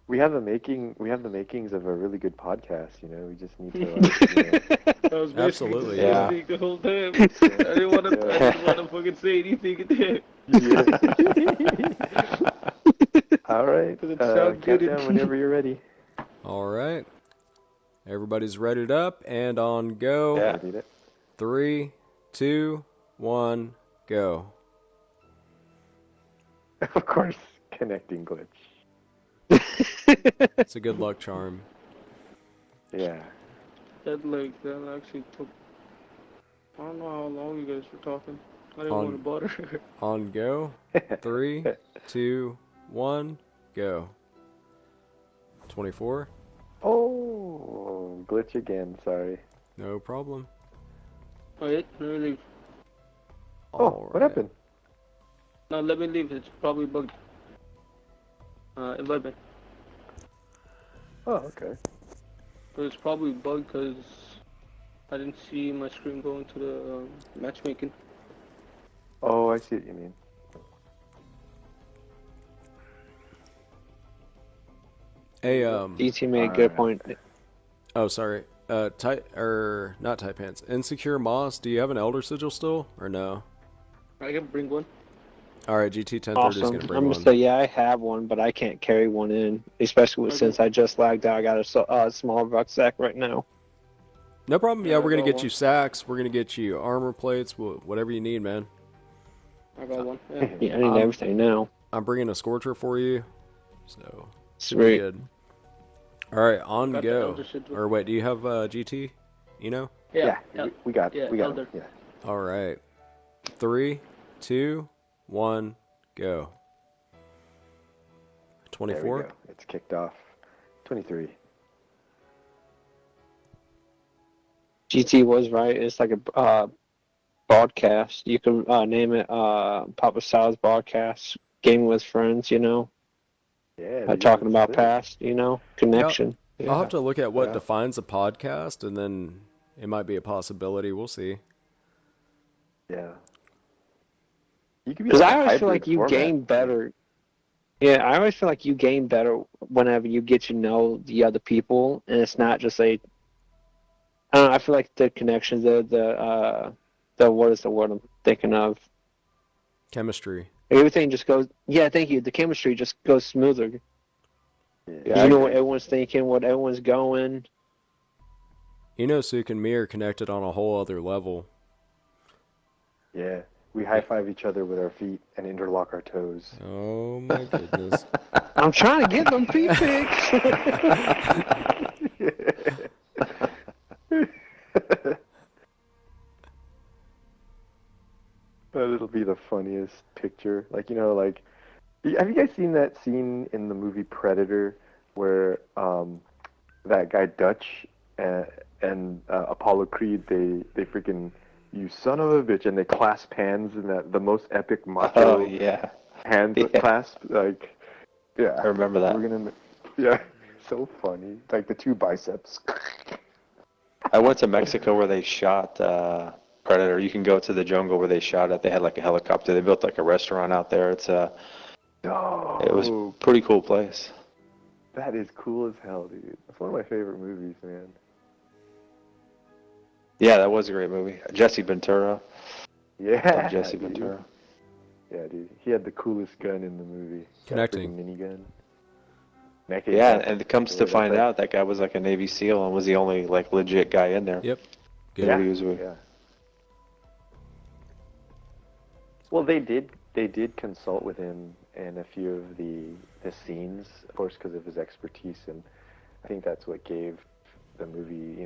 we have the makings of a really good podcast. We just need to like. I was basically just Absolutely, yeah. listening the whole time. I didn't want to. I Yeah. didn't want to fucking say anything. All right. Because it sounded good. Countdown whenever you're ready. All right, everybody's readied up and on go. Yeah. Ready to- 3, 2, 1, go. Of course, connecting glitch. It's a good luck charm. Yeah. That actually took. I don't know how long you guys were talking. I didn't On- want to bother. On go. 3, 2, 1, go. 24. Oh, glitch again. Sorry. No problem. Wait, let me leave. Oh, All what right. happened? No, let me leave. It's probably bugged. Invite me. Oh, okay. But it's probably bugged because I didn't see my screen going to the matchmaking. Oh, I see what you mean. Hey, DT made a good point. oh, sorry. Not type hands. Insecure Moss, do you have an Elder Sigil still, or no? I can bring one. Alright, GT 1030 is Awesome. going to I'm bring gonna one. say, yeah, I have one, but I can't carry one in, especially Okay. since I just lagged out. I got a small rucksack right now. No problem. Yeah, Yeah, I we're going to got get one. you sacks. We're going to get you armor plates, whatever you need, man. I got one. Yeah. Yeah, I need everything now. I'm bringing a Scorcher for you. So, Sweet. good. Alright, on Got the go. Elder Sigil. Or wait, do you have GT? Yeah. we got yeah, we got Elder. him. Yeah. Alright. 3, 2, 1, go. There we 24. go. It's kicked off. 23. GT was right. It's like a broadcast. You can name it Papasal's broadcast. Gaming with friends. Yeah, dude, talking that's about lit. past, connection. I'll Yeah. have to look at what Yeah. defines a podcast, and then it might be a possibility. We'll see. Yeah. You could be Because like I a always feel like hybrid you format. gain better. Yeah, I always feel like you gain better whenever you get to know the other people, and it's not just a. I don't know. I feel like the connections, the what is the word I'm thinking of? Chemistry. Everything just goes. Yeah, thank you. The chemistry just goes smoother. Yeah, I You know what agree. everyone's thinking, what everyone's going. Suk and me are connected on a whole other level. Yeah. We high five each other with our feet and interlock our toes. Oh my goodness. I'm trying to get them feet pics. That'll be the funniest picture. Like, have you guys seen that scene in the movie Predator where that guy Dutch and Apollo Creed they freaking you son of a bitch and they clasp hands in the most epic macho Oh yeah, hand Yeah. clasp like yeah I remember that. we're gonna yeah so funny like the two biceps. I went to Mexico where they shot Predator. You can go to the jungle where they shot it. They had like a helicopter. They built like a restaurant out there. It was a Oh, pretty cool place. that is cool as hell, dude. That's one of my favorite movies, man. Yeah, that was a great movie. Jesse Ventura. Yeah, Love Jesse dude. Ventura. Yeah, dude. He had the coolest gun in the movie. Connecting. That freaking minigun. Yeah, and it comes to That's find like- out that guy was like a Navy SEAL and was the only like legit guy in there. Yep. Good. Nobody was with. Yeah. Well, they did consult with him in a few of the scenes, of course, because of his expertise, and I think that's what gave the movie,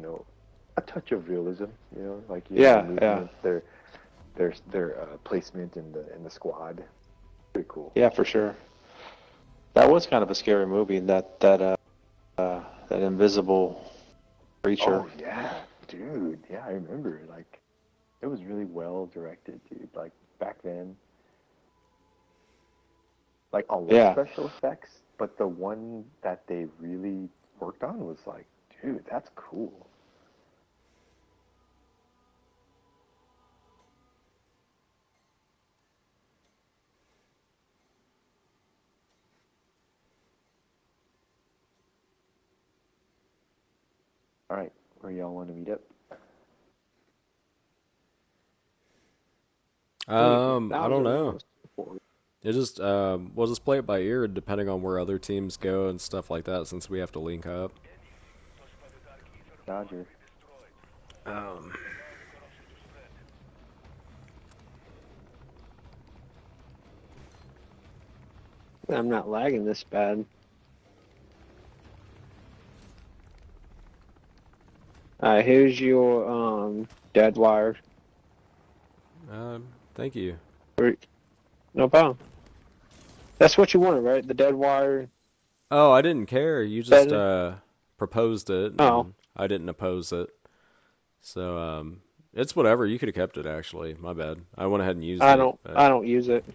a touch of realism. Like Yeah, the movement, their placement in the squad. Pretty cool. Yeah, for sure. That was kind of a scary movie. That invisible creature. Oh yeah, dude. Yeah, I remember. Like, it was really well directed, dude. Like back then, like a lot Yeah. of special effects, but the one that they really worked on was like, dude, that's cool. All right, where y'all want to meet up? I don't know. It just we'll just play it by ear depending on where other teams go and stuff like that since we have to link up. Dodger. I'm not lagging this bad. Here's your dead wire. Thank you. No problem. That's what you wanted, right? The dead wire. Oh, I didn't care. You just Better? proposed it. Oh. And I didn't oppose it. So it's whatever. You could have kept it actually. My bad. I went ahead and used it. I don't but use it.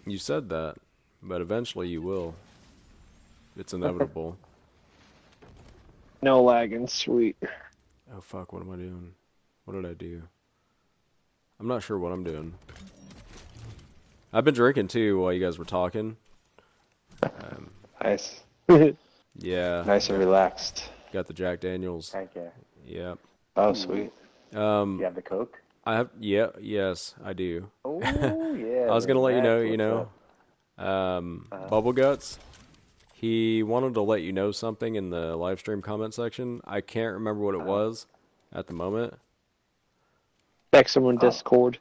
You said that, but eventually you will. It's inevitable. No lagging, sweet. Oh fuck, what am I doing? What did I do? I'm not sure what I'm doing. I've been drinking too while you guys were talking. Nice. Yeah. Nice and relaxed. Got the Jack Daniels. Heck yeah. Yep. Oh, sweet. You have the Coke? I have yes, I do. Oh yeah. I was gonna let you know, What's up? Bubble Guts. He wanted to let you know something in the live stream comment section. I can't remember what it was at the moment. Text someone Discord.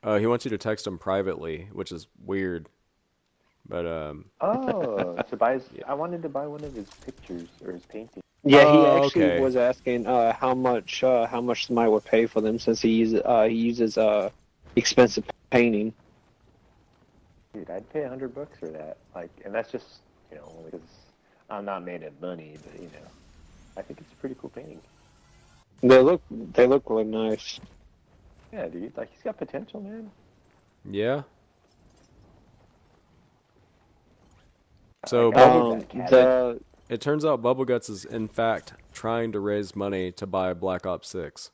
He wants you to text him privately, which is weird. But Oh, to buy I wanted to buy one of his pictures or his paintings. Yeah, he Oh, actually okay. was asking how much somebody would pay for them since he uses expensive painting. Dude, I'd pay $100 for that. Like, and that's just only because I'm not made of money, but I think it's a pretty cool painting. They look really nice. Yeah, dude. Like, he's got potential, man. yeah, So it turns out Bubbleguts is in fact trying to raise money to buy Black Ops 6.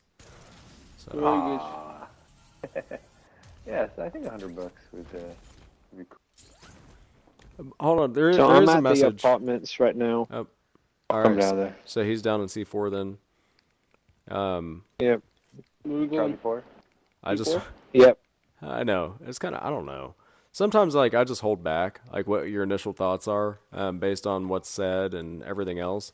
So. Yes, I think $100 would be cool. Hold on, there I'm is at a message. the apartments right now. All Come right, down there. so he's down in C4 then. Yep. Where we going? I just, Yep. I know it's kind of, I don't know. Sometimes like I just hold back, like what your initial thoughts are, based on what's said and everything else.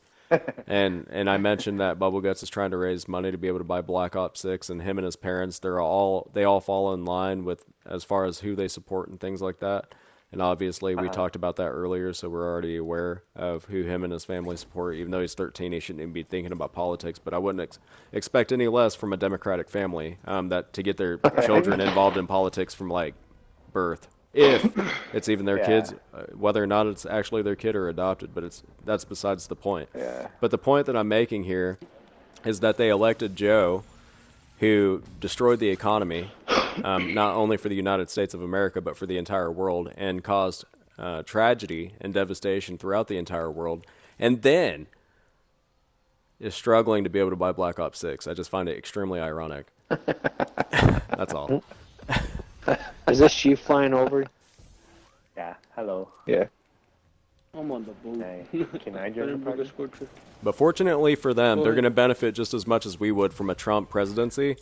and I mentioned that Bubbleguts is trying to raise money to be able to buy Black Ops 6, and him and his parents, they all fall in line with as far as who they support and things like that. And obviously, we talked about that earlier, so we're already aware of who him and his family support. Even though he's 13, he shouldn't even be thinking about politics. But I wouldn't expect any less from a Democratic family that to get their children involved in politics from like birth, if it's even their kids, whether or not it's actually their kid or adopted. But that's besides the point. Yeah. But the point that I'm making here is that they elected Joe, who destroyed the economy, not only for the United States of America, but for the entire world, and caused tragedy and devastation throughout the entire world, and then is struggling to be able to buy Black Ops 6. I just find it extremely ironic. That's all. Is this you flying over? Yeah, hello. Yeah. I'm on the boat. Hey, can I join the party? But fortunately for them, they're going to benefit just as much as we would from a Trump presidency,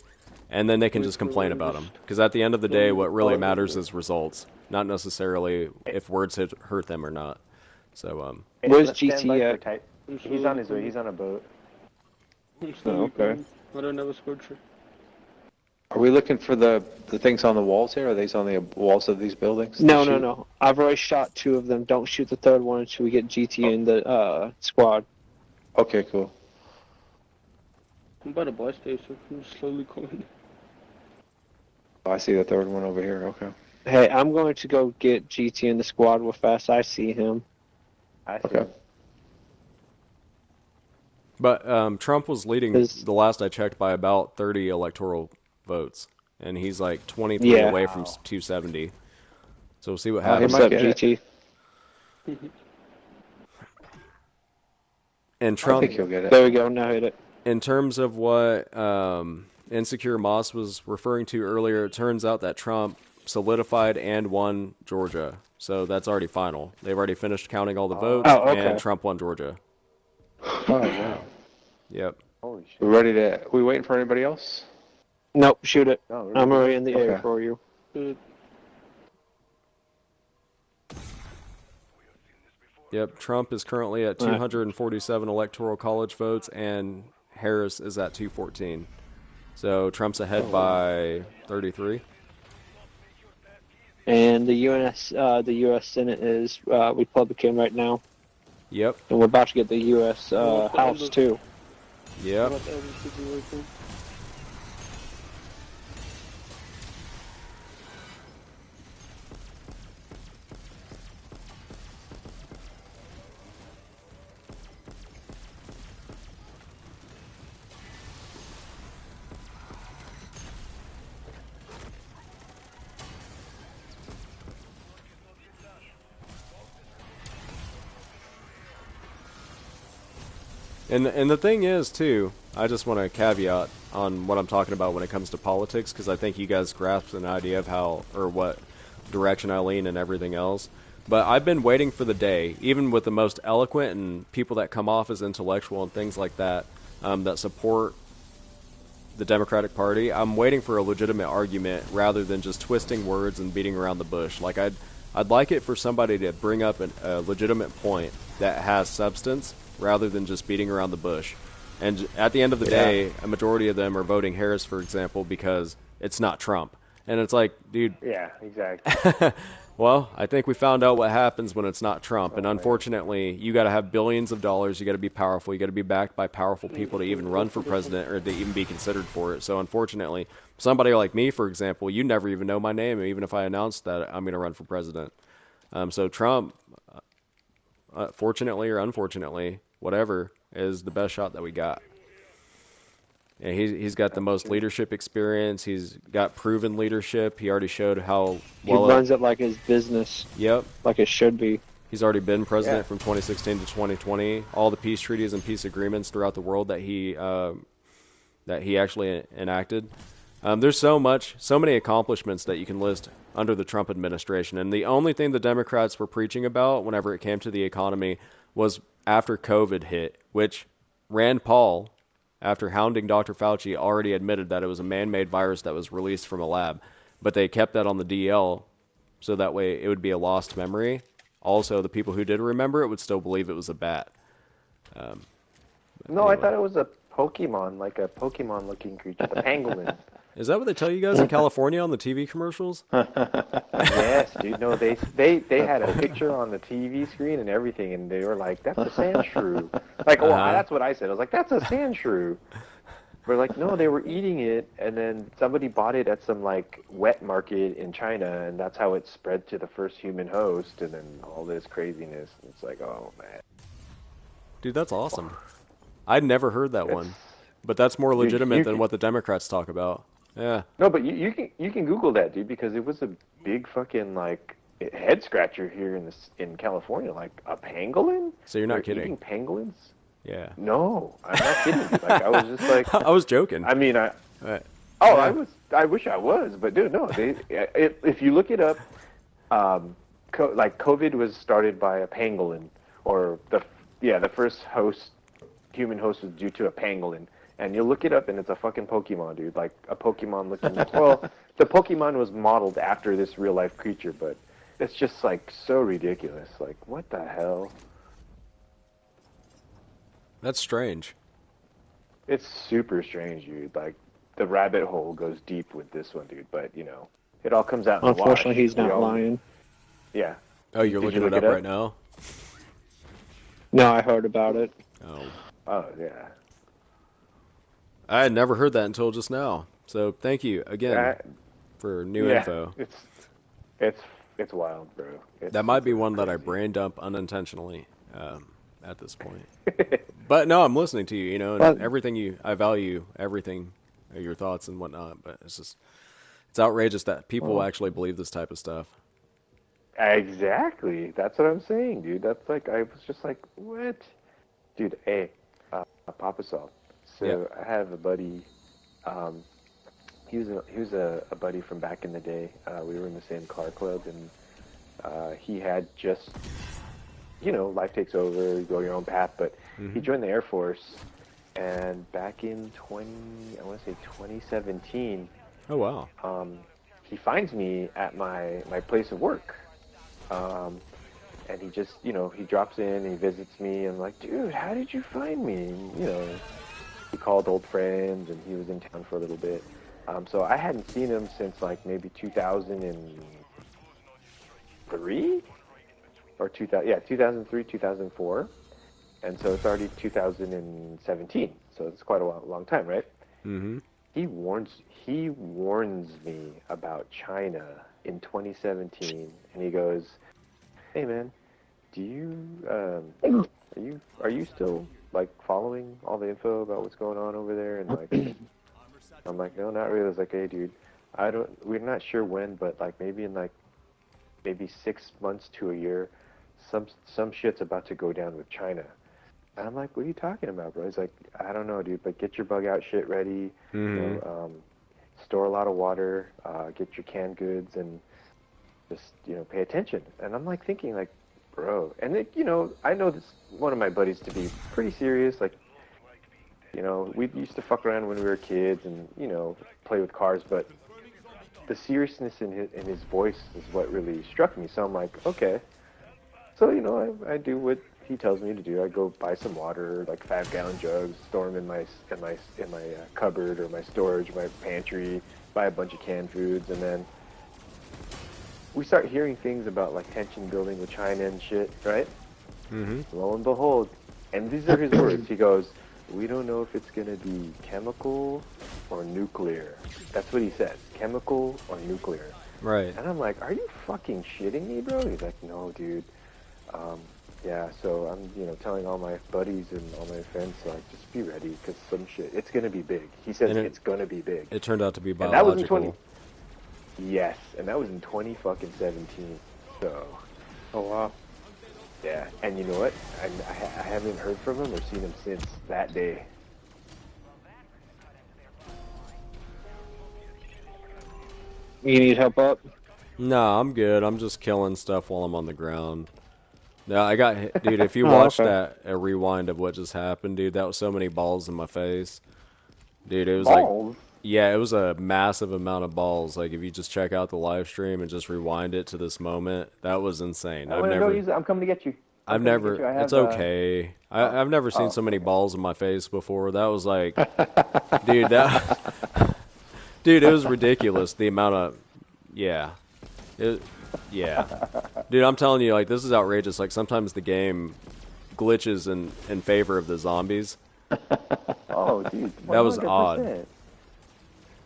and then they can just complain about him. Because at the end of the day, what really matters is results, not necessarily if words hurt them or not. So, Where's Let's stand by GT for at? type. He's on his way. He's on a boat. Okay. I don't have a scorcher. Are we looking for the things on the walls here? Are these on the walls of these buildings? No. I've already shot 2 of them. Don't shoot the 3rd one until we get GT in the squad. Okay, cool. I'm by the buy station. I'm slowly going. Oh, I see the 3rd one over here. Okay. Hey, I'm going to go get GT in the squad real fast. I see him. I see. Okay. but Trump was leading Is- the last I checked by about 30 electoral votes, and he's like 23 away from 270. So we'll see what happens. What's up, get it. GT? And I Trump, think he'll get it. There we go. Now hit it. in terms of what Insecure Moss was referring to earlier, it turns out that Trump solidified and won Georgia. So that's already final. They've already finished counting all the votes, Oh, okay. and Trump won Georgia. Oh, wow. Yep. Holy shit. We ready to? We waiting for anybody else? Nope, shoot it. No, we're I'm good. already in the air Okay. for you. Yep. Trump is currently at 247 electoral college votes, and Harris is at 214. So Trump's ahead by 33. And the U.S. Senate is Republican right now, Yep. and we're about to get the U.S. House too. Yep. And the thing is, too, I just want to caveat on what I'm talking about when it comes to politics, because I think you guys grasp an idea of how or what direction I lean and everything else. But I've been waiting for the day, even with the most eloquent and people that come off as intellectual and things like that, that support the Democratic Party. I'm waiting for a legitimate argument rather than just twisting words and beating around the bush. Like I'd like it for somebody to bring up a legitimate point that has substance, rather than just beating around the bush. And at the end of the day, a majority of them are voting Harris, for example, because it's not Trump. And it's like, dude. Yeah, exactly. Well, I think we found out what happens when it's not Trump. And unfortunately, you got to have billions of dollars. You got to be powerful. You got to be backed by powerful people to even run for president or to even be considered for it. So unfortunately, somebody like me, for example, you never even know my name, even if I announced that I'm going to run for president. So Trump, fortunately or unfortunately, whatever, is the best shot that we got. And he's got the most leadership experience. He's got proven leadership. He already showed how well he runs it like his business. Yep. Like it should be. He's already been president Yeah. from 2016 to 2020. All the peace treaties and peace agreements throughout the world that he actually enacted. There's so many accomplishments that you can list under the Trump administration. And the only thing the Democrats were preaching about whenever it came to the economy was after COVID hit, which Rand Paul, after hounding Dr. Fauci, already admitted that it was a man-made virus that was released from a lab. But they kept that on the DL so that way it would be a lost memory. Also, the people who did remember it would still believe it was a bat. No, I Anyway. thought it was a Pokemon, like a Pokemon-looking creature, the pangolin. Is that what they tell you guys in California on the TV commercials? Yes, dude. No, they had a picture on the TV screen and everything, and they were like, "That's a sand shrew." Like, well, that's what I said. I was like, "That's a sand shrew." We're like, no, they were eating it, and then somebody bought it at some like wet market in China, and that's how it spread to the first human host, and then all this craziness. And it's like, oh man, Dude, that's awesome. I'd never heard that one. It's- But that's more legitimate you than can- what the Democrats talk about. Yeah. No, but you can Google that, dude, because it was a big fucking like head scratcher here in California, like a pangolin. So you're not They're kidding. eating pangolins? Yeah. No, I'm not kidding. Like I was just like, I was joking. I mean, Right. I wish I was, but dude, no. If you look it up, like COVID was started by a pangolin, or the first human host was due to a pangolin. And you look it up, and it's a fucking Pokemon, dude. Like a Pokemon looking. Well, the Pokemon was modeled after this real life creature, but it's just like so ridiculous. Like, what the hell? That's strange. It's super strange, dude. Like the rabbit hole goes deep with this one, dude. But it all comes out. In the Unfortunately, wash. he's not We all- lying. Yeah. Oh, you're Did looking you it look up right now? No, I heard about it. Oh. Oh yeah. I had never heard that until just now. So thank you again That- for new yeah, info. It's wild, bro. That might be one that I brain dump unintentionally at this point. But no, I'm listening to you, and Well- I value everything, your thoughts and whatnot, but it's outrageous that people actually believe this type of stuff. Exactly. That's what I'm saying, dude. That's like I was just like, what, dude? Hey, Pawpasal. So Yeah. I have a buddy. He was a buddy from back in the day. We were in the same car club, and he had just, life takes over, you go your own path. But he joined the Air Force, and back in 2017. Oh, wow. He finds me at my place of work. And he just, he drops in, he visits me, and I'm like, dude, how did you find me? And, he called old friends, and he was in town for a little bit. So I hadn't seen him since like maybe 2003 or 2003, 2004. And so it's already 2017. So it's quite a long time, right? Mm-hmm. He warns me about China in 2017, and he goes, "Hey man, do you are you still like following all the info about what's going on over there?" And like, I'm like, "No, not really." I was like, "Hey dude, we're not sure when, but like maybe in like maybe 6 months to a year, some shit's about to go down with China." And I'm like, "What are you talking about, bro?" He's like, "I don't know, dude, but get your bug out shit ready. Store a lot of water, get your canned goods, and just pay attention." And I'm like thinking like, bro, and it, I know this one of my buddies to be pretty serious. Like, we used to fuck around when we were kids and play with cars, but the seriousness in his voice is what really struck me. So I'm like, okay. So I do what he tells me to do. I go buy some water, like 5-gallon jugs, store them in my cupboard or my storage, my pantry. Buy a bunch of canned foods, and then we start hearing things about like tension building with China and shit, right? Mm-hmm. Lo and behold, and these are his words. He goes, "We don't know if it's gonna be chemical or nuclear." That's what he says, chemical or nuclear. Right. And I'm like, "Are you fucking shitting me, bro?" He's like, "No, dude. Yeah, so I'm, telling all my buddies and all my friends, like, just be ready, because some shit, it's going to be big." He says it's going to be big. It turned out to be And that was in biological. Yes, and that was in 2017. So, Oh wow. Yeah, and you know what? I haven't heard from him or seen him since that day. You need help up? No, I'm good. I'm just killing stuff while I'm on the ground. No, I got hit. Dude, if you Oh, watched okay. that a rewind of what just happened, dude, that was so many balls in my face. Dude, it was like, Balls? yeah, it was a massive amount of balls. Like, if you just check out the live stream and just rewind it to this moment, that was insane. Oh, no, don't use it. I'm coming to get you. I'm coming to get you. I It's have, okay. oh, I've never seen oh, so many okay. balls in my face before. That was like, dude, dude, it was ridiculous. The amount of, yeah, it, yeah, dude, I'm telling you, like, this is outrageous. Like, sometimes the game glitches in favor of the zombies. Oh, dude, That was odd.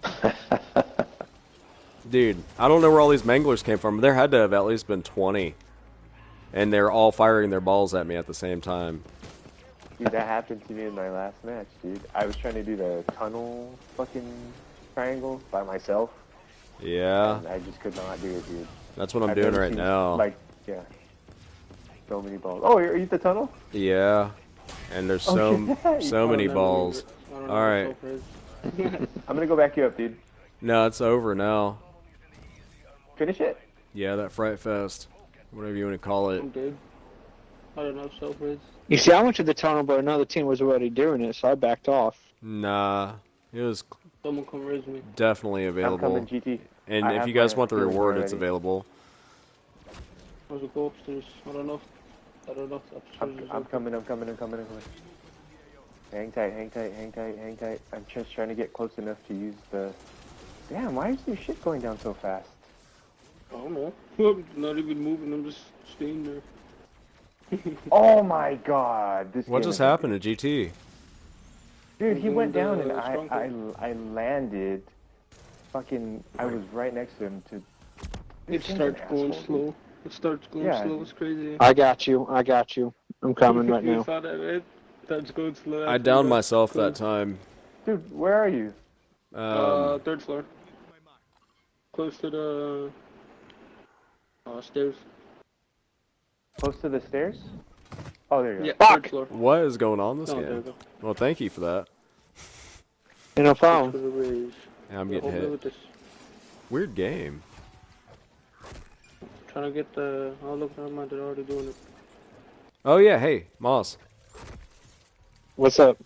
100%. Dude, I don't know where all these manglers came from. There had to have at least been 20. And they're all firing their balls at me at the same time. Dude, that happened to me in my last match, dude. I was trying to do the tunnel fucking triangle by myself. Yeah. And I just could not do it, dude. That's what I'm I've doing never right seen, now. Like, yeah. So many balls. Oh, are you at the tunnel? Yeah. And there's Oh, shit. so many balls. I don't know Alright. myself, I'm gonna go back you up, dude. No, it's over now. Finish it. Yeah, that Fright Fest. Whatever you want to call it. I'm dead. I don't know self-res. You see, I went to the tunnel, but another team was already doing it, so I backed off. Nah. It was Someone come raise me. definitely I'm available. coming, GT. And I if have you guys my want the skills reward, it's already. available. I was go upstairs. I don't know if the upstairs is I'm open. coming. Hang tight. I'm just trying to get close enough to use the... Damn, why is this shit going down so fast? I don't know. I'm not even moving. I'm just staying there. Oh my god. This What game just is happened to GT? Dude, he I'm went doing down the and stronghold. I landed. Fucking, I was right next to him to... It This game's starts an going asshole, slow. It starts going Yeah, slow. dude. It's crazy. I got you. I'm coming right You now. saw that, right? Starts going slow. I after you downed got myself that close. time. Dude, where are you? Third floor. Close to the stairs. Close to the stairs? Oh, there you go. Yeah, Fuck! third floor. What is going on this Oh, there we game? go. Well, thank you for that. Ain't no Thanks for problem. the raise. Yeah, I'm Yeah, getting hold me hit. with this. Weird game. Trying to get the. Oh, look, never mind. They're already doing it. Oh yeah, hey, Moss. What's up?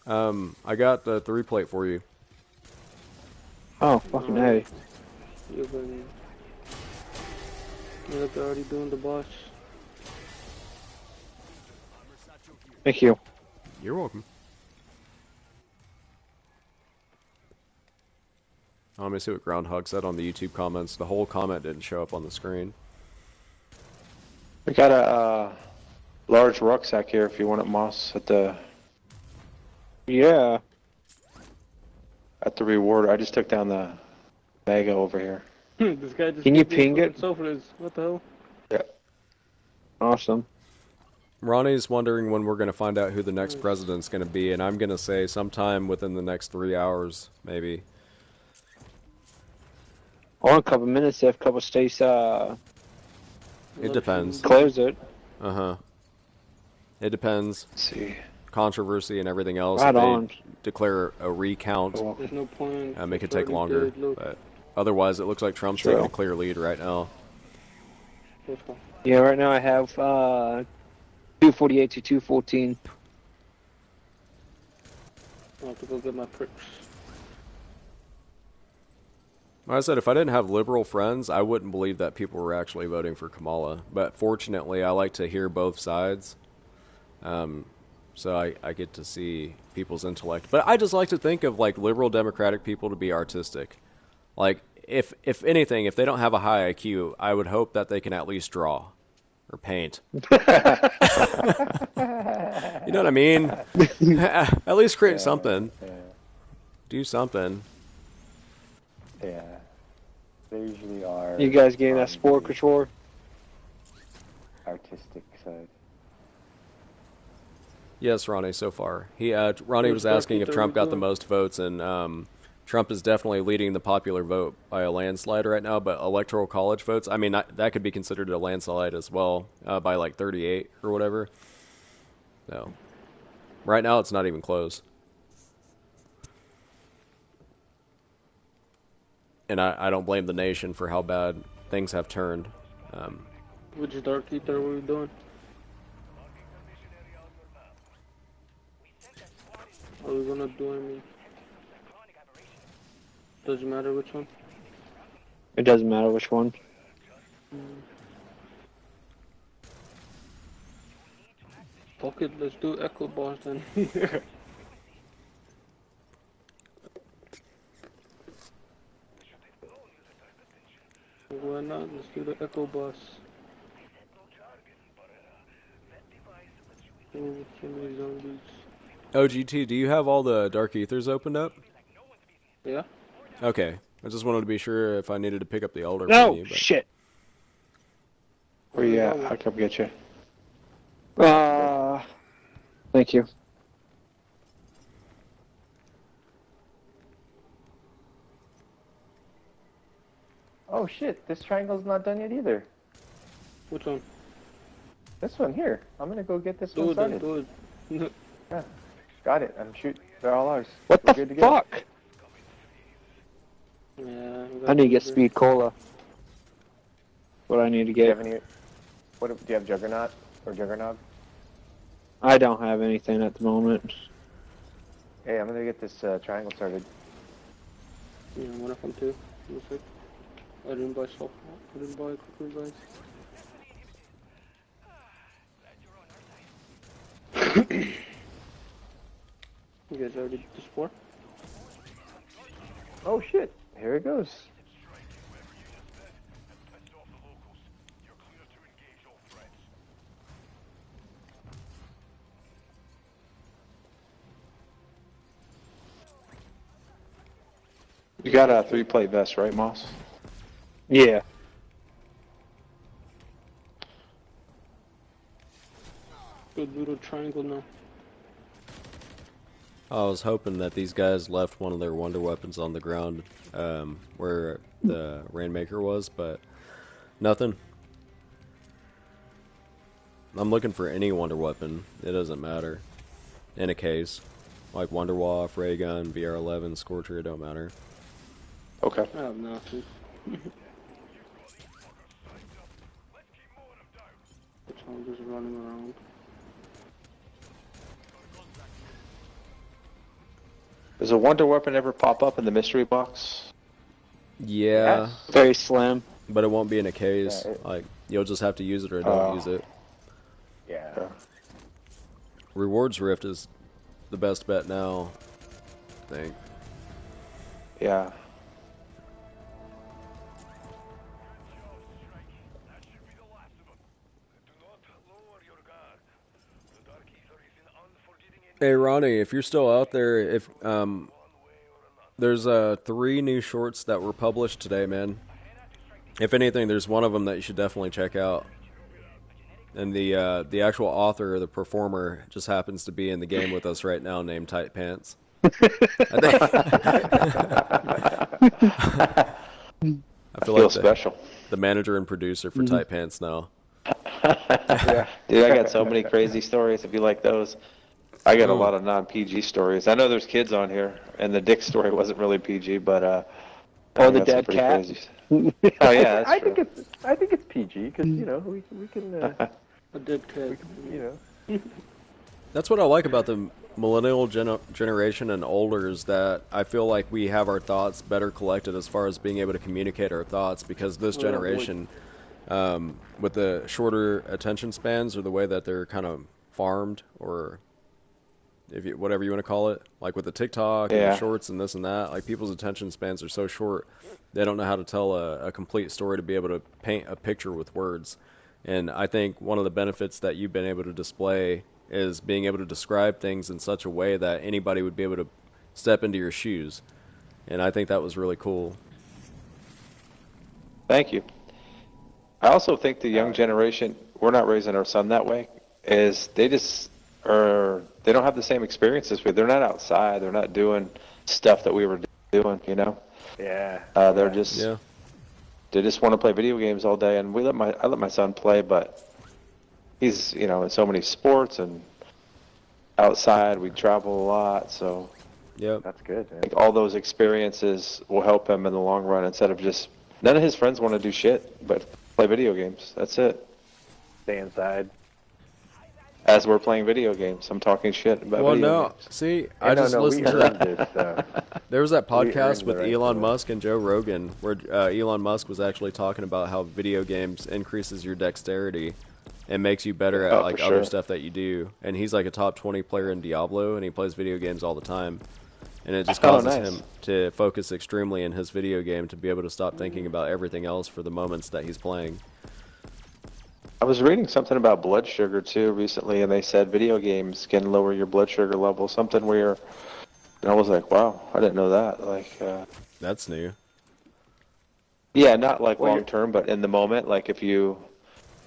I got the 3-plate for you. Oh, fucking hey. You've been. Yeah, look, they're already doing the boss. Thank you. You're welcome. Let me see what Groundhog said on the YouTube comments. The whole comment didn't show up on the screen. We got a large rucksack here if you want it, Moss, at the Yeah. reward. I just took down the mega over here. This guy just. Can you gave me ping it? fucking sofas. What the hell? Yeah. Awesome. Ronnie's wondering when we're going to find out who the next president's going to be, and I'm going to say sometime within the next 3 hours, maybe. Or a couple minutes if a couple states It depends. close it. Uh-huh. It depends. Let's see. Controversy and everything else. Right If they on. declare a recount, Cool. There's no point. make it It's take already longer. dead, look. But otherwise, it looks like Trump's True. taking a clear lead right now. Let's go. Yeah, right now I have 248 to 214. I have to go get my pricks. Like I said, if I didn't have liberal friends, I wouldn't believe that people were actually voting for Kamala. But fortunately, I like to hear both sides. So I get to see people's intellect. But I just like to think of like liberal democratic people to be artistic. Like if anything, if they don't have a high IQ, I would hope that they can at least draw or paint. You know what I mean? At least create something. Yeah. Do something. Yeah. They usually are. You guys getting that on sport the control? artistic side. Yes, Ronnie. So far, Ronnie was Where's asking if Viktor Trump got the doing? most votes in Trump is definitely leading the popular vote by a landslide right now, but electoral college votes, I mean, that could be considered a landslide as well, by like 38 or whatever. So, right now it's not even close. And I don't blame the nation for how bad things have turned. Which Dark Ether were we doing? Are we gonna do any? Doesn't matter which one. It doesn't matter which one. Fuck it, let's do Echo Boss then. Why not? Let's do the Echo Boss. Oh, so many zombies. OGT, do you have all the Dark Ethers opened up? Yeah? Okay. I just wanted to be sure if I needed to pick up the Elder No, from you. But... shit. Where you at? I'll come get you. Thank you. Oh shit, this triangle's not done yet either. Which one? This one here. I'm gonna go get this one Do it then, started. do it. Yeah, got it. I'm shooting. They're all ours. What We're the good to go. fuck? Yeah, I need to get Speed Cola. What I need to Do you get. have any? What do you have? Juggernaut or Juggernog? I don't have anything at the moment. Hey, I'm gonna get this triangle started. Yeah, one of them too. Looks like. I didn't buy soft. I didn't buy quick revives. You guys already did the sport? Oh shit! Here it goes. You got a 3-plate vest, right, Moss? Yeah. Good little triangle now. I was hoping that these guys left one of their wonder weapons on the ground where the Rainmaker was, but nothing. I'm looking for any wonder weapon. It doesn't matter. In a case. Like Wonder Waff, Ray Gun, VR11, Scorcher, it don't matter. Okay. I have nothing. I'm just running around. Does a wonder weapon ever pop up in the mystery box? Yeah, Very slim. but it won't be in a case. Yeah, Like, you'll just have to use it or don't use it. Yeah. Rewards Rift is the best bet now, I think. Yeah. Hey Ronnie, if you're still out there, if there's 3 new shorts that were published today, man. If anything, there's one of them that you should definitely check out. And the actual author or the performer just happens to be in the game with us right now, named Tight Pants. I feel like special. the manager and producer for Tight Pants now. Yeah. Dude, I got so many crazy stories if you like those. I got a lot of non-PG stories. I know there's kids on here, and the dick story wasn't really PG, but Or the got some dead pretty cat. crazy- Oh yeah, that's I true. think it's PG because you know we can A dead cat. you know. That's what I like about the millennial generation and older is that I feel like we have our thoughts better collected as far as being able to communicate our thoughts, because this generation, with the shorter attention spans or the way that they're kind of farmed, or whatever you want to call it, like with the TikTok and the shorts and this and that, like people's attention spans are so short, they don't know how to tell a complete story to be able to paint a picture with words. And I think one of the benefits that you've been able to display is being able to describe things in such a way that anybody would be able to step into your shoes. And I think that was really cool. Thank you. I also think the young generation, we're not raising our son that way, is they just they don't have the same experiences. They're not outside. They're not doing stuff that we were doing, you know? Yeah. They're just Yeah. they just want to play video games all day, and I let my son play, but he's in so many sports and outside. We travel a lot, so Yep. That's good, man. I think all those experiences will help him in the long run. Instead of just none of his friends want to do shit but play video games. That's it. Stay inside. As we're playing video games, I'm talking shit about Well, video no. games. See, I no, just no, listened we to earned that. this. There was that We earned podcast the with right Elon to it. Musk and Joe Rogan where Elon Musk was actually talking about how video games increases your dexterity and makes you better at Oh, like for other sure. stuff that you do. And he's like a top 20 player in Diablo, and he plays video games all the time. And it just Oh, causes nice. him to focus extremely in his video game to be able to stop thinking about everything else for the moments that he's playing. I was reading something about blood sugar too recently, and they said video games can lower your blood sugar level. Something where, and I was like, wow, I didn't know that. Like, That's new. yeah, not like Well, long term, but in the moment, like if you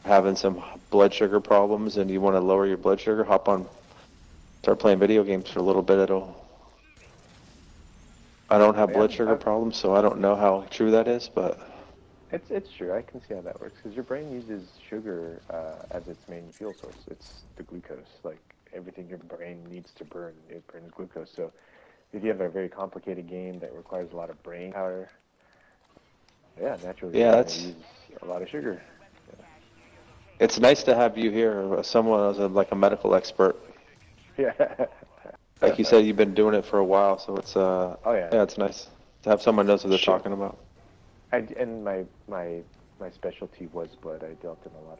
having some blood sugar problems and you want to lower your blood sugar, start playing video games for a little bit. I don't have Yeah, blood sugar problems, so I don't know how true that is, but It's true. I can see how that works because your brain uses sugar as its main fuel source. It's the glucose. Like everything your brain needs to burn, it burns glucose. So if you have a very complicated game that requires a lot of brain power, yeah, naturally Yeah, you're going that's- to use a lot of sugar. it's nice to have you here, someone as like a medical expert. Yeah. Like you said, you've been doing it for a while, so it's Oh yeah. yeah, it's nice to have someone knows what they're Sure. talking about. And my specialty was blood. I dealt in a lot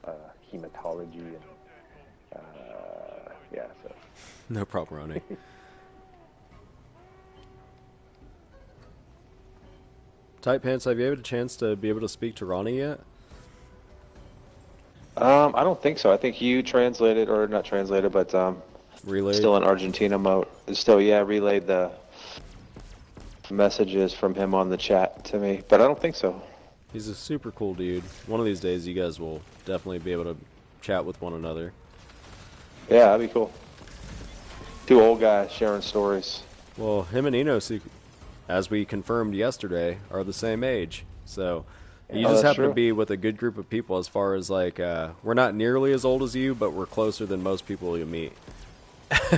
of hematology and yeah. So No problem, Ronnie. Tight Pants, have you had a chance to be able to speak to Ronnie yet? I don't think so. I think you translated, or not translated, but Relayed? still in Argentina mode. Still, yeah, relayed the messages from him on the chat to me, but I don't think so. He's a super cool dude. One of these days, you guys will definitely be able to chat with one another. Yeah, that'd be cool. Two old guys sharing stories. Well, him and Enos, as we confirmed yesterday, are the same age. So you Oh, just that's happen to true. be with a good group of people as far as like, we're not nearly as old as you, but we're closer than most people you meet.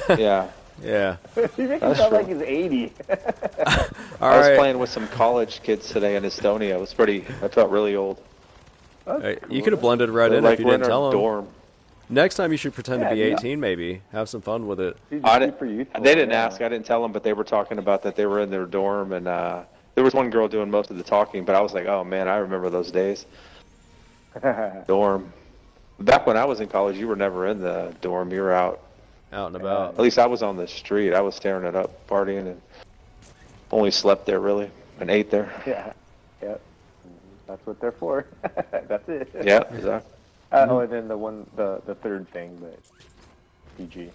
Yeah. Yeah. you make him That's sound true. like he's 80. All I was right. playing with some college kids today in Estonia. It was I felt really old. Hey, you could have blended right They're in like if you we're in didn't our tell them. dorm. Next time you should pretend to Yeah, be yeah. 18 maybe. Have some fun with it. He's I super didn't, youthful, they didn't yeah. ask. I didn't tell them, but they were talking about that they were in their dorm, and there was one girl doing most of the talking. But I was like, oh man, I remember those days. Dorm. Back when I was in college, you were never in the dorm. You were out. Out and about. At least I was on the street. I was staring it up, partying, and only slept there really, and ate there. Yeah. Yep. That's what they're for. That's it. Yeah, exactly. Oh, and then the third thing, but PG.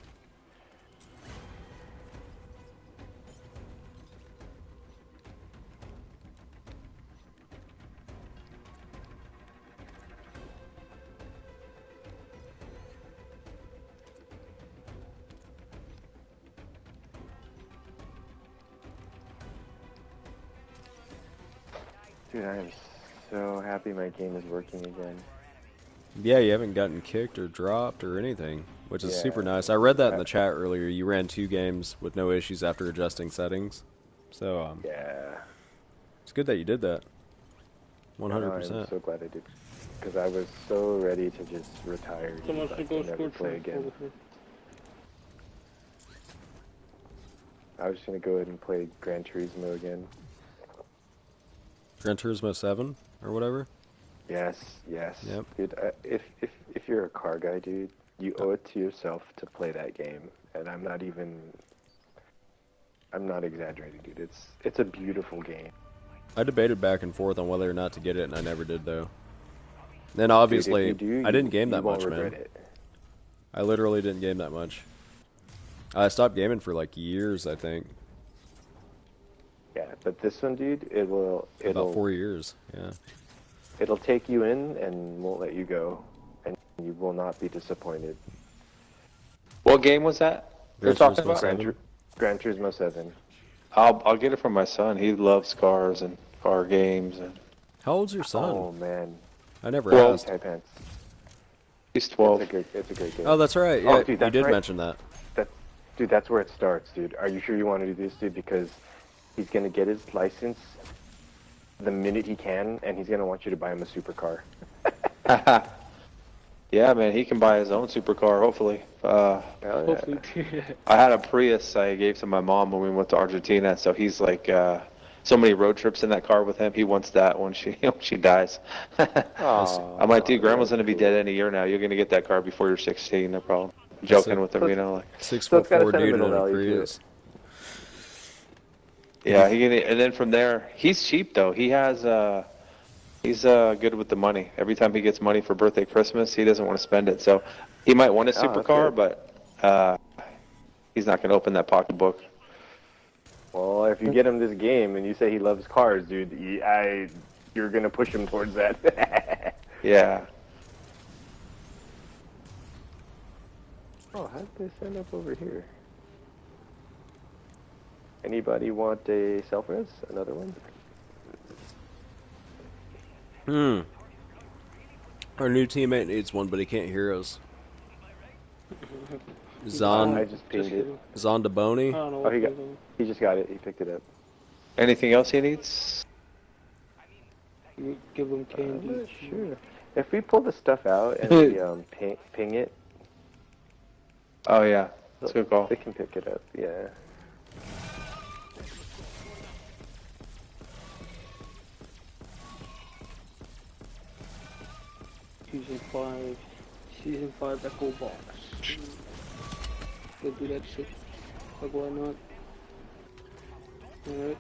Dude, I am so happy my game is working again. Yeah, you haven't gotten kicked or dropped or anything, which is super Yeah. nice. I read that in the chat earlier. You ran 2 games with no issues after adjusting settings. So, Yeah. it's good that you did that. I'm 100%. so glad I did. Because I was so ready to just retire Someone and should go never score play trophy again. with me. I was just going to go ahead and play Gran Turismo again. Gran Turismo 7 or whatever? Yes, yes. Yep. Dude, if you're a car guy, dude, you owe it to yourself to play that game. And I'm not exaggerating, dude. It's a beautiful game. I debated back and forth on whether or not to get it, and I never did, though. Then obviously, Dude, if you do, I didn't you- game you that won't much, man. regret it. I literally didn't game that much. I stopped gaming for like years, I think. Yeah, but this one, dude, About it'll 4 years, yeah. it'll take you in and won't let you go, and you will not be disappointed. What game was that? You're Gran talking Turismo about? 7? Gran Turismo 7. I'll get it from my son. He loves cars and car games, and How old's your son? Oh man, I never Well, asked. Type Pants. he's 12. It's a great game. Oh, that's right. Yeah, Oh, dude, you that's did right. mention that. Dude, that's where it starts, dude. Are you sure you want to do this, dude? Because he's gonna get his license the minute he can, and he's gonna want you to buy him a supercar. Yeah, man, he can buy his own supercar, hopefully. Hell yeah. Hopefully. I had a Prius I gave to my mom when we went to Argentina, so he's like, so many road trips in that car with him. He wants that when she dies. Aw, I'm like, dude, Grandma's that's gonna be cool. dead in a year now. You're gonna get that car before you're 16, no problem. Joking with him, you know, like. 6'4" got a dude in sentimental a value to it. Prius. Yeah, and then from there, he's cheap though. He's good with the money. Every time he gets money for birthday, Christmas, he doesn't want to spend it. So he might want a Oh, that's supercar, good. but he's not going to open that pocketbook. Well, if you get him this game and you say he loves cars, dude, you're gonna push him towards that. Yeah. Oh, how did they send up over here? Anybody want a self-res? Another one? Our new teammate needs one, but he can't hear us. I Zon just pinged it. Zondaboni. I don't know Oh, what he he's doing. just got it. He picked it up. Anything else he needs? You give him I'm candy. not sure. If we pull the stuff out and we ping it, Oh yeah, that's a good call. they can pick it up. Yeah. Season 5 Echo Box. Go do that shit. Like, why not? Alright.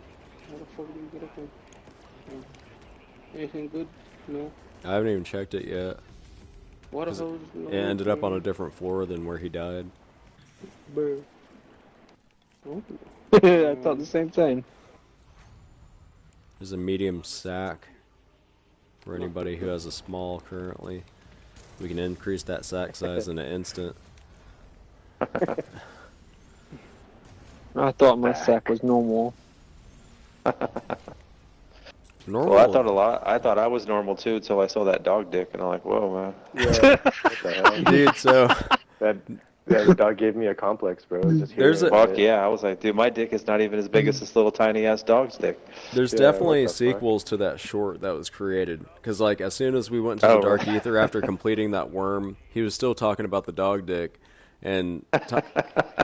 How the fuck do you get up there? Anything good? No. I haven't even checked it yet. What the hell is It ended up on a different floor than where he died. Bruh. Oh. I thought the same thing. There's a medium sack for anybody who has a small currently. We can increase that sack size in an instant. I thought my sack was normal. Normal. Well, I thought I was normal too until I saw that dog dick, and I'm like, whoa, man. Yeah. What the hell? Dude, so That dog gave me a complex, bro. Just There's hearing a- Fuck it. yeah, I was like, dude, my dick is not even as big as this little tiny ass dog's dick. there's Yeah, definitely what the fuck? sequels to that short that was created. Because, like, as soon as we went to Oh, the Dark really? Ether after completing that worm, he was still talking about the dog dick. And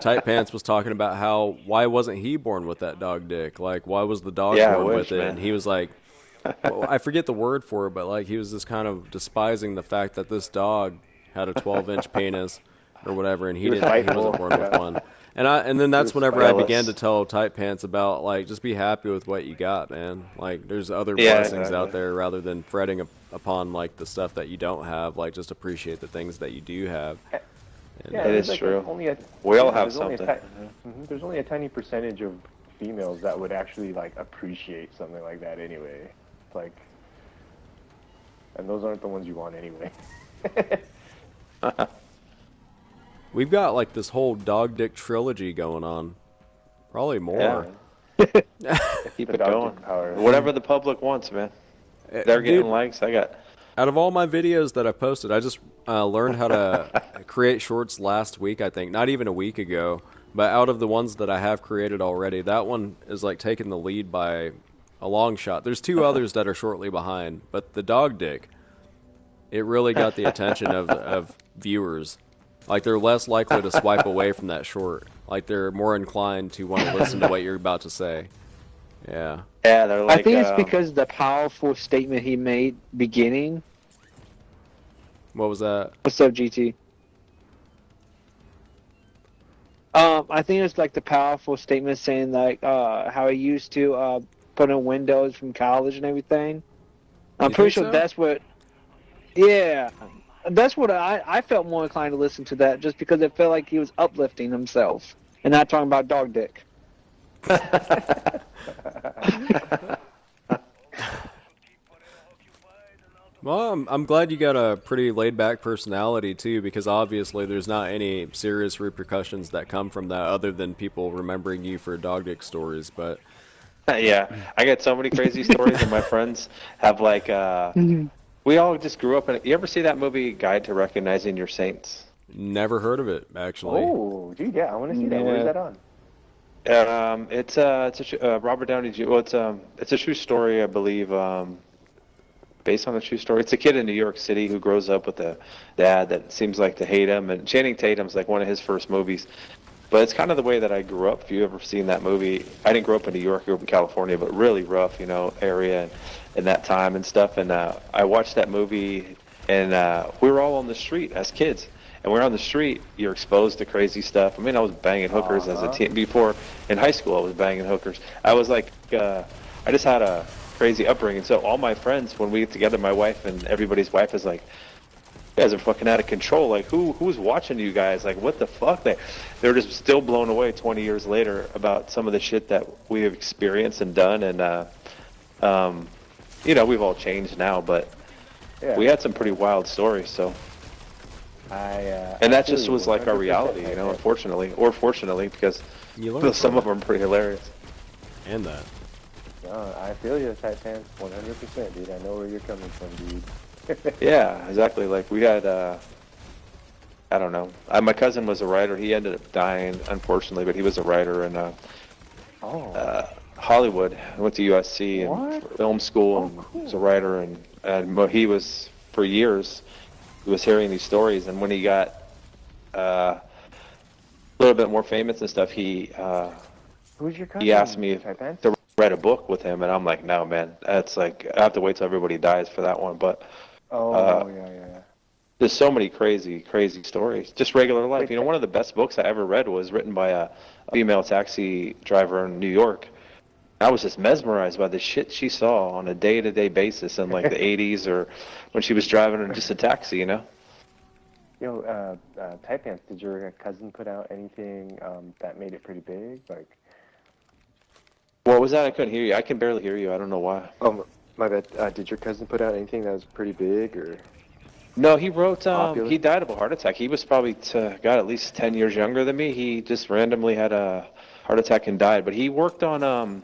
Tight Pants was talking about how, why wasn't he born with that dog dick? Like, why was the dog Yeah, I born wish, with it? man. And he was like, well, I forget the word for it, but, like, he was just kind of despising the fact that this dog had a 12-inch penis or whatever, and he was wasn't spiteful. born with one. And then that's was whenever I jealous. began to tell Tight Pants about, like, just be happy with what you got, man. Like, there's other Yeah, blessings exactly. out there rather than fretting upon, like, the stuff that you don't have. Like, just appreciate the things that you do have. And, Yeah, It there's is true. Only a, We all yeah, have there's only a something. there's only a tiny percentage of females that would actually like appreciate something like that anyway. Like, and those aren't the ones you want anyway. we've got, like, this whole dog dick trilogy going on. Probably more. Yeah. Keep The it dog going. dick power. Whatever the public wants, man. They're getting Dude, likes. I got. out of all my videos that I posted, I just learned how to create shorts last week, I think. Not even a week ago. But out of the ones that I have created already, that one is like taking the lead by a long shot. There's two others that are shortly behind. But the dog dick, it really got the attention of viewers. Like, they're less likely to swipe away from that short. Like, they're more inclined to want to listen to what you're about to say. Yeah. Yeah, they're like. I think it's because the powerful statement he made beginning. What was that? What's up, GT? I think it's like the powerful statement saying like how he used to put in windows from college and everything. I'm You pretty think sure so? that's what. Yeah, that's what I felt more inclined to listen to that just because it felt like he was uplifting himself and not talking about dog dick. Well, I'm glad you got a pretty laid-back personality too, because obviously there's not any serious repercussions that come from that, other than people remembering you for dog dick stories. But Yeah, I get so many crazy stories, and my friends have like, we all just grew up in it. You ever see that movie, Guide to Recognizing Your Saints? never heard of it actually. Oh, dude, yeah, I want to see that. Where is that on? It's Robert Downey Jr. Well, it's a true story, I believe, based on a true story. It's a kid in New York City who grows up with a dad that seems like to hate him, and Channing Tatum's like one of his first movies. But it's kind of the way that I grew up. If you've ever seen that movie, I didn't grow up in New York, I grew up in California, but really rough, area in that time and stuff. And I watched that movie, and we were all on the street as kids. And we're on the street, you're exposed to crazy stuff. I mean, I was banging hookers as a teen. Before, in high school, I was banging hookers. I was like, I just had a crazy upbringing. So all my friends, when we get together, my wife and everybody's wife is like, you guys are fucking out of control. Like, who's watching you guys? Like, what the fuck? They're just still blown away 20 years later about some of the shit that we have experienced and done. And, we've all changed now, but we had some pretty wild stories, so. And that just was like our reality, unfortunately, or fortunately, because some of them are pretty hilarious. And that. No, I feel you, tight pants, 100%, dude. I know where you're coming from, dude. Yeah, exactly. Like we had, I don't know. My cousin was a writer. He ended up dying, unfortunately, but he was a writer in Hollywood. I went to USC and film school, and was a writer, and he was for years. He was hearing these stories, and when he got a little bit more famous and stuff, Who's your cousin? He asked me to write a book with him, and I'm like, no, man, that's like I have to wait till everybody dies for that one. But yeah. there's so many crazy, crazy stories. Just regular life. One of the best books I ever read was written by a female taxi driver in New York. I was just mesmerized by the shit she saw on a day-to-day basis in like the 80s or when she was driving in just a taxi, Tight Pants, did your cousin put out anything that made it pretty big? Like, what was that? I couldn't hear you. I can barely hear you. I don't know why. Oh, my bad. Did your cousin put out anything that was pretty big or? No, he wrote, he died of a heart attack. He was probably, at least 10 years younger than me. He just randomly had a heart attack and died. But he worked on,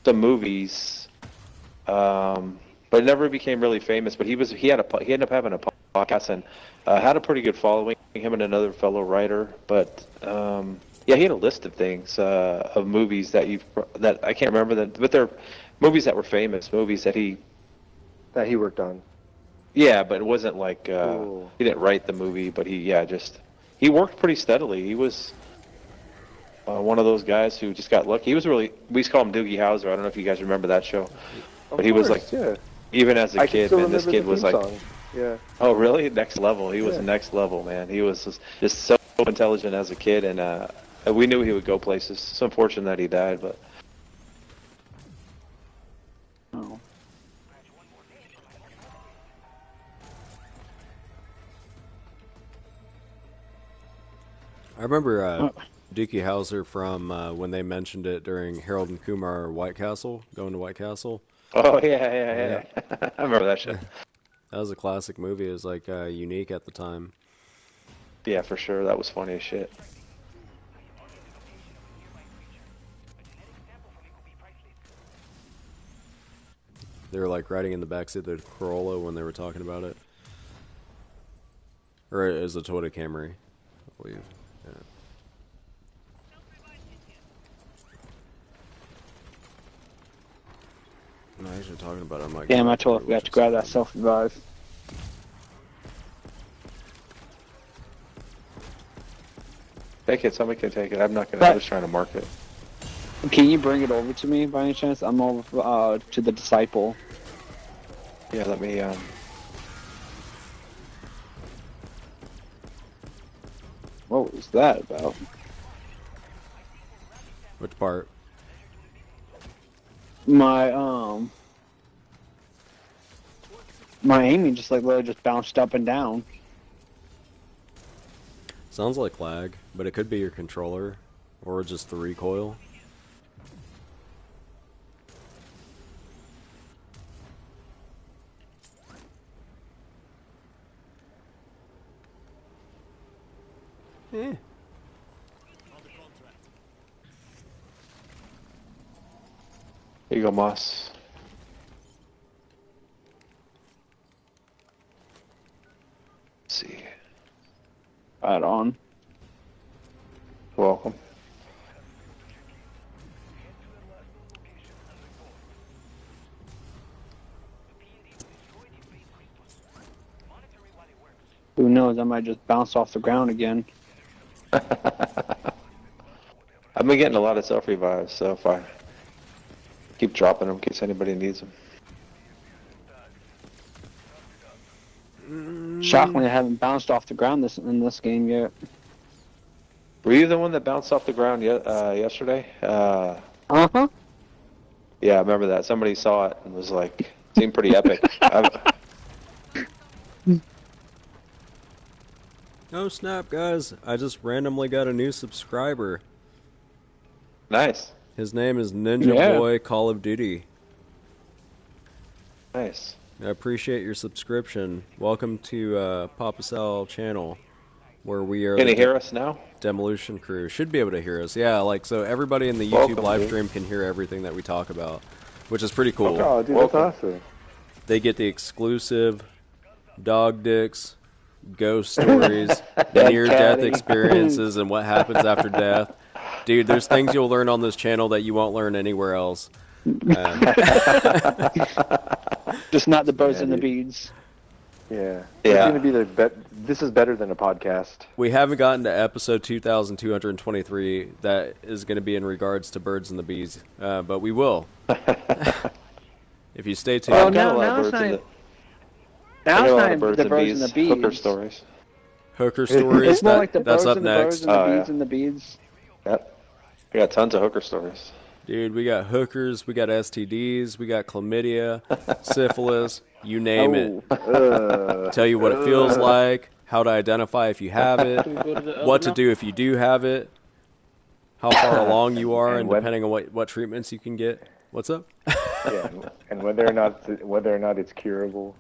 some movies, but never became really famous. But he ended up having a podcast and had a pretty good following, him and another fellow writer. But, he had a list of things, of movies that I can't remember but they're movies that were famous, movies that he worked on. Yeah, but it wasn't like he didn't write the movie, but he worked pretty steadily. He was one of those guys who just got lucky. He was we used to call him Doogie Howser. I don't know if you guys remember that show, but he was like, even as a kid, man, this kid was like, yeah. Oh, really? Next level. He was next level, man. He was just so intelligent as a kid, and we knew he would go places. It's unfortunate that he died, but. Oh. I remember Dookie Howser from when they mentioned it during Harold and Kumar White Castle, going to White Castle. Oh, yeah. I remember that shit. That was a classic movie. It was like unique at the time. Yeah, for sure. That was funny as shit. They were like riding in the backseat of the Corolla when they were talking about it. Or it was a Toyota Camry, I believe. Yeah. I'm not actually talking about it. I'm like, damn, I totally forgot to grab that self-revive. Take it. Somebody can take it. I'm not gonna. I was trying to mark it. Can you bring it over to me by any chance? I'm over to the Disciple. Yeah, let me. What was that about? Which part? My my aiming just like literally just bounced up and down. Sounds like lag, but it could be your controller or just the recoil. Eh. Here you go, Moss. Let's see. Right on. Welcome. Who knows? I might just bounce off the ground again. I've been getting a lot of self revives, so if I keep dropping them in case anybody needs them. Shockingly, I haven't bounced off the ground in this game yet. Were you the one that bounced off the ground yesterday? Uh-huh. Yeah, I remember that. Somebody saw it and was like, seemed pretty epic. Oh snap, guys. I just randomly got a new subscriber. Nice. His name is Ninja Yeah. Boy Call of Duty. Nice. I appreciate your subscription. Welcome to Pawpasal channel, where we are Can the you hear us now? demolition crew. Should be able to hear us. Yeah, like so everybody in the YouTube Welcome, live dude. stream can hear everything that we talk about, which is pretty cool. Oh, dude, Welcome. that's awesome. They get the exclusive dog dicks, ghost stories, near-death Caddy. experiences, and what happens after death. Dude, there's things you'll learn on this channel that you won't learn anywhere else. Just not the birds Yeah, and the dude. beads. Yeah. Yeah. It's gonna be this is better than a podcast. We haven't gotten to episode 2223 that is going to be in regards to birds and the bees, but we will. If you stay tuned. Oh, I've got a no, lot now of it's birds in not- the. Now I it's know a lot not of birds the and birds bees, and the bees. hooker stories. Hooker stories, It's more like the that's birds up and the birds next. and the Oh, bees yeah. and the bees. Yep. I got tons of hooker stories. Dude, we got hookers, we got STDs, we got chlamydia, syphilis, you name it. Tell you what it feels like, how to identify if you have it, Can we go to the what to now? do if you do have it, how far along you are, And and when- depending on what treatments you can get. What's up? Yeah, and whether or not it's curable.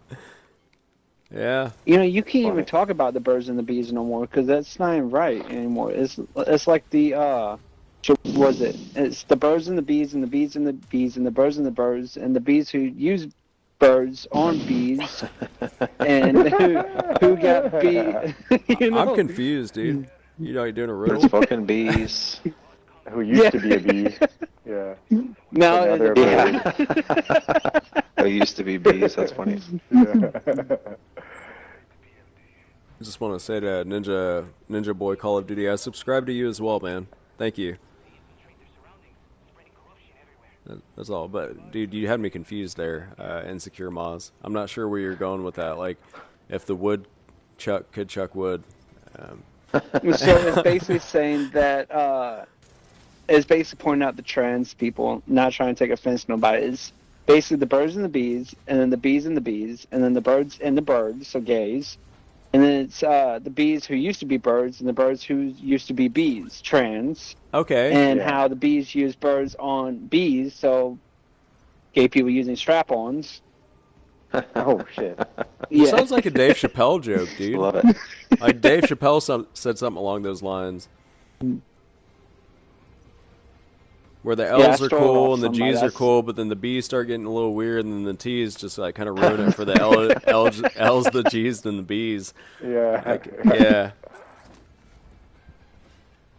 Yeah. You know, you can't even Funny. talk about the birds and the bees no more because that's not even right anymore. It's like the was it? It's the birds and the bees and the bees and the bees and the birds and the birds and the bees who use birds on bees and who got bee. You know? I'm confused, dude. You know you're doing a Birds riddle? fucking bees. Who used Yeah. to be a bee. Yeah. Now But now they're Yeah. They used to be bees. That's funny. Yeah. I just want to say to Ninja Boy Call of Duty, I subscribe to you as well, man. Thank you. That's all. But dude, you had me confused there. Insecure Moz. I'm not sure where you're going with that. Like, if the wood chuck could chuck wood. So it's basically saying that it's basically pointing out the trans people, not trying to take offense to nobody. It's basically the birds and the bees, and then the bees and the bees, and then the birds and the birds, so gays. And then it's the bees who used to be birds and the birds who used to be bees, trans. Okay. And Yeah. how the bees use birds on bees, so gay people using strap-ons. Oh shit. Yeah. Sounds like a Dave Chappelle joke, dude. Love it. Like Dave Chappelle said something along those lines. Where the Yeah, I L's are stole it cool off and the somebody. G's are That's- cool, but then the B's start getting a little weird, and then the T's just like kind of ruin it for the L's, the G's, and the B's. Yeah. Yeah.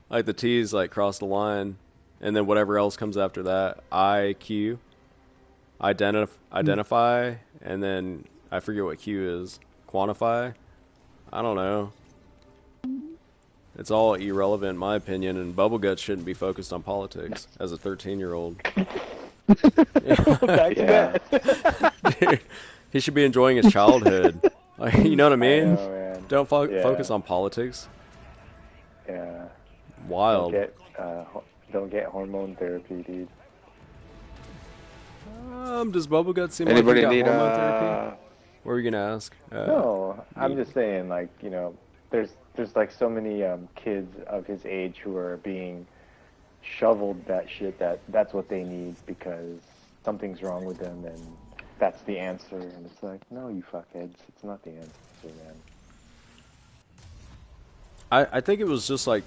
Like the T's like cross the line, and then whatever else comes after that, I, Q, identify, and then I forget what Q is. Quantify? I don't know. It's all irrelevant in my opinion, and Bubblegut shouldn't be focused on politics as a 13-year-old. Back to Yeah. back. Dude, he should be enjoying his childhood. Like, you know what I mean? know, man. Don't Yeah. focus on politics. Yeah. Wild. Don't get hormone therapy, dude. Does Bubblegut seem Anybody like he need got hormone therapy? What were you gonna ask? No, I'm just saying, like, you know, there's like so many kids of his age who are being shoveled that shit that's what they need because something's wrong with them and that's the answer. And it's like, no, you fuckheads, it's not the answer, man. I think it was just like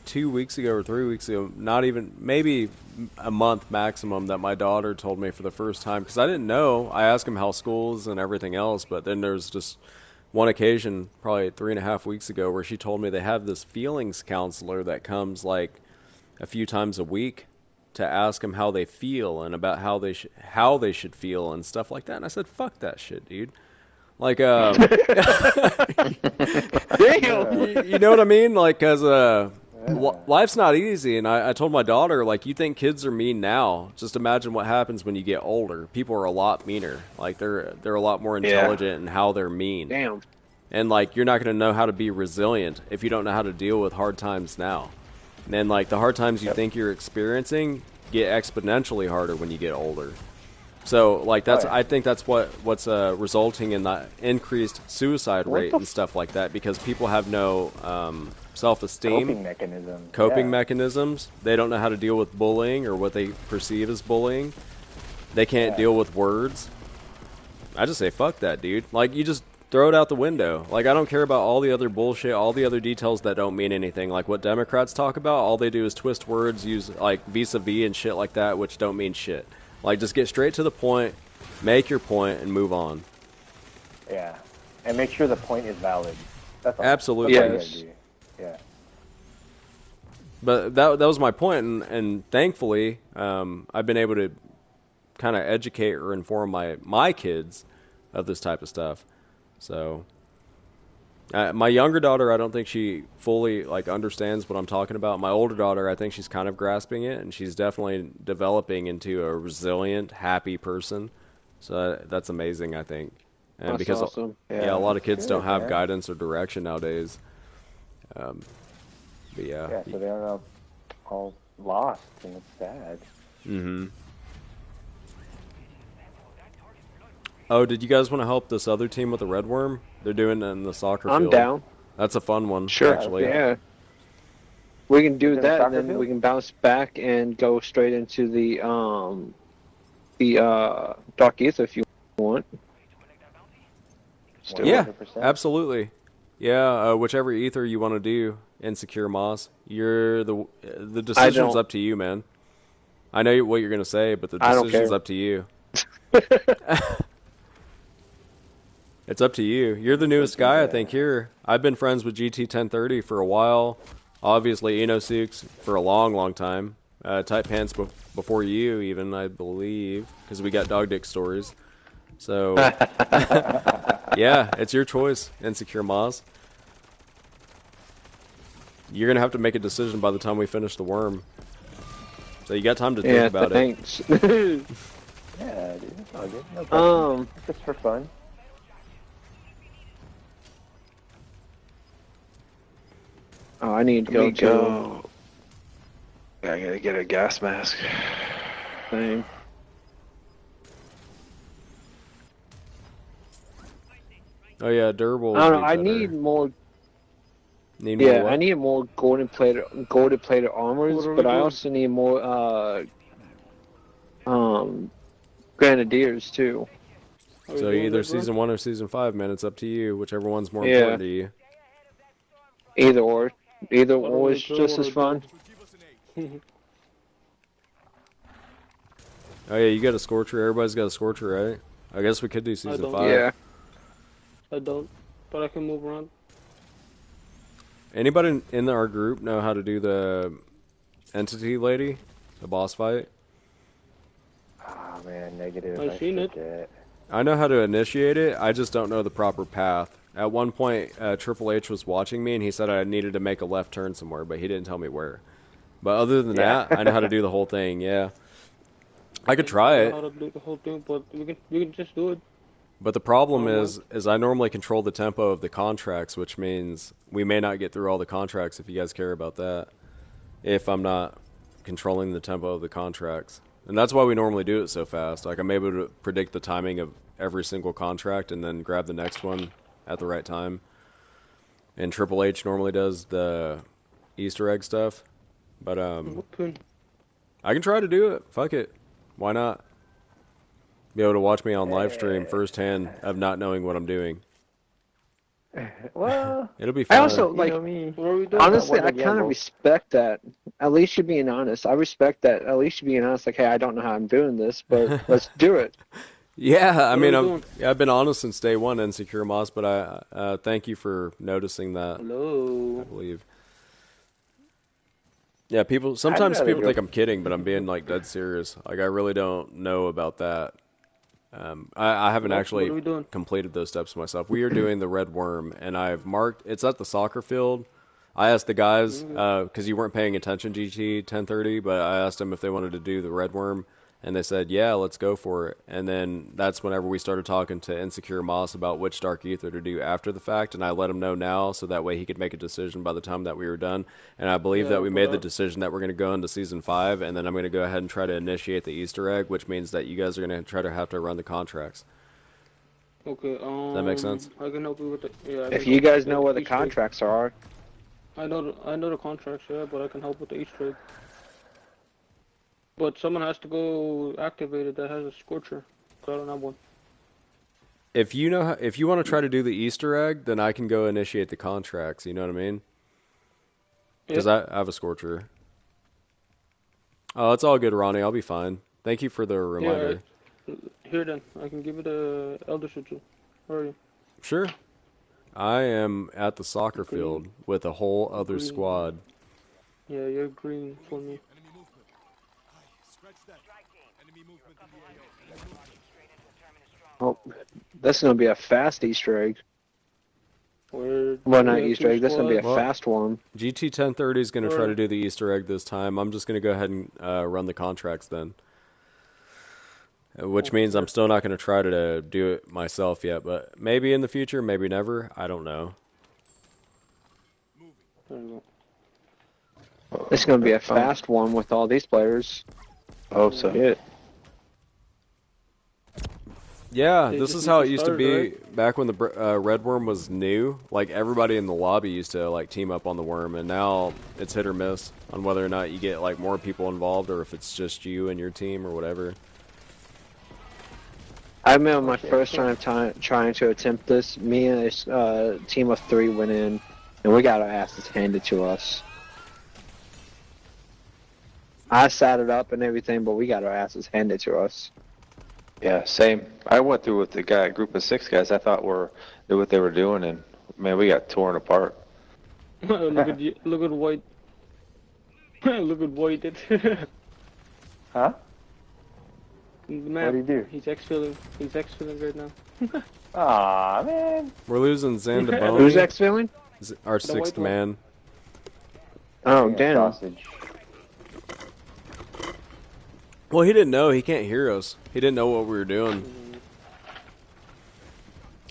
2 weeks ago or 3 weeks ago, not even, maybe a month maximum, that my daughter told me for the first time, because I didn't know. I asked him how school's and everything else, but then there's just one occasion, probably 3.5 weeks ago, where she told me they have this feelings counselor that comes like a few times a week to ask them how they feel and about how they should feel and stuff like that. And I said, "Fuck that shit, dude." Like, Damn. you know what I mean? Like, cause life's not easy, and I told my daughter, like, you think kids are mean now? Just imagine what happens when you get older. People are a lot meaner. Like, they're a lot more intelligent in how they're mean. Damn. And like, you're not going to know how to be resilient if you don't know how to deal with hard times now. And then like the hard times you think you're experiencing get exponentially harder when you get older. So like I think that's what's resulting in the increased suicide rate and stuff like that, because people have no self-esteem, coping mechanisms. They don't know how to deal with bullying or what they perceive as bullying. They can't deal with words. I just say fuck that, dude. Like, you just throw it out the window. Like, I don't care about all the other bullshit, all the other details that don't mean anything. Like what Democrats talk about, all they do is twist words, use like vis-a-vis and shit like that, which don't mean shit. Like, just get straight to the point, make your point, and move on. Yeah, and make sure the point is valid. That's all. Absolutely. Yes. Yeah. But that was my point, and thankfully, I've been able to kind of educate or inform my kids of this type of stuff. So, my younger daughter, I don't think she fully like understands what I'm talking about. My older daughter, I think she's kind of grasping it, and she's definitely developing into a resilient, happy person. So that's amazing, I think. And That's because awesome. a lot of kids Good, don't have man. guidance or direction nowadays. But yeah. Yeah, so they're all lost, and it's sad. Mm-hmm. Oh, did you guys want to help this other team with the red worm? They're doing it in the soccer field. I'm down. That's a fun one, Sure. actually. Yeah. We can do Is it a that, and soccer then field? we can bounce back and go straight into the Dark Ether if you want. Still. Yeah, 100%. absolutely. Yeah, whichever ether you want to do, Insecure Moss. The decision's don't. up to you, man. I know what you're gonna say, but the I don't decision's care. up to you. It's up to you. You're the newest guy, I think, here. I've been friends with GT 1030 for a while. Obviously, Enosuke's for a long, long time. Tight Pants before you, even, I believe, because we got dog dick stories. So, yeah, it's your choice, Insecure Moz. You're going to have to make a decision by the time we finish the worm. So you got time to think about thanks. Yeah, dude, it's all good. No problem. Just for fun. Oh, I need to go to I gotta get a gas mask. thing. Oh yeah, durable. I don't know. would be I better. need more. Need more Yeah, what? I need more golden plated armors, but I also need more grenadiers too. So either season 1 or season 5, man. It's up to you. Whichever one's more Yeah. important to you. Either or really is do just what as I fun. Oh yeah, you got a Scorcher. Everybody's got a Scorcher, right? I guess we could do season don't. 5. Yeah. I don't, but I can move around. Anybody in our group know how to do the entity lady, the boss fight? Ah, man, negative. I've seen it. forget. I know how to initiate it. I just don't know the proper path. At one point, Triple H was watching me, and he said I needed to make a left turn somewhere, but he didn't tell me where. But other than Yeah. that, I know how to do the whole thing. Yeah, I could try I it. don't know how to do the whole thing, but we can just do it. But the problem is I normally control the tempo of the contracts, which means we may not get through all the contracts if you guys care about that. If I'm not controlling the tempo of the contracts. And that's why we normally do it so fast. Like, I'm able to predict the timing of every single contract and then grab the next one at the right time. And Triple H normally does the Easter egg stuff. But Okay. I can try to do it. Fuck it. Why not? Be able to watch me on live stream firsthand of not knowing what I'm doing. Well, It'll be I fun. also you like. know me. What are we doing? Honestly, one I to kind of gamble. respect that. At least you're being honest. I respect that. At least you're being honest. Like, hey, I don't know how I'm doing this, but let's do it. Yeah, I What are mean, we doing? I've been honest since day one, Insecure Moss, but I thank you for noticing that. I Hello. believe. Yeah, I'd sometimes rather people go. think I'm kidding, but I'm being like dead serious. Like I really don't know about that. I haven't What actually are we doing? completed those steps myself. We are doing the red worm, and I've marked. It's at the soccer field. I asked the guys because you weren't paying attention, GT 1030, but I asked them if they wanted to do the red worm, and they said, "Yeah, let's go for it." And then that's whenever we started talking to Insecure Moss about which Dark Ether to do after the fact, and I let him know now so that way he could make a decision by the time that we were done. And I believe Yeah, that we made the but decision that we're going to go into season 5, and then I'm going to go ahead and try to initiate the Easter egg, which means that you guys are going to try to have to run the contracts. okay. Does that make sense? I can help you with it. Yeah. I If can you help guys with know where the Easter egg. contracts are, I know the contracts, yeah, but I can help with the Easter egg. But someone has to go activate it that has a scorcher. 'Cause I don't have one. If you know, if you want to try to do the Easter egg, then I can go initiate the contracts. You know what I mean? Because Yep. I have a scorcher. Oh, it's all good, Ronnie. I'll be fine. Thank you for the reminder. Yeah. Here then, I can give it a Elder Sigil. Where are you? Sure. I am at the soccer Green. field with a whole other Green. squad. Yeah, you're green for me. oh, that's gonna be a fast Easter egg. Where Well, we not have Easter two egg. That's gonna be a Well- fast one. GT 1030 is going to try Or- to do the Easter egg this time. I'm just going to go ahead and run the contracts then. Which means I'm still not going to try to do it myself yet, but maybe in the future, maybe never. I don't know. There you It's gonna be a fast one with all these players. I hope so. Yeah. Yeah, They this just is need how to it used to start, be right? back when the red worm was new. Like everybody in the lobby used to like team up on the worm, and now it's hit or miss on whether or not you get like more people involved or if it's just you and your team or whatever. I remember my first time trying to attempt this. Me and a team of 3 went in, and we got our asses handed to us. I sat it up and everything, but we got our asses handed to us. Yeah, same. I went through with the group of 6 guys I thought knew what they were doing, and man, we got torn apart. look at you, look at White. Look at White did. Huh? The map. What'd he do? He's exfilling. He's exfilling right now. Aw, man. We're losing Who's Zandaboni, exfilling? our The sixth white one. man. Oh, Yeah, damn. Sausage. Well, he didn't know. He can't hear us. He didn't know what we were doing.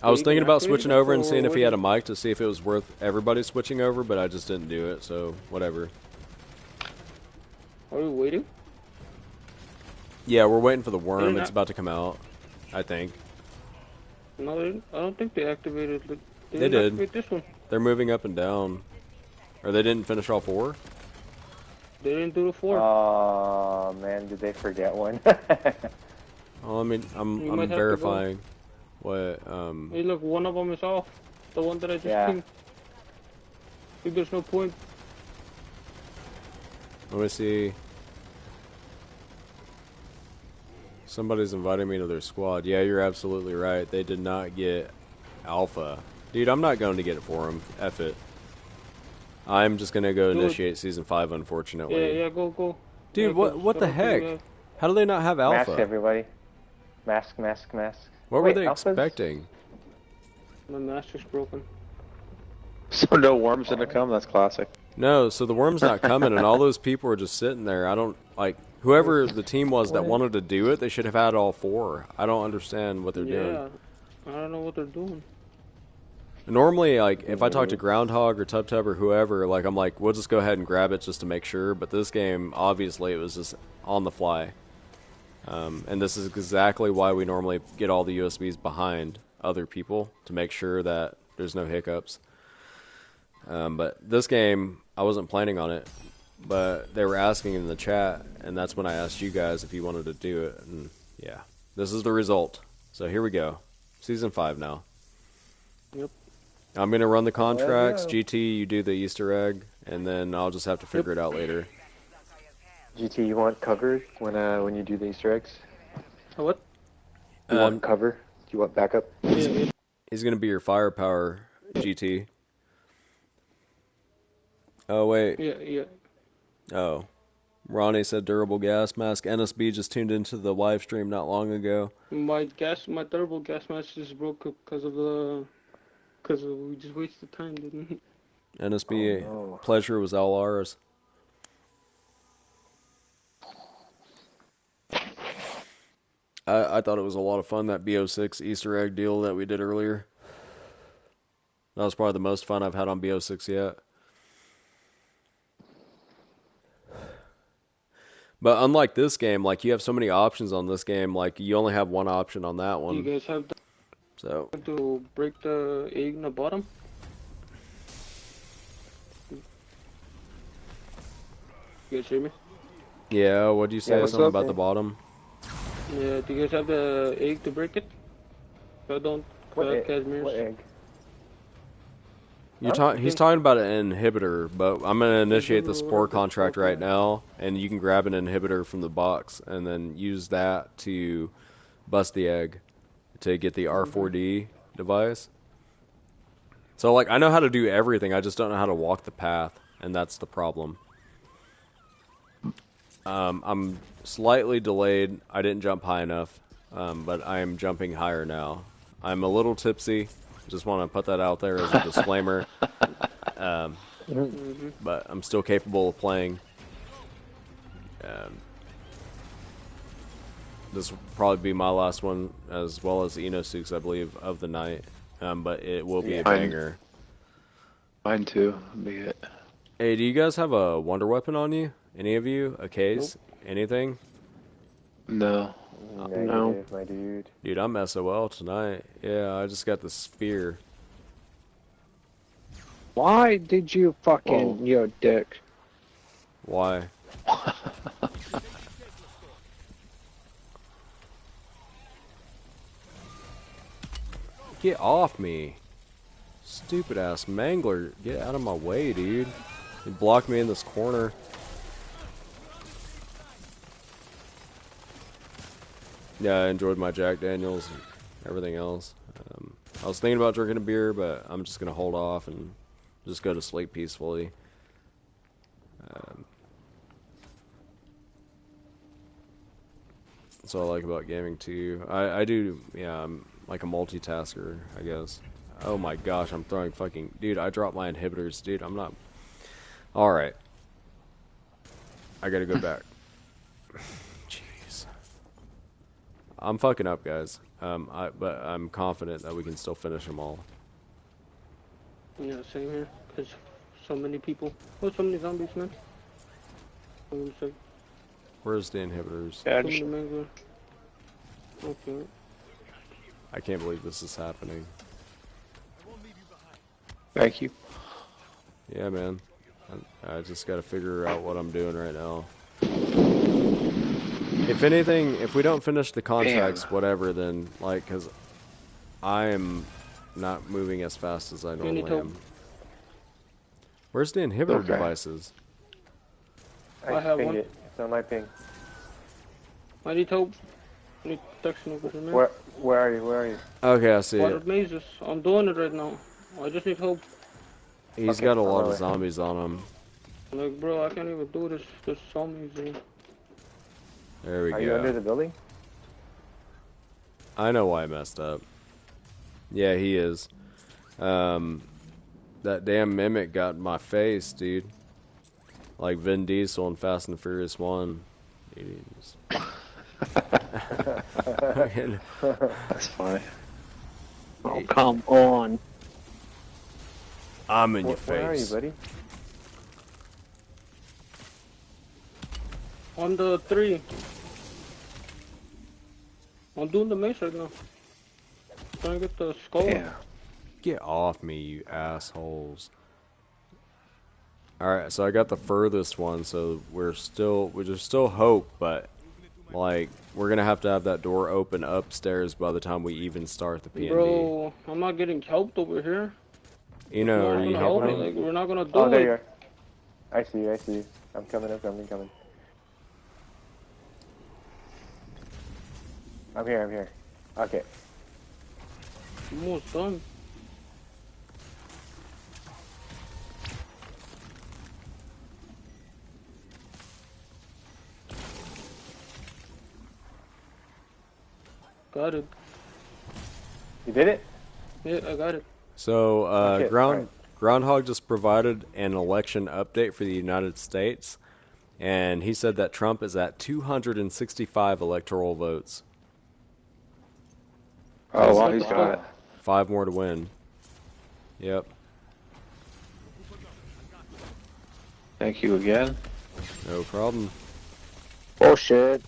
I was you thinking can about activate switching it, over and or seeing if what he do had a you- mic to see if it was worth everybody switching over, but I just didn't do it, so whatever. Are we waiting? Yeah, we're waiting for the worm. They're It's not- about to come out, I think. No, I don't think they activated. They They didn't did. activate this one. They're moving up and down. Or they didn't finish all 4? They didn't do the 4. Oh man, did they forget one? Oh, I mean, You I'm might have to go. verifying what, Hey, look, one of them is off. The one that I just Yeah. pinged. Think there's no point. let me see. Somebody's inviting me to their squad. Yeah, you're absolutely right. They did not get Alpha. Dude, I'm not going to get it for them. F it. I'm just going to go Do it. initiate Season 5, unfortunately. Yeah, go. Dude, Yeah, what 'cause what I the don't think we heck? have- How do they not have Mask, Alpha? everybody. Mask. What were Wait, they Alpha's- expecting? My master's broken. So no worms gonna come. That's classic. No, so the worm's not coming, and all those people are just sitting there. I don't, like, whoever the team was that wanted to do it, they should have had all 4. I don't understand what they're doing. Yeah, I don't know what they're doing. Normally, like, if I talk to Groundhog or Tub or whoever, like, I'm like, we'll just go ahead and grab it just to make sure. But this game, obviously, it was just on the fly. And this is exactly why we normally get all the USBs behind other people to make sure that there's no hiccups. But this game, I wasn't planning on it. But they were asking in the chat, and that's when I asked you guys if you wanted to do it. And, yeah, this is the result. So here we go. Season 5 now. Yep. I'm gonna run the contracts. yeah. GT, you do the Easter egg, and then I'll just have to figure it out later. GT, you want cover when you do the Easter eggs? What? You want cover? Do you want backup? Yeah. He's gonna be your firepower, GT. Oh wait. Yeah. Oh, Ronnie said durable gas mask. NSB just tuned into the live stream not long ago. My durable gas mask just broke up because we just wasted time, didn't it? NSB, Oh, no. pleasure was all ours. I thought it was a lot of fun, that BO6 Easter egg deal that we did earlier. That was probably the most fun I've had on BO6 yet. But unlike this game, like, you have so many options on this game, like, you only have one option on that one. You guys have to break the egg in the bottom? You guys hear me? Yeah, what'd you say? Yeah, Something up, about man? the bottom? Yeah, do you guys have the egg to break it? If I don't, What Casimir's. egg? He's talking about an inhibitor, but I'm going to initiate the spore contract right now, and you can grab an inhibitor from the box and then use that to bust the egg to get the R4D device. So, like, I know how to do everything, I just don't know how to walk the path, and that's the problem. I'm slightly delayed. I didn't jump high enough, but I am jumping higher now. I'm a little tipsy. Just want to put that out there as a disclaimer. But I'm still capable of playing. This will probably be my last one, as well as Inosuke's, I believe, of the night. But it will be a banger. Mine too. Be it. Hey, do you guys have a wonder weapon on you? Any of you? A case? Nope. Anything? No. Negative, my dude. Dude, I'm SOL tonight. Yeah, I just got the spear. Why did you fucking, your dick? Why? Get off me. Stupid ass mangler. Get out of my way, dude. You blocked me in this corner. Yeah, I enjoyed my Jack Daniels and everything else. I was thinking about drinking a beer, but I'm just going to hold off and just go to sleep peacefully. That's what I like about gaming too. I do, yeah, I'm like a multitasker, I guess. Oh my gosh, I'm throwing fucking... Dude, I dropped my inhibitors, dude. I'm not... Alright. I gotta go back. Jeez. I'm fucking up, guys. But I'm confident that we can still finish them all. Yeah, same here. Because so many people... Oh, so many zombies, man. Where's the inhibitors? Okay. I can't believe this is happening. Thank you. Yeah, man. I just gotta figure out what I'm doing right now. If anything, if we don't finish the contracts, whatever, then, like, because I am not moving as fast as I normally am. Where's the inhibitor devices? I have one. It. It's on my ping. I need help. I need protection over here, man. Where are you? Where are you? Okay, I see it. Mazes. I'm doing it right now. I just need help. He's got a lot of zombies on him. Like, bro, I can't even do this. There's zombies here. There we go. Are you under the building? I know why I messed up. Yeah, he is. That damn mimic got in my face, dude. Like Vin Diesel in Fast and the Furious 1. That's funny. Oh, come on. I'm in your face. Where are you, buddy? On the 3. I'm doing the mace right now. Trying to get the skull. Yeah. Get off me, you assholes. Alright, so I got the furthest one, so there's still hope, but like we're gonna have to have that door open upstairs by the time we even start the PND. Bro, I'm not getting helped over here. Eno, are you helping him? Like, we're not gonna do Oh, there it. you are. I see you, I see you. I'm coming. I'm here. Okay. Almost done. Got it. You did it? Yeah, I got it. So, Okay, alright. Groundhog just provided an election update for the United States, and he said that Trump is at 265 electoral votes. Oh, well, he's got it. 5 more to win. Yep. Thank you again. No problem. Bullshit.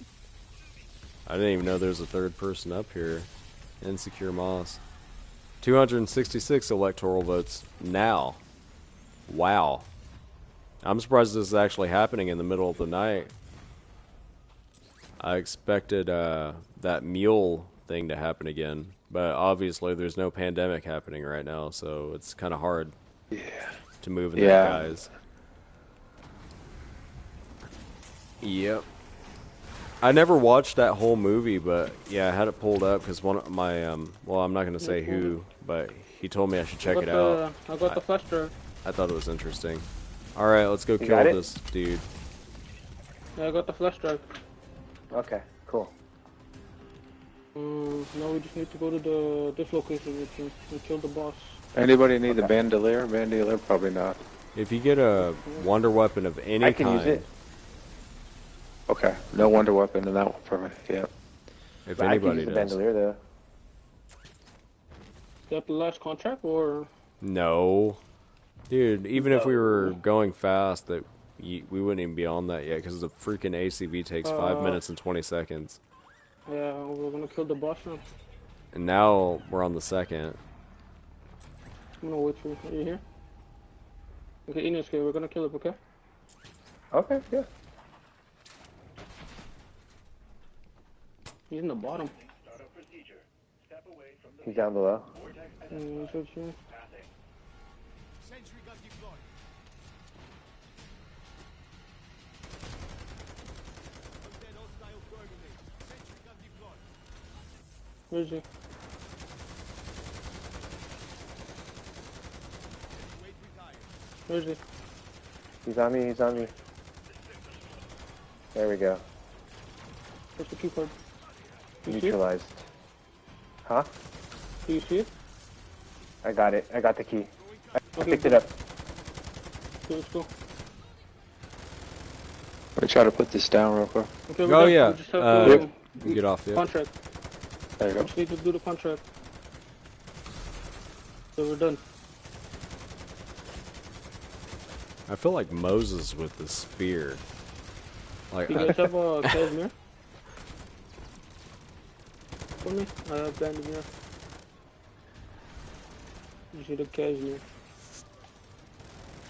I didn't even know there's a third person up here. Insecure Moss. 266 electoral votes now. Wow. I'm surprised this is actually happening in the middle of the night. I expected that mule thing to happen again, but obviously there's no pandemic happening right now, so it's kind of hard to move in that, guys. Yep. I never watched that whole movie, but yeah, I had it pulled up because one of my well, I'm not gonna say who, but he told me I should check it out. I got the flash drive. I thought it was interesting. All right, let's go kill got it? this dude. Yeah, I got the flash drive. Okay, cool. Now we just need to go to this location and kill the boss. Anybody need the bandolier? Bandolier, probably not. If you get a wonder weapon of any I can kind, use it. Okay, no wonder weapon in that one for me. Yeah. if But I can anybody use the does. bandolier though. Is that the last contract or? No, dude. Even if we were going fast, that we wouldn't even be on that yet because the freaking ACV takes 5 minutes and 20 seconds, Yeah, we're gonna kill the boss now. and now we're on the second. I'm gonna wait for you. Are you here? Okay, Ines, okay, we're gonna kill it, okay? Okay, yeah. He's in the bottom. He's down below. He's right here. Where is he? Where is he? He's on me, he's on me. There we go. Where's the key card? Do you see it? Neutralized. Huh? Do you see it? I got it. I got the key. I Okay, picked it up. Okay, let's go. Let me try to put this down real quick. Okay, Oh, done. yeah. We just have to You get off, yeah. contract. There you We go. just need to do the contract. So we're done. I feel like Moses with the spear. Like, Do you guys have a cashmere? For me? I have bandolier. You see the cashmere.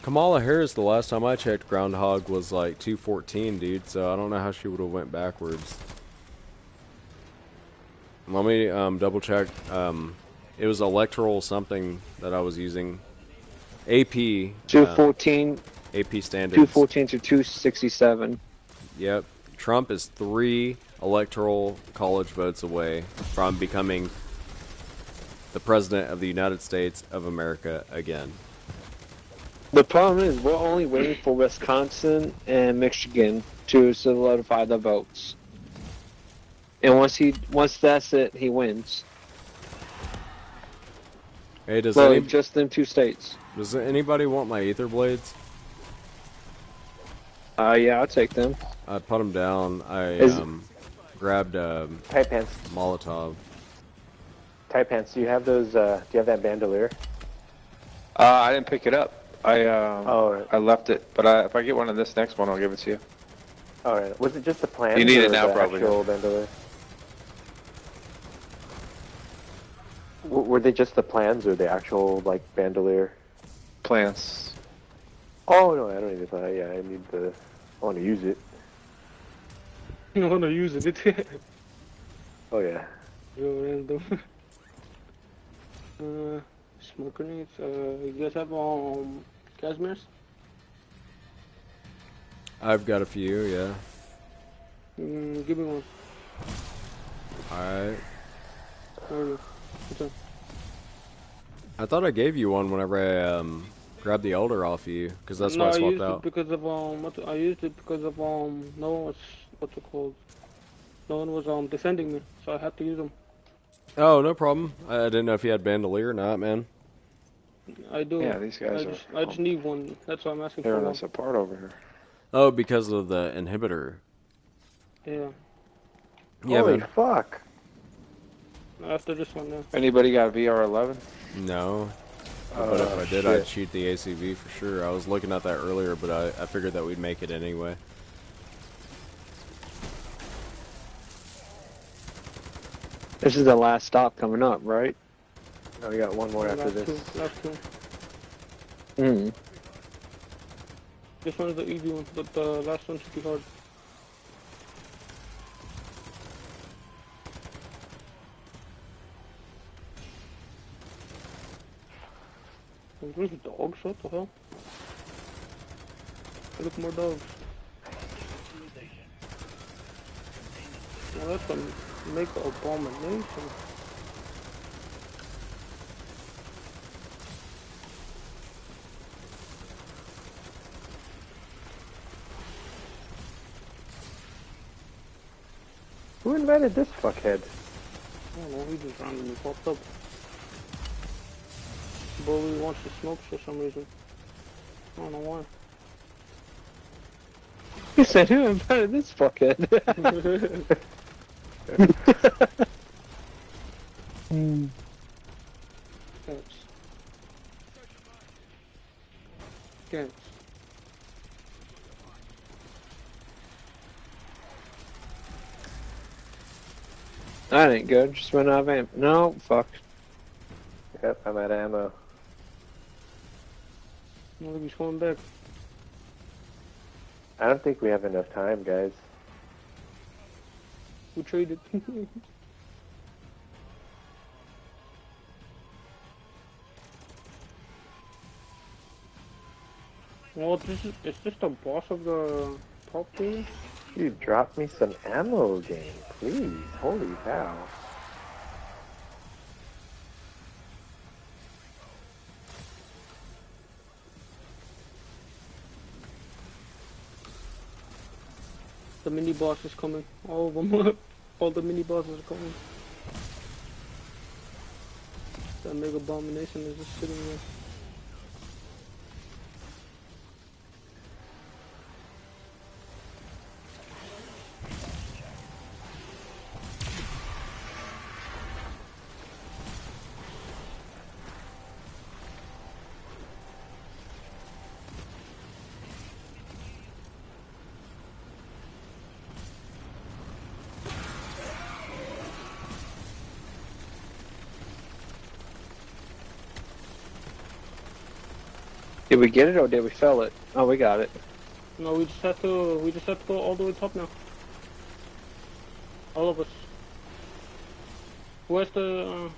Kamala Harris, the last time I checked, Groundhog was like 214, dude. So I don't know how she would have went backwards. Let me double check. It was electoral something that I was using. AP. 214, AP standards. 214 to 267. Yep. Trump is 3 electoral college votes away from becoming the president of the United States of America again. The problem is we're only waiting for Wisconsin and Michigan to solidify the votes. And once that's it, he wins. Hey, does Well, just them 2 states. does anybody want my ether blades? Yeah, I'll take them. I put them down. I grabbed Tight pants. Molotov. Tight pants. Do you have those? Do you have that bandolier? I didn't pick it up. Oh, I left it, but if I get one of this next one, I'll give it to you. all right. Was it just the plan? You need it or now, the probably. Actual bandolier? Were they just the plans or the actual like bandolier? Plants. Oh no, I don't need the. Yeah, I need the. I want to use it. You wanna use it? Oh yeah. Yo, random. Smoke grenades. You guys have Casimirs? I've got a few, yeah. Give me one. Alright. There we go. What's up? I thought I gave you one whenever I grabbed the elder off you, because that's No, why I I swapped used out. it because of I used it because of no one was what's it called? No one was defending me, so I had to use them. Oh, no problem. I didn't know if you had bandolier or not, man. I do. Yeah, these guys I just need one. That's why I'm asking for tearing one. us apart over here. Oh, because of the inhibitor. Yeah. Yeah, Holy man. fuck. After this one, yeah. Anybody got VR11? No. But if I did, shit. I'd cheat the ACV for sure. I was looking at that earlier, but I figured that we'd make it anyway. This is the last stop coming up, right? No, we got one more after Last this. Last two. Mm. This one's the easy one, but the last one should be hard. Oh, there's dogs, what the hell? Look, more dogs. Now that's a make abomination. Who invented this fuckhead? I don't know, he just randomly popped up. Bully wants to smoke for some reason. I don't know why. He said, who invented this fuckhead? Cats. Cats. That ain't good. Just went out of ammo. No, fuck. Yep, I'm out of ammo. I think he's coming back. I don't think we have enough time, guys. We traded. Well, is this the boss of the top tier? Dude, drop me some ammo game, please. Holy cow. The mini boss is coming. All of them. All the mini bosses are coming. That mega abomination is just sitting there. Did we get it or did we fail it? Oh, we got it. No, we just have to go all the way top now. All of us. Who has the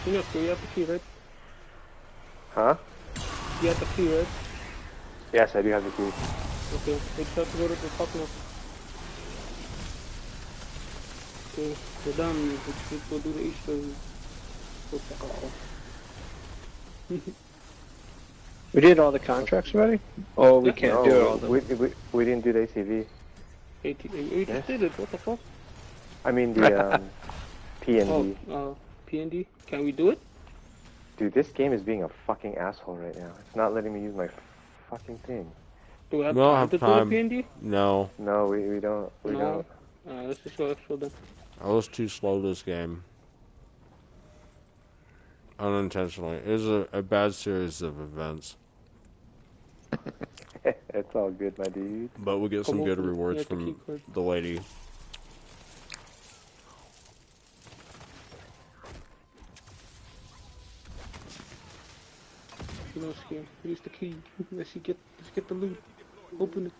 you have the key, right? Huh? You have the key, right? Yes, I do have the key. Okay, we just have to go to the top now. Okay, we're done. Let's go do the Easter. Go fuck off. We did all the contracts already? Oh, we Yeah. can't do it all. No, we didn't do the ACV. You just did it, what the fuck? I mean the PND. PND? Can we do it? Dude, this game is being a fucking asshole right now. It's not letting me use my fucking thing. Do we have We don't time have to time. do the PND? No. No, we don't. We No. don't. Let's just go extra then. I was too slow this game. Unintentionally. It was a bad series of events. It's all good, my dude. But we'll get some Come good over. rewards Yeah, the key from card. the lady. You know, scam. Use the key. Let's get the loot. Open it.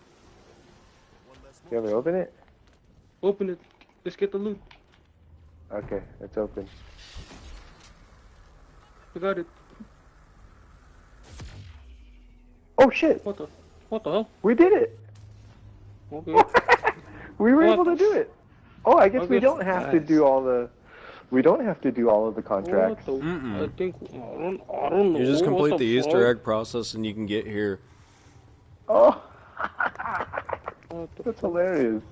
You want me to open it? Open it. Let's get the loot. Okay, it's open. I got it. Oh shit! What the hell? We did it! Okay. We were What able the to do it! Oh, I guess we Okay. don't have to Nice. do all the... We don't have to do all of the What contracts. the? Mm-mm. I think I don't know. You just What complete the fuck? Easter egg process and you can get here. Oh! What the That's fuck? hilarious.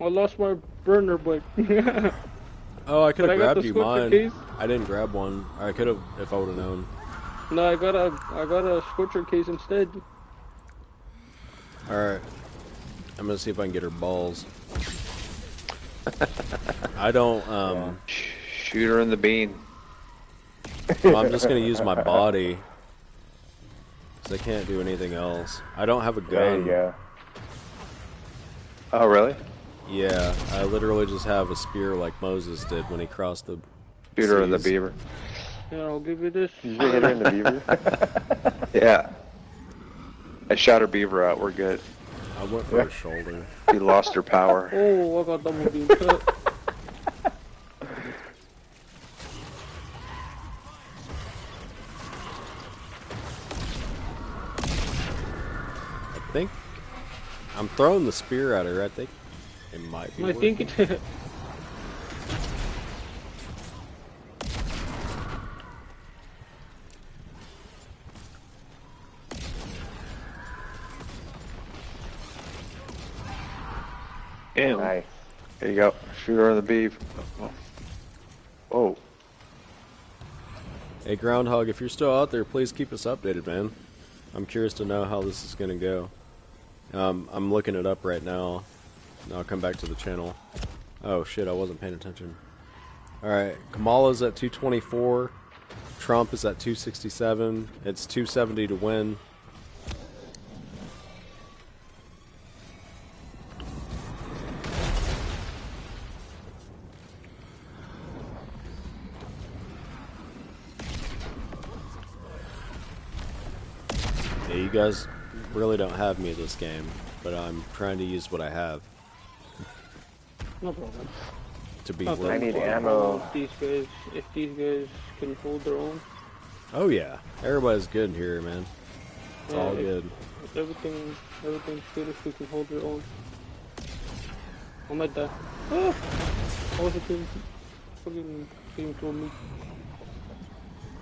I lost my burner, but Oh, I could But I have got grabbed the you sculpture mine. case. I didn't grab one. I could have if I would have known. no, I got a sculpture case instead. Alright. I'm gonna see if I can get her balls. I don't, Shoot her in the bean. well, I'm just gonna use my body. Because I can't do anything else. I don't have a There you gun. go. Oh, really? Yeah, I literally just have a spear like Moses did when he crossed the Shoot her in the seas. beaver. Yeah, I'll give you this. Did you hit her in the beaver? Yeah. I shot her beaver out. We're good. I went for her shoulder. She lost her power. Oh, I got double beam cut. I think I'm throwing the spear at her. I think it might be. I think working. it. Damn. Nice. There you go. Shoot her in the beaver. Oh. Hey, Groundhog, if you're still out there, please keep us updated, man. I'm curious to know how this is gonna go. I'm looking it up right now. And I'll come back to the channel. Oh shit, I wasn't paying attention. Alright, Kamala's at 224. Trump is at 267. It's 270 to win. Yeah, you guys really don't have me this game, but I'm trying to use what I have No problem. to beat Not that I world. need much. ammo. If these guys can hold their own, Oh yeah, everybody's good here, man. It's all if- good. if everything's good if we can hold their own. I might die. Ah! I was fucking thing told me.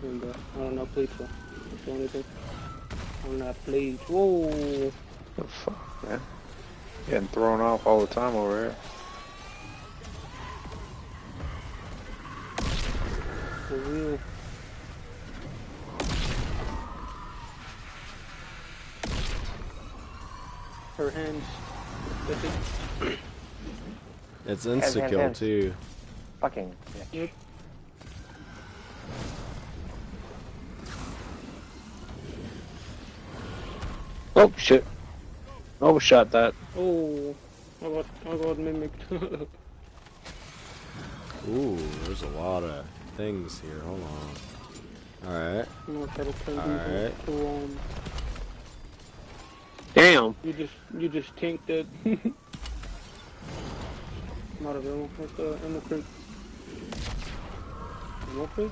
And I don't know plates, so that's the only thing. I don't have plates. Whoa! The fuck, man? Getting thrown off all the time over here. For real. Her hands. That's it. It's insta-kill hands. too. Fucking. Yeah. Yep. Oh shit! Overshot that. Oh, I got mimicked. Ooh, there's a lot of things here. Hold on. Alright. I'm gonna try to kill these Alright. so, Damn. you just tanked that. I'm out of ammo. What's the ammo crate? Ammo crate?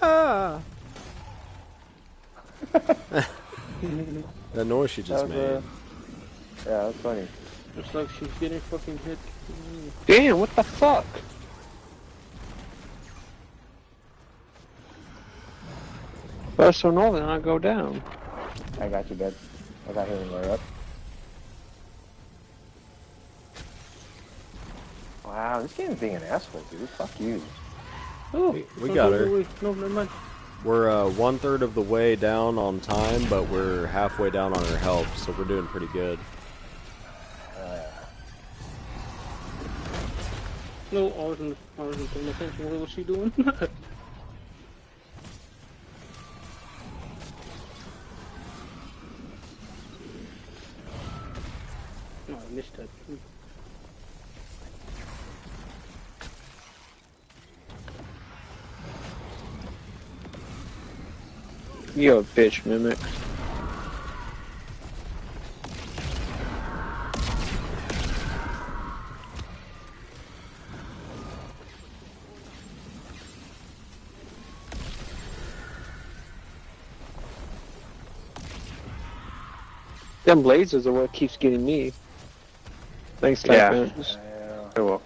Ah! That noise she just That was, made. yeah, that's funny. Looks like she's getting fucking hit. Damn, what the fuck? Well, so northern, I go down. I got you, bud. I got healing right up. Wow, this game's being an asshole, dude. Fuck you. Oh, We no, got no, her. no, wait. No, never mind. We're 1/3 of the way down on time, but we're halfway down on her health, so we're doing pretty good. No, I wasn't paying attention. What was she doing? No, I missed that. You a bitch, Mimic. Them lasers are what keeps getting me. Thanks, Yeah. Typhoons. Oh, well.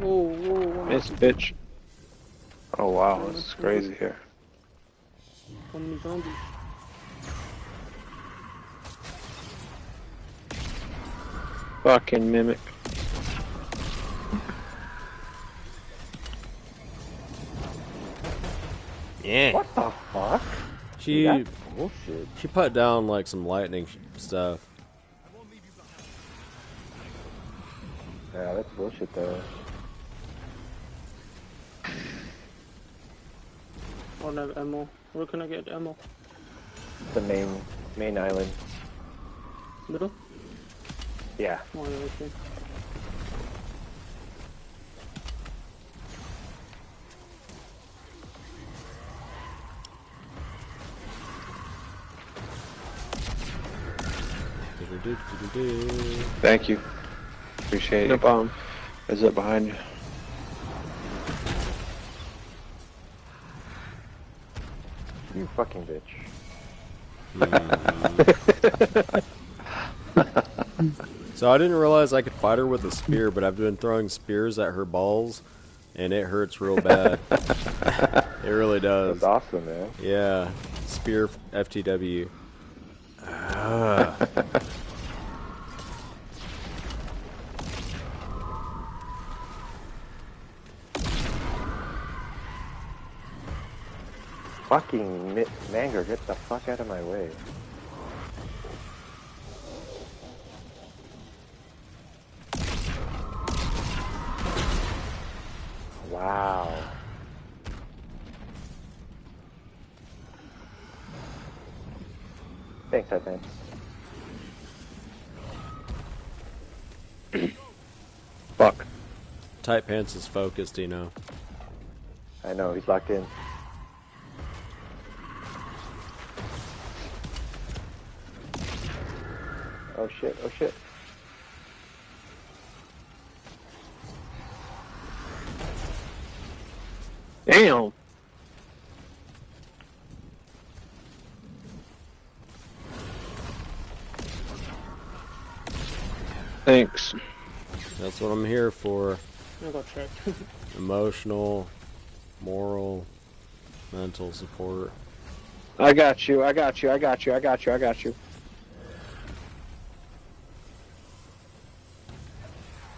Whoa. Nice bitch. Oh wow, this is crazy here. So many zombies. Fucking Mimic. Yeah. What the fuck? She That's bullshit. she put down like some lightning stuff. Yeah, that's bullshit though. I don't have ammo. Where can I get ammo? The main island. Middle? Yeah. Oh, yeah, okay. Thank you. Appreciate No it. problem. Is it behind you? You fucking bitch. So I didn't realize I could fight her with a spear, but I've been throwing spears at her balls, and it hurts real bad. It really does. That's awesome, man. Yeah, spear FTW. Fucking Manger, get the fuck out of my way. Wow. Thanks, I think. Fuck. Tight Pants is focused, you know. I know, he's locked in. Oh shit, oh shit. Damn. Thanks. That's what I'm here for. I got checked. Emotional, moral, mental support. I got you. I got you. I got you. I got you. I got you.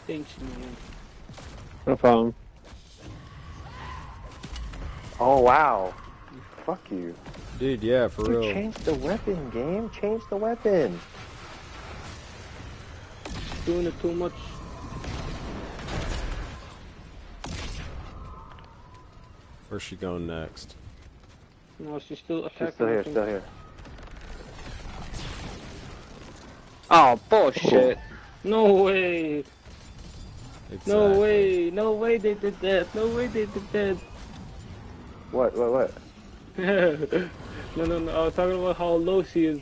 Thanks, man. No problem. Oh wow. Fuck you. Dude, yeah, for Dude, real. change the weapon, game. Change the weapon. Doing it too much. Where's she going next? No, she's still attacking. She's still here, I think. still here. Oh, bullshit. No way. Exactly. No way. No way they did that. No way they did that. What? No. I was talking about how low she is.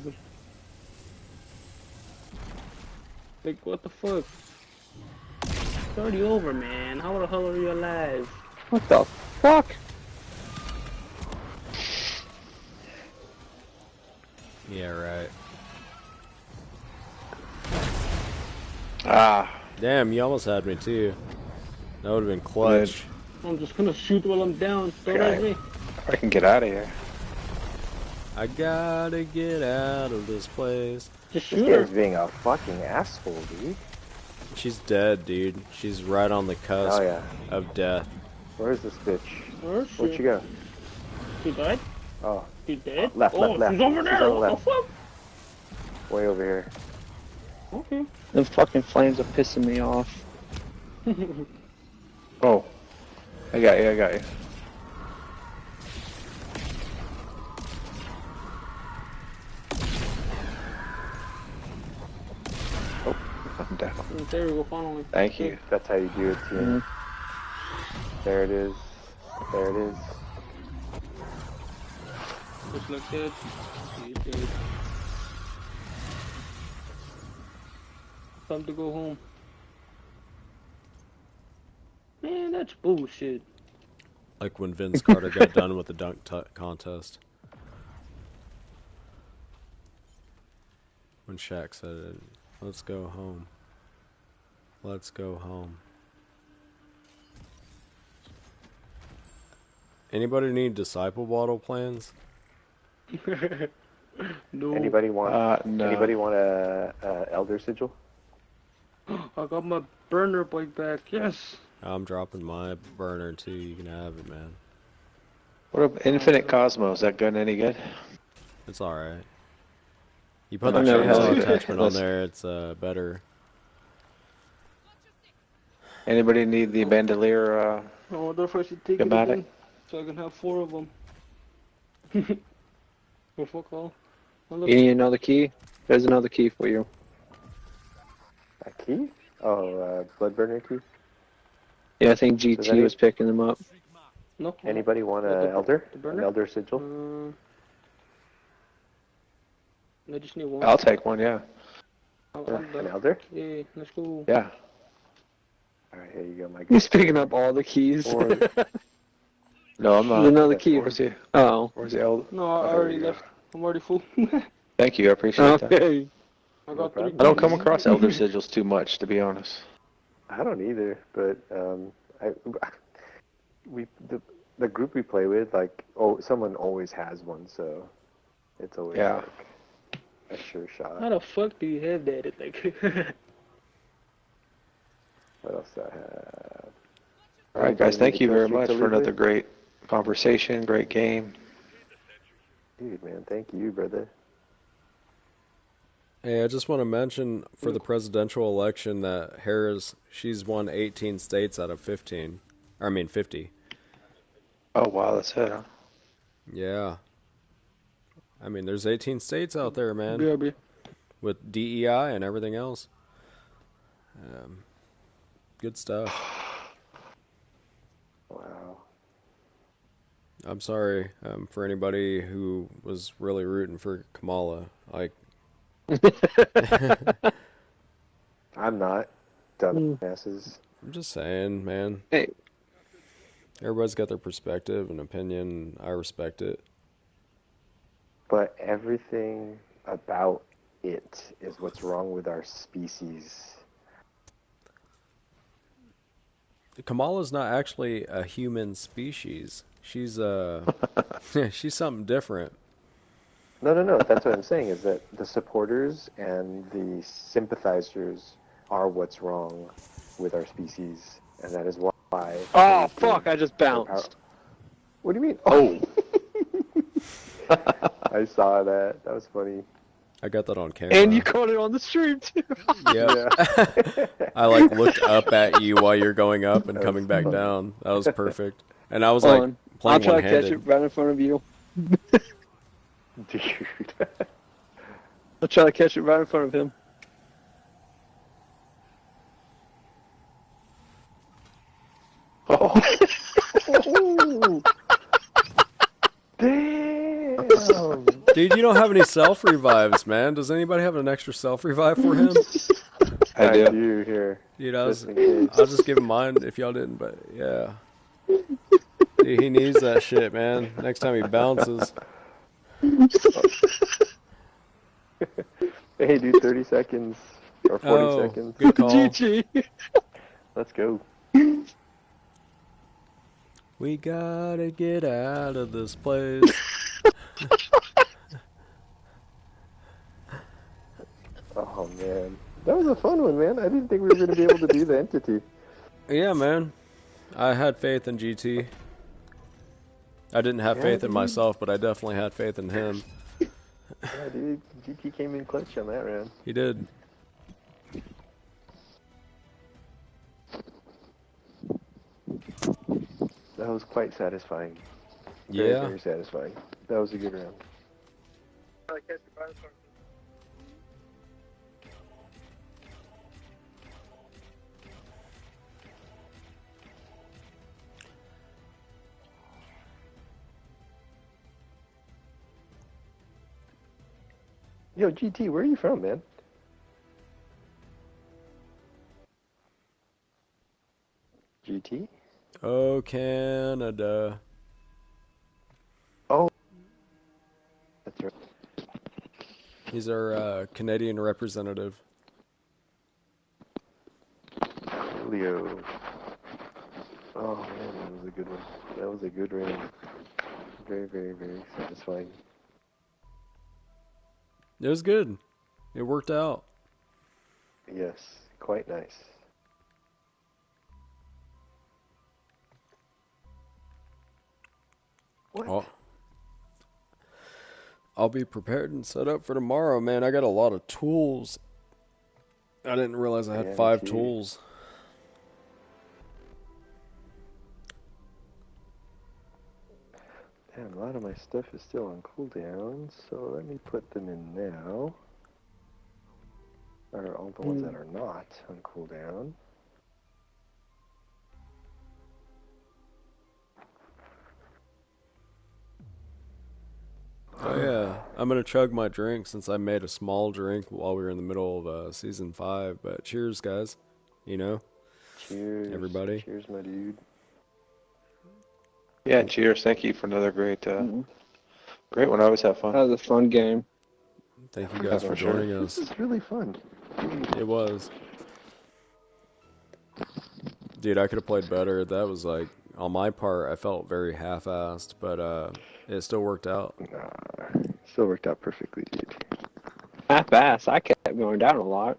Like, what the fuck? It's already over, man. How the hell are you alive? What the fuck? Yeah, right. Ah, Damn, you almost had me too. That would have been clutch. I'm just gonna shoot while I'm down. Don't Okay. hurt me. I can get out of here. I gotta get out of this place. Just This shoot her. game's being a fucking asshole, dude. She's dead, dude. She's right on the cusp Oh yeah. of death. Where's this bitch? Where's Where'd she? she go? She died? Oh, She dead? Left, oh, left, left. she's over She's there. on the What the left. fuck? way over here. Okay. The fucking flames are pissing me off. Oh, I got you. down. There we go, finally. Thank you. That's how you do it, team. There it is. There it is. Just like that. He's dead. Time to go home. Man, that's bullshit. Like when Vince Carter got done with the dunk contest. When Shaq said it, let's go home. Let's go home. Anybody need disciple bottle plans? No. Anybody want? No. Anybody want a elder sigil? I got my burner bike back, yes! I'm dropping my burner too. You can have it, man. What about Infinite Cosmos? Is that gun any good? It's alright. You put I the never chainsaw had it. attachment on Let's- there, it's better. Anybody need the bandolier? I wonder if I should take it Schematic? again, so I can have 4 of them. Or fuck all. You need another key? There's another key for you. A key? Oh, Bloodburner key? Yeah, I think Does GT any- was picking them up. No. Anybody want What, an the elder? burner? An elder sigil? I just need one. I'll take one, yeah. I'm An done. elder? Yeah, let's go. Yeah. Alright, here you go, my He's picking up all the keys. Or- No, I'm not. There's another key. Where's the, Oh. where's the elder? No, I Oh, already here we go. left. I'm already full. Thank you, I appreciate that. Okay. I got 3 I don't come keys. across elder sigils too much, to be honest. I don't either, but the group we play with, like, someone always has one, so it's always Yeah. like a sure shot. How the fuck do you have that? It's like, What else do I have? All right, guys, thank you very much Street to for leave another with? great conversation, great game. Dude, man, thank you, brother. Hey, I just want to mention for the presidential election that Harris, she's won 18 states out of 15. I mean 50. Oh, wow, that's it, huh? Yeah. I mean, there's 18 states out there, man. yeah, bro. With DEI and everything else. Good stuff. Wow. I'm sorry for anybody who was really rooting for Kamala. Like, I'm not. Dumbasses. I'm just saying, man. Hey. Everybody's got their perspective and opinion. I respect it. But everything about it is what's wrong with our species. Kamala's not actually a human species. She's she's something different. No. That's what I'm saying, is that the supporters and the sympathizers are what's wrong with our species. And that is why... Oh, fuck, I just bounced. What do you mean? Oh! I saw that. That was funny. I got that on camera. And you caught it on the stream, too. Yeah. I like looked up at you while you're going up and That coming was back fun. down. That was perfect. And I was Hold like on. I'll playing try to catch one-handed. it right in front of you. Dude. I'll try to catch it right in front of him. Oh. Damn. Dude, you don't have any self revives, man. Does anybody have an extra self revive for him? I do. do here. Dude, I'll Just in case. just give him mine if y'all didn't, but yeah. Dude, he needs that shit, man. Next time he bounces. Hey, dude, 30 seconds or 40 Oh, seconds. good call. GG. Let's go. We gotta get out of this place. Oh, man. That was a fun one, man. I didn't think we were going to be able to do the entity. Yeah, man. I had faith in GT. I didn't have Yeah, faith in dude. myself, but I definitely had faith in him. Yeah, dude. GT came in clutch on that round. He did. That was quite satisfying. Very, Yeah. very satisfying. That was a good round. Yo, GT, where are you from, man? GT? Oh, Canada. Oh, that's right. He's our Canadian representative. Leo. Oh man, that was a good one. That was a good round. Very, very, very satisfying. It was good. It worked out. Yes, quite nice. What? Oh, I'll be prepared and set up for tomorrow, man. I got a lot of tools. I didn't realize I had Yeah, me 5 too. tools. Damn, a lot of my stuff is still on cooldown, so let me put them in now. Or all the ones that are not on cooldown. Oh yeah, I'm gonna chug my drink since I made a small drink while we were in the middle of season 5. But cheers, guys. You know, Cheers. everybody. Cheers, my dude. Yeah, cheers. Thank you for another great great one. I always have That fun. was a fun game. Thank you Yeah, guys for for sure. joining This us. is really fun. It was. Dude, I could have played better. That was like, on my part, I felt very half-assed, but it still worked out. Still worked out perfectly, dude. Half-ass. I kept going down a lot.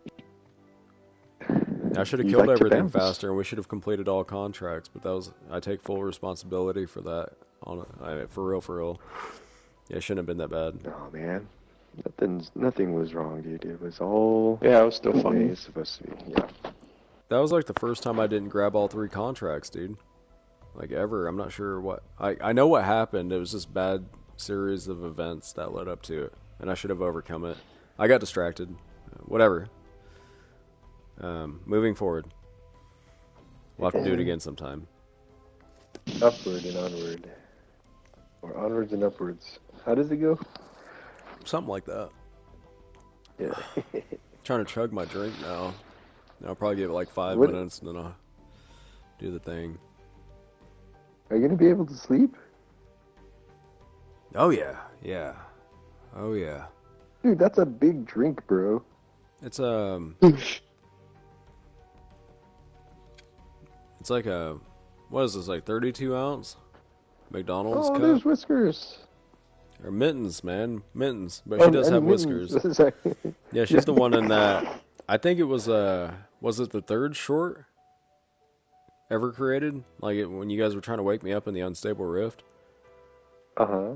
I should have You killed like to everything bounce. faster, and we should have completed all contracts. But that was, I take full responsibility for that. For real. Yeah, it shouldn't have been that bad. Oh man, nothing was wrong, dude. It was all Yeah, it was still the way fun. it's supposed to be. Yeah. That was like the first time I didn't grab all 3 contracts, dude. Like ever. I'm not sure what. I know what happened. It was just bad series of events that led up to it, and I should have overcome it. I got distracted. Whatever. Moving forward. We'll have to do it again sometime. Upward and onward. Or onwards and upwards. How does it go? Something like that. Yeah. Trying to chug my drink now. I'll probably give it like 5 What- minutes, and then I'll do the thing. Are you gonna be able to sleep? Oh yeah. Oh yeah. Dude, that's a big drink, bro. It's it's like a, what is this, like 32 ounce McDonald's Oh, cup? there's Whiskers. Or Mittens, man. Mittens. But she does have whiskers. Sorry. Yeah, she's the one in that. I think it was it the 3rd short ever created? Like when you guys were trying to wake me up in the unstable rift? Uh-huh.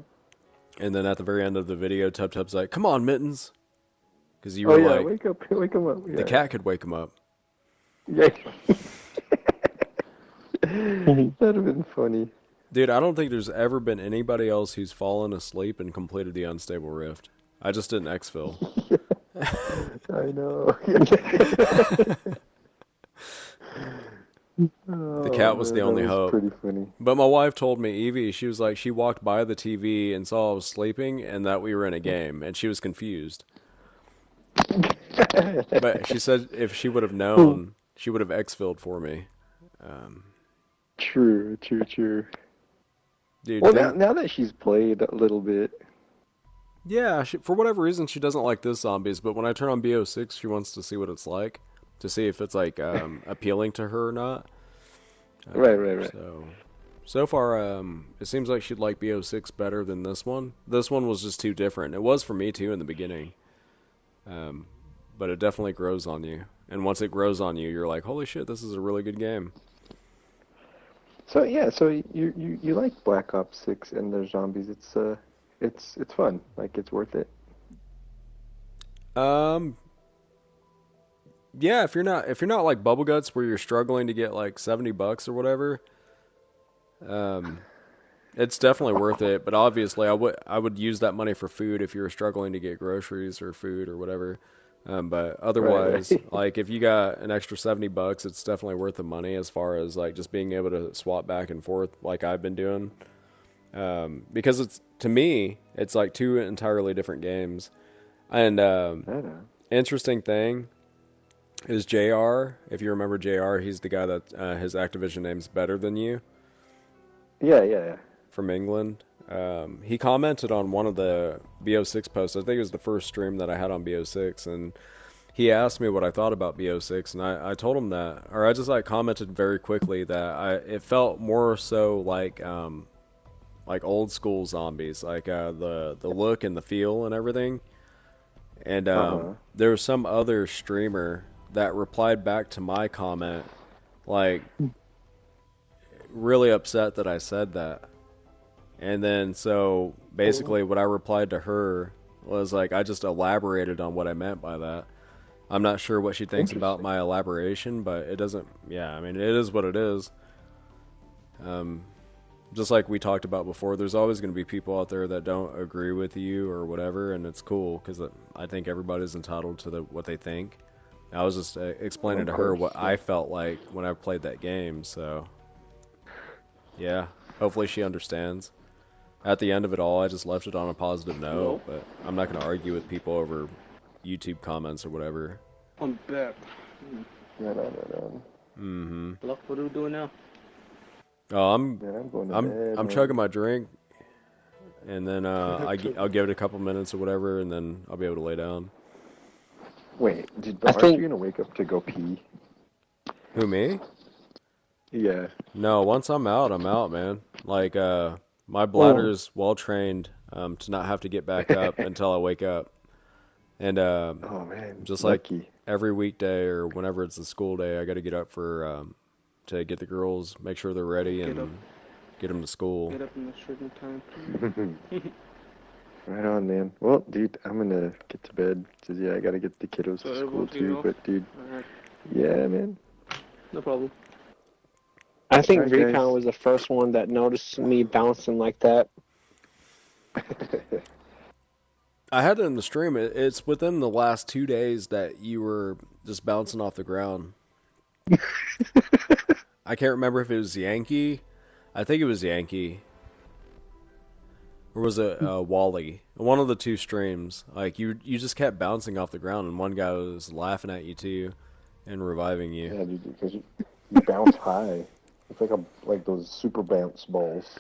And then at the very end of the video, Tub Tub's like, "Come on, Mittens." Because you Oh were yeah, like, wake him up. Yeah. the cat could wake him up. Yeah. That'd have been funny. Dude, I don't think there's ever been anybody else who's fallen asleep and completed the unstable rift. I just didn't exfil. I know. The cat was the only hope. Pretty funny. But my wife told me, Evie, she was like, she walked by the TV and saw I was sleeping and that we were in a game, and she was confused. But she said if she would have known, she would have exfilled for me. True. Dude, Well, now that she's played a little bit, yeah, for whatever reason, she doesn't like this zombies, but when I turn on BO6, she wants to see what it's like, to see if it's like appealing to her or not. Right. So far, it seems like she'd like BO6 better than this one. This one was just too different. It was for me too in the beginning, but it definitely grows on you. And once it grows on you, you're like, holy shit, this is a really good game. So yeah, so you like Black Ops 6 and there's zombies. It's fun. Like it's worth it. Yeah, if you're not like Bubble Guts where you're struggling to get like $70 or whatever, it's definitely worth it. But obviously, I would use that money for food if you were struggling to get groceries or food or whatever. But otherwise, Right. like if you got an extra $70, it's definitely worth the money as far as like just being able to swap back and forth like I've been doing. Because to me, it's like 2 entirely different games. And I don't know. interesting thing is JR. If you remember JR, he's the guy that his Activision name's Better Than You Yeah. from England. He commented on one of the BO6 posts. I think it was the first stream that I had on BO6, and he asked me what I thought about BO6, and I told him that, or I just like commented very quickly that it felt more so like old school zombies, like the look and the feel and everything. And there was some other streamer that replied back to my comment, like really upset that I said that. And then so basically what I replied to her was like I just elaborated on what I meant by that. I'm not sure what she thinks about my elaboration, but it doesn't. Yeah, I mean, it is what it is. Just like we talked about before, there's always going to be people out there that don't agree with you or whatever, and it's cool because I think everybody's entitled to what they think. I was just explaining to her what I felt like when I played that game, so yeah, hopefully she understands. At the end of it all, I just left it on a positive note, but I'm not going to argue with people over YouTube comments or whatever. I'm back. Right on. Mm-hmm. Look, what are we doing now? Oh, I'm going to bed, I'm man. chugging my drink, and then I'll give it a couple minutes or whatever, and then I'll be able to lay down. Wait, aren't you gonna wake up to go pee? Who, me? Yeah. No, once I'm out, man. Like my bladder's well trained to not have to get back up until I wake up, and oh man, just lucky. like every weekday or whenever it's a school day, I got to get up for to get the girls, make sure they're ready, and get them to school. Get up in a certain time. Right on, man. Well, dude, I'm gonna get to bed. Cause yeah, I gotta get the kiddos to school too. But dude, yeah, man. No problem. I think Alright, Recon guys. was the first one that noticed me bouncing like that. I had it in the stream. It's within the last 2 days that you were just bouncing off the ground. I can't remember if it was Yankee. I think it was Yankee. Or was it Wally? One of the two streams. Like you just kept bouncing off the ground, and one guy was laughing at you too, and reviving you. Yeah, dude, because you bounce high. It's like those super bounce balls.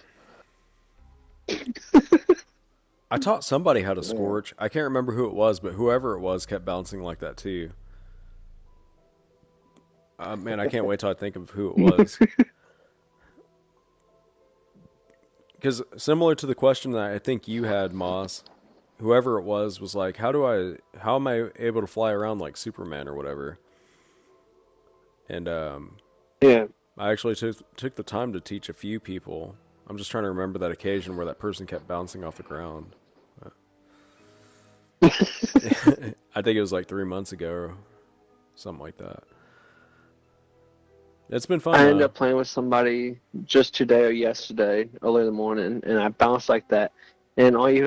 I taught somebody how to scorch. I can't remember who it was, but whoever it was kept bouncing like that too. Man, I can't wait till I think of who it was. Because similar to the question that I think you had, Moss, whoever it was like, how am I able to fly around like Superman or whatever? And yeah, I actually took the time to teach a few people. I'm just trying to remember that occasion where that person kept bouncing off the ground. I think it was like 3 months ago or something like that. It's been fun. I ended up playing with somebody just today or yesterday, early in the morning, and I bounced like that. And all you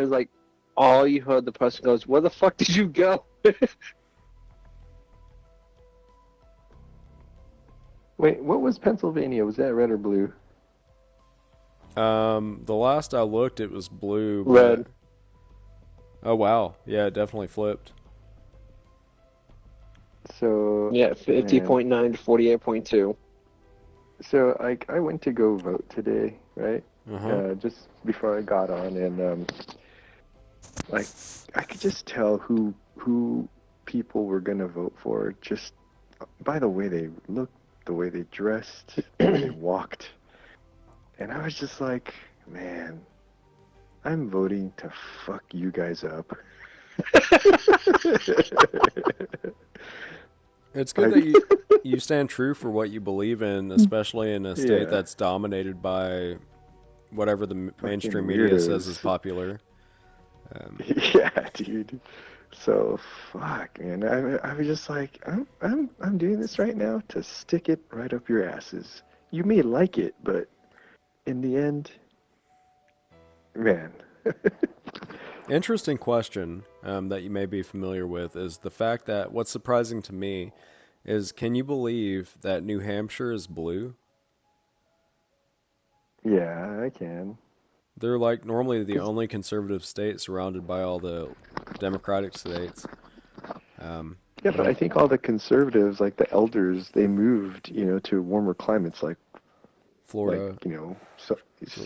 heard the person goes, "Where the fuck did you go?" Wait, what was Pennsylvania? Was that red or blue? The last I looked, it was blue. Red. Oh wow, yeah, it definitely flipped. So yeah, 50.9 to 48.2. So I went to go vote today, right? Just before I got on, and like I could just tell who people were gonna vote for just by the way they looked, the way they dressed, the way they walked, and I was just like, man, I'm voting to fuck you guys up. It's good that you stand true for what you believe in, especially in a state that's dominated by whatever the mainstream media says is popular. Yeah, dude. So fuck, man. I was just like, I'm doing this right now to stick it right up your asses. You may like it, but in the end, man. Interesting question that you may be familiar with is the fact that what's surprising to me is, can you believe that New Hampshire is blue? Yeah, I can. They're like normally the only conservative state surrounded by all the Democratic states. Yeah, but I think all the conservatives, like the elders, they moved, to warmer climates, like Florida. so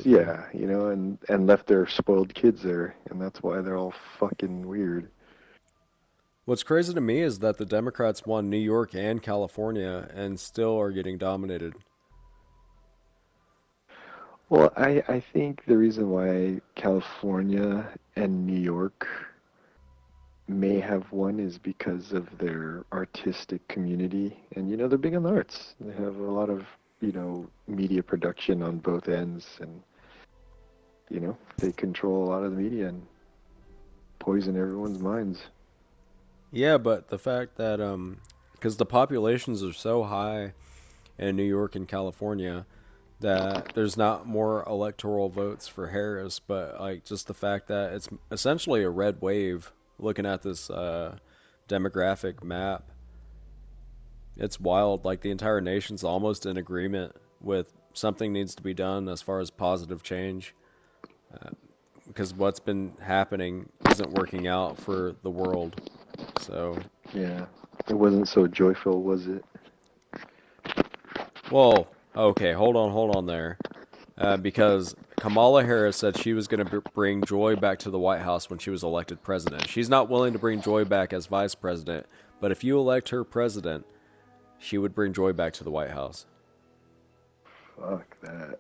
yeah, and left their spoiled kids there, and that's why they're all fucking weird. What's crazy to me is that the Democrats won New York and California and still are getting dominated. Well, I think the reason why California and New York may have won is because of their artistic community, and they're big on the arts. They have a lot of media production on both ends, and they control a lot of the media and poison everyone's minds. Yeah, but the fact that because the populations are so high in New York and California that there's not more electoral votes for Harris, but like just the fact that it's essentially a red wave. Looking at this demographic map, it's wild. Like the entire nation's almost in agreement with something needs to be done as far as positive change, because what's been happening isn't working out for the world. So yeah, it wasn't so joyful, was it? well, okay, hold on there. Because Kamala Harris said she was going to bring joy back to the White House when she was elected president. She's not willing to bring joy back as vice president, but if you elect her president, she would bring joy back to the White House. Fuck that.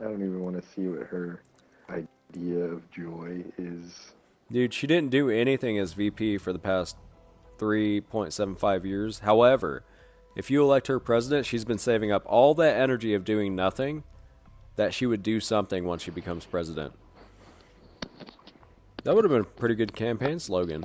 I don't even want to see what her idea of joy is. Dude, she didn't do anything as VP for the past 3.75 years. However, if you elect her president, she's been saving up all that energy of doing nothing that she would do something once she becomes president. That would have been a pretty good campaign slogan.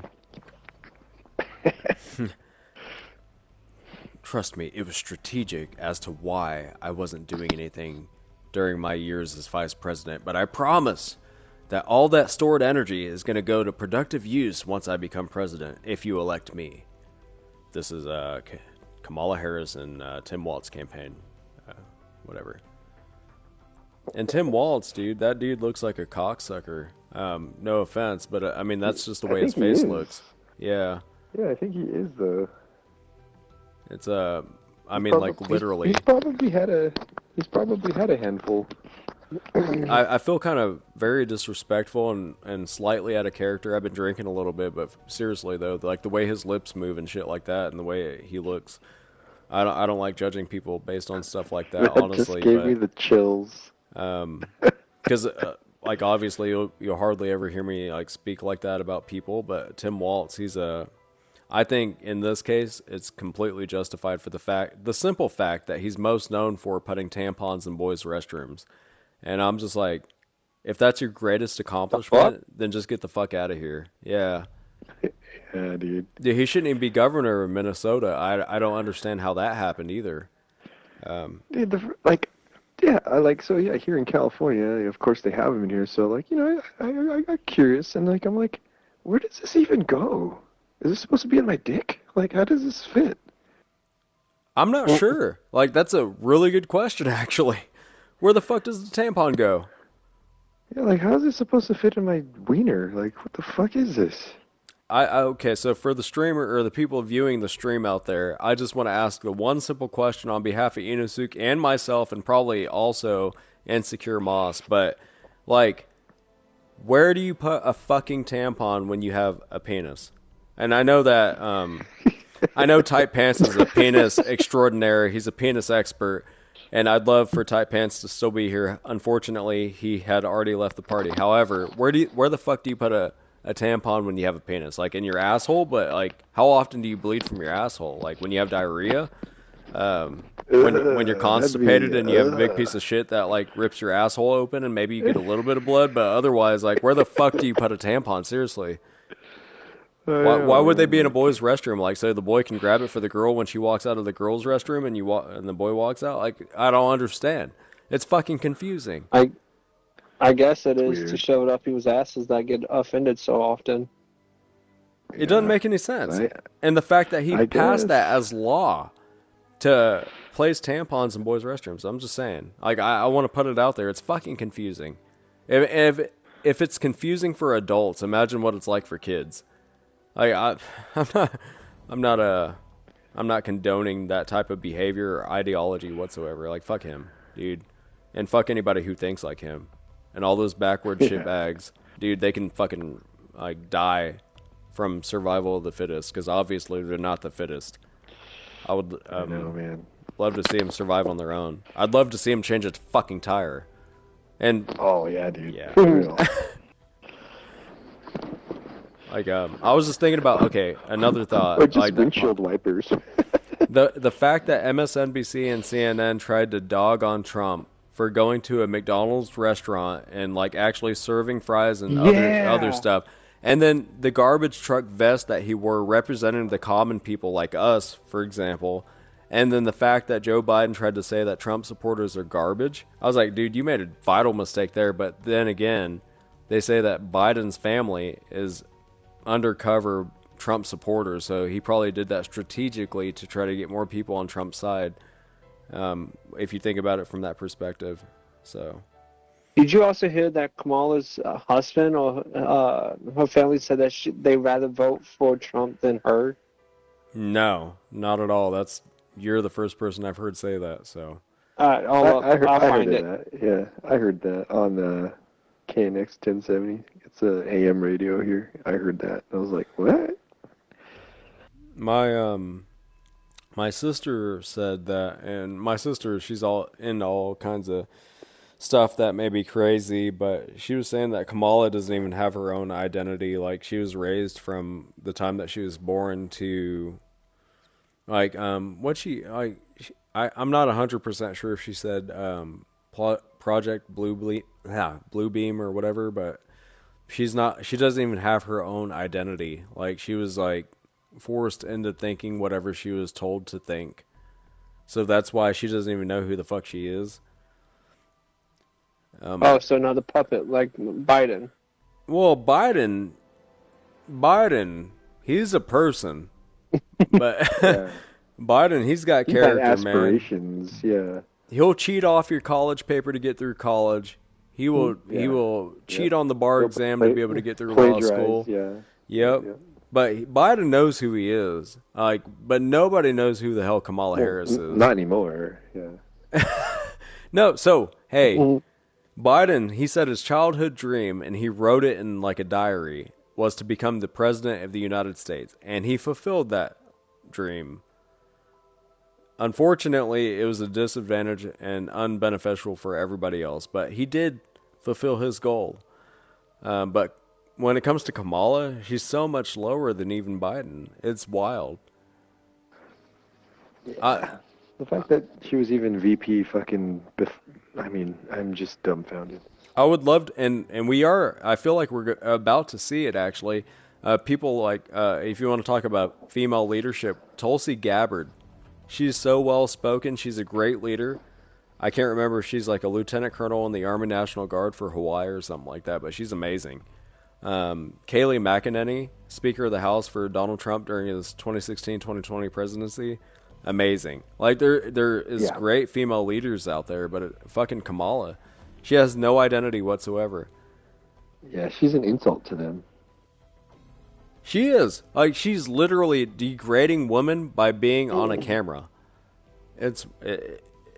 Trust me, it was strategic as to why I wasn't doing anything during my years as vice president, but I promise that all that stored energy is going to go to productive use once I become president, if you elect me. This is Kamala Harris and Tim Walz campaign. Whatever. And Tim Walz, dude, that dude looks like a cocksucker. No offense, but I mean, that's just the way his face looks. Yeah. Yeah, I think he is, though. It's I mean, like, literally. He's probably had a handful. I feel kind of very disrespectful and slightly out of character. I've been drinking a little bit, but seriously though, like the way his lips move and shit like that, and the way he looks, I don't like judging people based on stuff like that. Honestly, just gave me the chills. Because like obviously you'll hardly ever hear me like speak like that about people, but Tim Walz, I think in this case it's completely justified for the simple fact that he's most known for putting tampons in boys' restrooms. And I'm just like, if that's your greatest accomplishment, then just get the fuck out of here. Yeah. Yeah, dude. Dude, he shouldn't even be governor of Minnesota. I don't understand how that happened either. Dude, here in California, of course they have them in here. So I got curious and I'm like, where does this even go? Is this supposed to be in my dick? Like, how does this fit? I'm not sure. Like, that's a really good question, actually. Where the fuck does the tampon go? Yeah, like, how is this supposed to fit in my wiener? Like, what the fuck is this? Okay, so for the streamer or the people viewing the stream out there, I just want to ask the one simple question on behalf of Inosuk and myself, and probably also Insecure Moss. But, like, where do you put a fucking tampon when you have a penis? And I know that, I know Tight Pants is a penis extraordinaire. He's a penis expert. And I'd love for Tight Pants to still be here. Unfortunately, he had already left the party. However, where the fuck do you put a tampon when you have a penis? Like in your asshole? But like, how often do you bleed from your asshole? Like when you have diarrhea? When you're constipated and you have a big piece of shit that like rips your asshole open and maybe you get a little bit of blood, but otherwise, like, where the fuck do you put a tampon? Seriously. Why would they be in a boy's restroom? Like, so the boy can grab it for the girl when she walks out of the girl's restroom, and the boy walks out. Like, I don't understand. It's fucking confusing. I guess it is weird. to show it up people's asses that get offended so often. It doesn't make any sense. And the fact that he passed that as law to place tampons in boys' restrooms. I'm just saying. Like, I want to put it out there. It's fucking confusing. If it's confusing for adults, imagine what it's like for kids. Like, I'm not condoning that type of behavior or ideology whatsoever. Like, fuck him, dude, and fuck anybody who thinks like him, and all those backward shitbags, dude. They can fucking like die from survival of the fittest, because obviously they're not the fittest. I would man. love to see them survive on their own. I'd love to see them change a fucking tire. And oh yeah, dude. Yeah. For real. Like, I was just thinking about, okay, another thought. Or just like, windshield wipers. the fact that MSNBC and CNN tried to dog on Trump for going to a McDonald's restaurant and like actually serving fries and other stuff, and then the garbage truck vest that he wore representing the common people like us, for example, and then the fact that Joe Biden tried to say that Trump supporters are garbage. I was like, dude, you made a vital mistake there. But then again, they say that Biden's family is undercover Trump supporters, so he probably did that strategically to try to get more people on Trump's side, if you think about it from that perspective. So, did you also hear that Kamala's husband or her family said that they'd rather vote for Trump than her? No, not at all. You're the first person I've heard say that. So, I heard that. Yeah, I heard that on the KNX 1070. It's a AM radio here. I heard that. I was like, what? My sister said that, and my sister, she's all into all kinds of stuff that may be crazy, but she was saying that Kamala doesn't even have her own identity. Like, she was raised from the time that she was born to, like, I'm not 100% sure if she said Project Blue Beam or whatever, but she doesn't even have her own identity. Like, she was like forced into thinking whatever she was told to think. So that's why she doesn't even know who the fuck she is. So another puppet like Biden. Well, Biden, he's a person, but Biden, he's got character, aspirations, man. Yeah. He'll cheat off your college paper to get through college. He will cheat on the bar exam to be able to get through law school. Yeah. Yep. Yeah. But Biden knows who he is. Like, but nobody knows who the hell Kamala Harris is. Not anymore. Yeah. No. So hey, Biden, he said his childhood dream, and he wrote it in like a diary, was to become the president of the United States, and he fulfilled that dream. Unfortunately, it was a disadvantage and unbeneficial for everybody else, but he did fulfill his goal. But when it comes to Kamala, she's so much lower than even Biden. It's wild. Yeah. The fact that she was even VP I'm just dumbfounded. I would love to, and we are, I feel like we're about to see it actually. People like, if you want to talk about female leadership, Tulsi Gabbard. She's so well spoken. She's a great leader. I can't remember if she's like a lieutenant colonel in the Army National Guard for Hawaii or something like that, but she's amazing. Kayleigh McEnany, Speaker of the House for Donald Trump during his 2016-2020 presidency, amazing. Like there is great female leaders out there, but fucking Kamala, she has no identity whatsoever. Yeah, she's an insult to them. She is. Like, she's literally degrading women by being on a camera. It's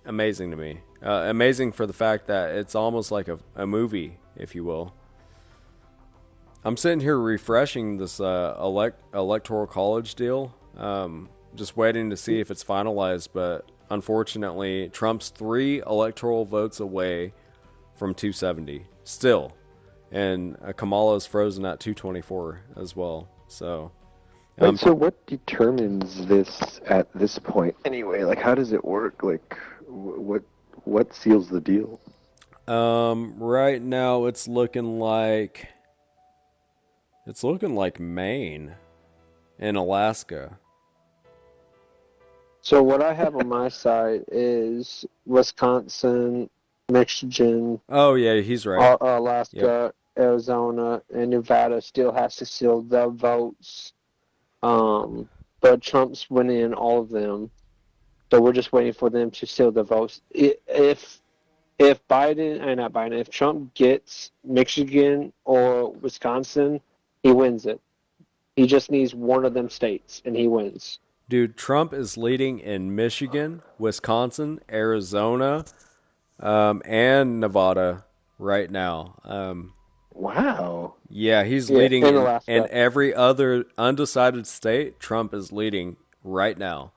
amazing to me. Amazing for the fact that it's almost like a movie, if you will. I'm sitting here refreshing this electoral college deal. Just waiting to see if it's finalized, but unfortunately, Trump's 3 electoral votes away from 270 still. And Kamala is frozen at 224 as well. So, so what determines this at this point anyway? Like, how does it work? Like, what seals the deal? Right now it's looking like Maine and Alaska. So what I have on my side is Wisconsin, Michigan. Oh yeah, he's right. Alaska, Arizona, and Nevada still has to seal their votes. But Trump's winning in all of them. So we're just waiting for them to seal the votes. If if Trump gets Michigan or Wisconsin, he wins it. He just needs one of them states, and he wins. Dude, Trump is leading in Michigan, Wisconsin, Arizona, and Nevada right now. Wow. Yeah, he's Yeah, leading and in Alaska. every other undecided state. Trump is leading right now.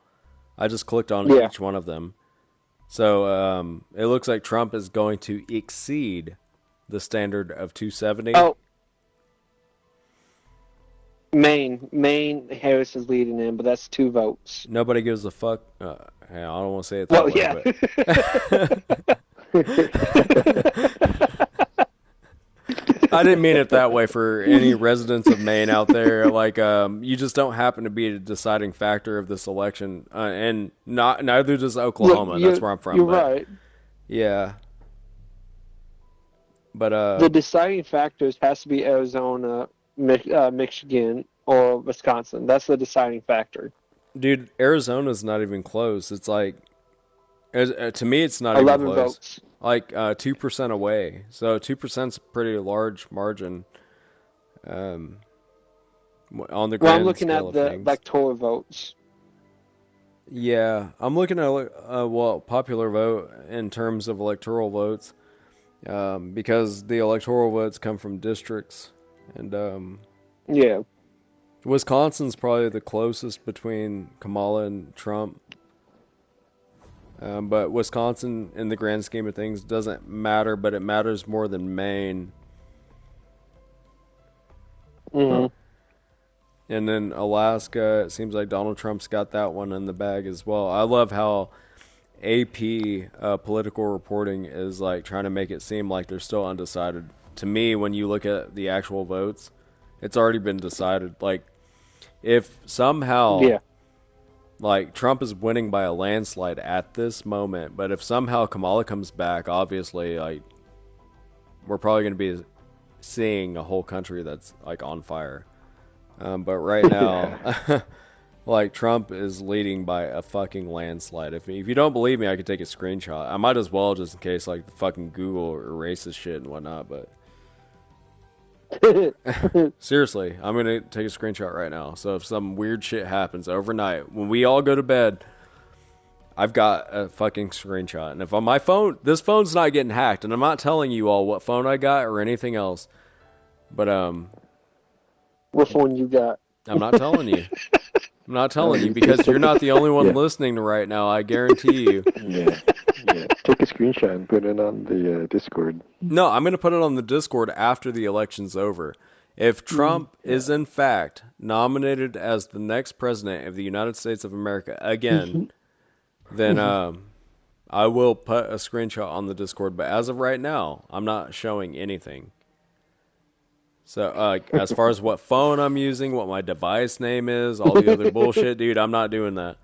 I just clicked on Yeah. each one of them. So it looks like Trump is going to exceed the standard of 270. Oh, Maine, Harris is leading in, but that's 2 votes. Nobody gives a fuck. I don't want to say it Well, that yeah. way, but I didn't mean it that way for any residents of Maine out there. Like, you just don't happen to be a deciding factor of this election, and neither does Oklahoma. That's where I'm from. You're but, right. Yeah. But The deciding factors has to be Arizona, Michigan, or Wisconsin. That's the deciding factor. dude, Arizona's not even close. It's like, to me, it's not 11 even close. votes. Like 2% away. So 2%'s a pretty large margin. On the grand Well, I'm looking scale at of the things. electoral votes. Yeah, I'm looking at popular vote in terms of electoral votes, because the electoral votes come from districts, and Yeah. Wisconsin's probably the closest between Kamala and Trump. But Wisconsin, in the grand scheme of things, doesn't matter, but it matters more than Maine. Mm-hmm. And then Alaska, it seems like Donald Trump's got that one in the bag as well. I love how AP political reporting is like trying to make it seem like they're still undecided. To me, when you look at the actual votes, it's already been decided. Like, if somehow, Yeah. like, Trump is winning by a landslide at this moment, but if somehow Kamala comes back, obviously, like, we're probably going to be seeing a whole country that's like on fire. But right now, like, Trump is leading by a fucking landslide. If you don't believe me, I could take a screenshot. I might as well, just in case, like, the fucking Google erases shit and whatnot. But seriously, I'm gonna take a screenshot right now. So if some weird shit happens overnight, when we all go to bed, I've got a fucking screenshot. And if on my phone, this phone's not getting hacked, and I'm not telling you all what phone I got or anything else. But Which one you got? I'm not telling you. I'm not telling you because you're not the only one listening right now. I guarantee you. Yeah. Take a screenshot and put it on the Discord. No, I'm going to put it on the Discord after the election's over. If Trump is in fact nominated as the next president of the United States of America again, then I will put a screenshot on the Discord. But as of right now, I'm not showing anything. So, as far as what phone I'm using, what my device name is, all the other bullshit, dude, I'm not doing that.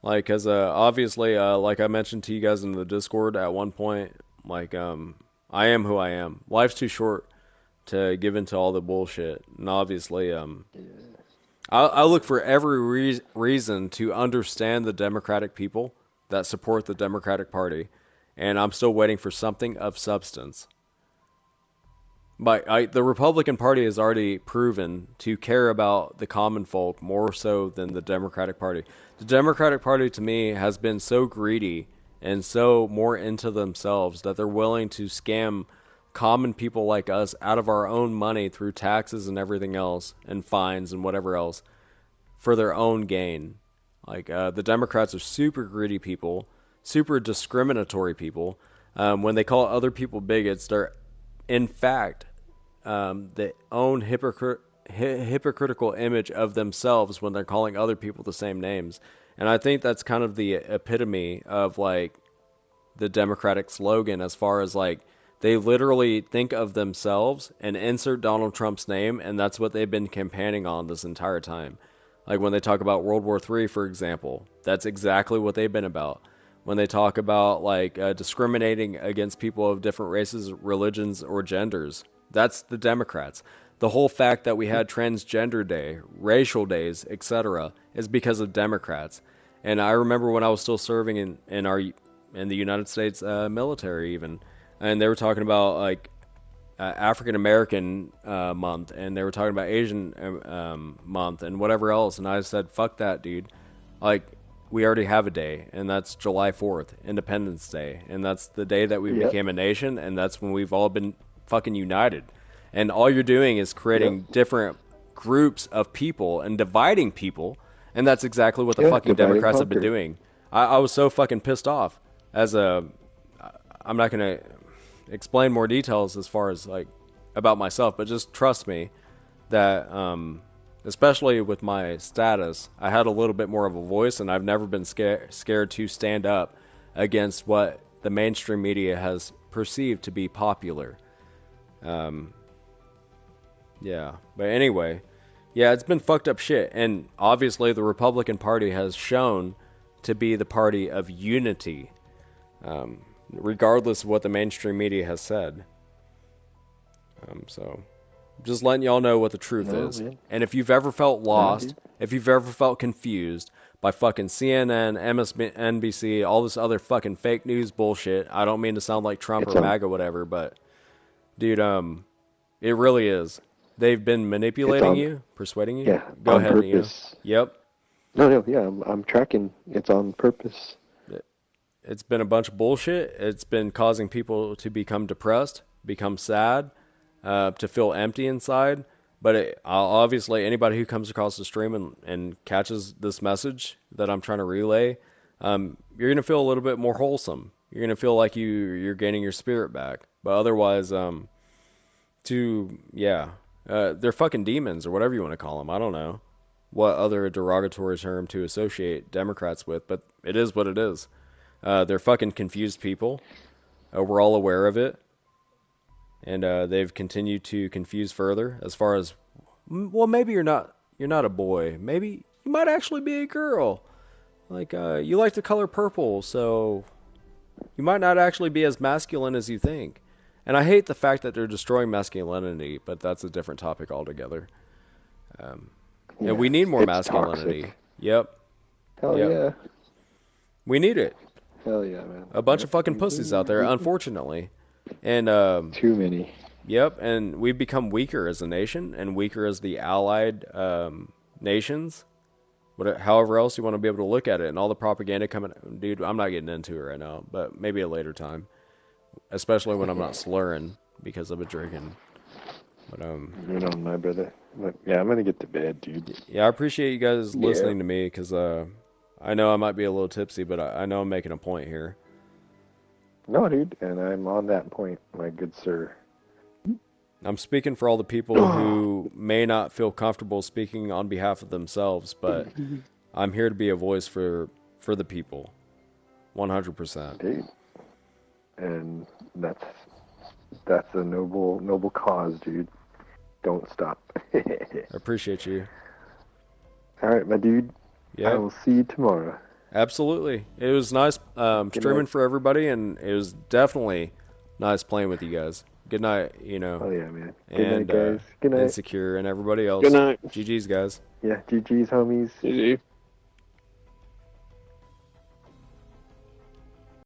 Like, because obviously, like I mentioned to you guys in the Discord at one point, like, I am who I am. Life's too short to give into all the bullshit. And obviously, I look for every reason to understand the Democratic people that support the Democratic Party. And I'm still waiting for something of substance. But the Republican Party has already proven to care about the common folk more so than the Democratic Party. The Democratic Party, to me, has been so greedy and so more into themselves that they're willing to scam common people like us out of our own money through taxes and everything else, and fines and whatever else, for their own gain. Like, the Democrats are super greedy people, super discriminatory people. When they call other people bigots, they're in fact, the own hypocritical image of themselves when they're calling other people the same names. And I think that's kind of the epitome of, like, the Democratic slogan, as far as, like, they literally think of themselves and insert Donald Trump's name, and that's what they've been campaigning on this entire time. Like, when they talk about World War III, for example, that's exactly what they've been about. When they talk about, like, discriminating against people of different races, religions, or genders, that's the Democrats. The whole fact that we had Transgender Day, racial days, etc., is because of Democrats. And I remember when I was still serving in the United States military even, and they were talking about like African American month, and they were talking about Asian month and whatever else, and I said, fuck that, dude. Like, we already have a day, and that's July 4th, Independence Day, and that's the day that we became a nation, and that's when we've all been fucking united. And all you're doing is creating different groups of people and dividing people, and that's exactly what the fucking Democrats have been doing. I was so fucking pissed off. I'm not going to explain more details as far as like about myself, but just trust me that especially with my status, I had a little bit more of a voice, and I've never been scared to stand up against what the mainstream media has perceived to be popular. Yeah, but anyway, yeah, it's been fucked up shit, and obviously the Republican Party has shown to be the party of unity, regardless of what the mainstream media has said. So, just letting y'all know what the truth is. Man. And if you've ever felt lost, if you've ever felt confused by fucking CNN, MSNBC, all this other fucking fake news bullshit, I don't mean to sound like Trump or MAGA or whatever, but, dude, it really is. They've been manipulating you, persuading you. Yeah, Go ahead, purpose. Yep. No, yeah, I'm tracking. It's on purpose. It's been a bunch of bullshit. It's been causing people to become depressed, become sad, to feel empty inside. But obviously, anybody who comes across the stream and catches this message that I'm trying to relay, you're going to feel a little bit more wholesome. You're going to feel like you're gaining your spirit back. But otherwise, they're fucking demons or whatever you want to call them. I don't know what other derogatory term to associate Democrats with, but it is what it is. They're fucking confused people. We're all aware of it. And they've continued to confuse further as far as, well, maybe you're not a boy. Maybe you might actually be a girl. Like, you like the color purple, so you might not actually be as masculine as you think. And I hate the fact that they're destroying masculinity, but that's a different topic altogether. And we need more masculinity. Toxic. Yep. Hell yeah. We need it. Hell yeah, man. A bunch of fucking pussies out there, unfortunately. And too many. Yep, and we've become weaker as a nation and weaker as the allied nations. However else you want to be able to look at it, and all the propaganda coming. Dude, I'm not getting into it right now, but maybe a later time. Especially when I'm not slurring because I've been drinking. But Right on, my brother. But, yeah, I'm gonna get to bed, dude. Yeah, I appreciate you guys listening to me because I know I might be a little tipsy, but I know I'm making a point here. No, dude, and I'm on that point, my good sir. I'm speaking for all the people who may not feel comfortable speaking on behalf of themselves, but I'm here to be a voice for the people, 100%. Dude, and that's a noble cause, dude. Don't stop. I appreciate you. All right, my dude. Yeah, I will see you tomorrow. Absolutely. It was nice streaming night. for everybody, and it was definitely nice playing with you guys. Good night, Oh, yeah, man. Good and night, guys. Good night. Insecure and everybody else. Good night. GG's, guys. Yeah, GG's, homies. GG.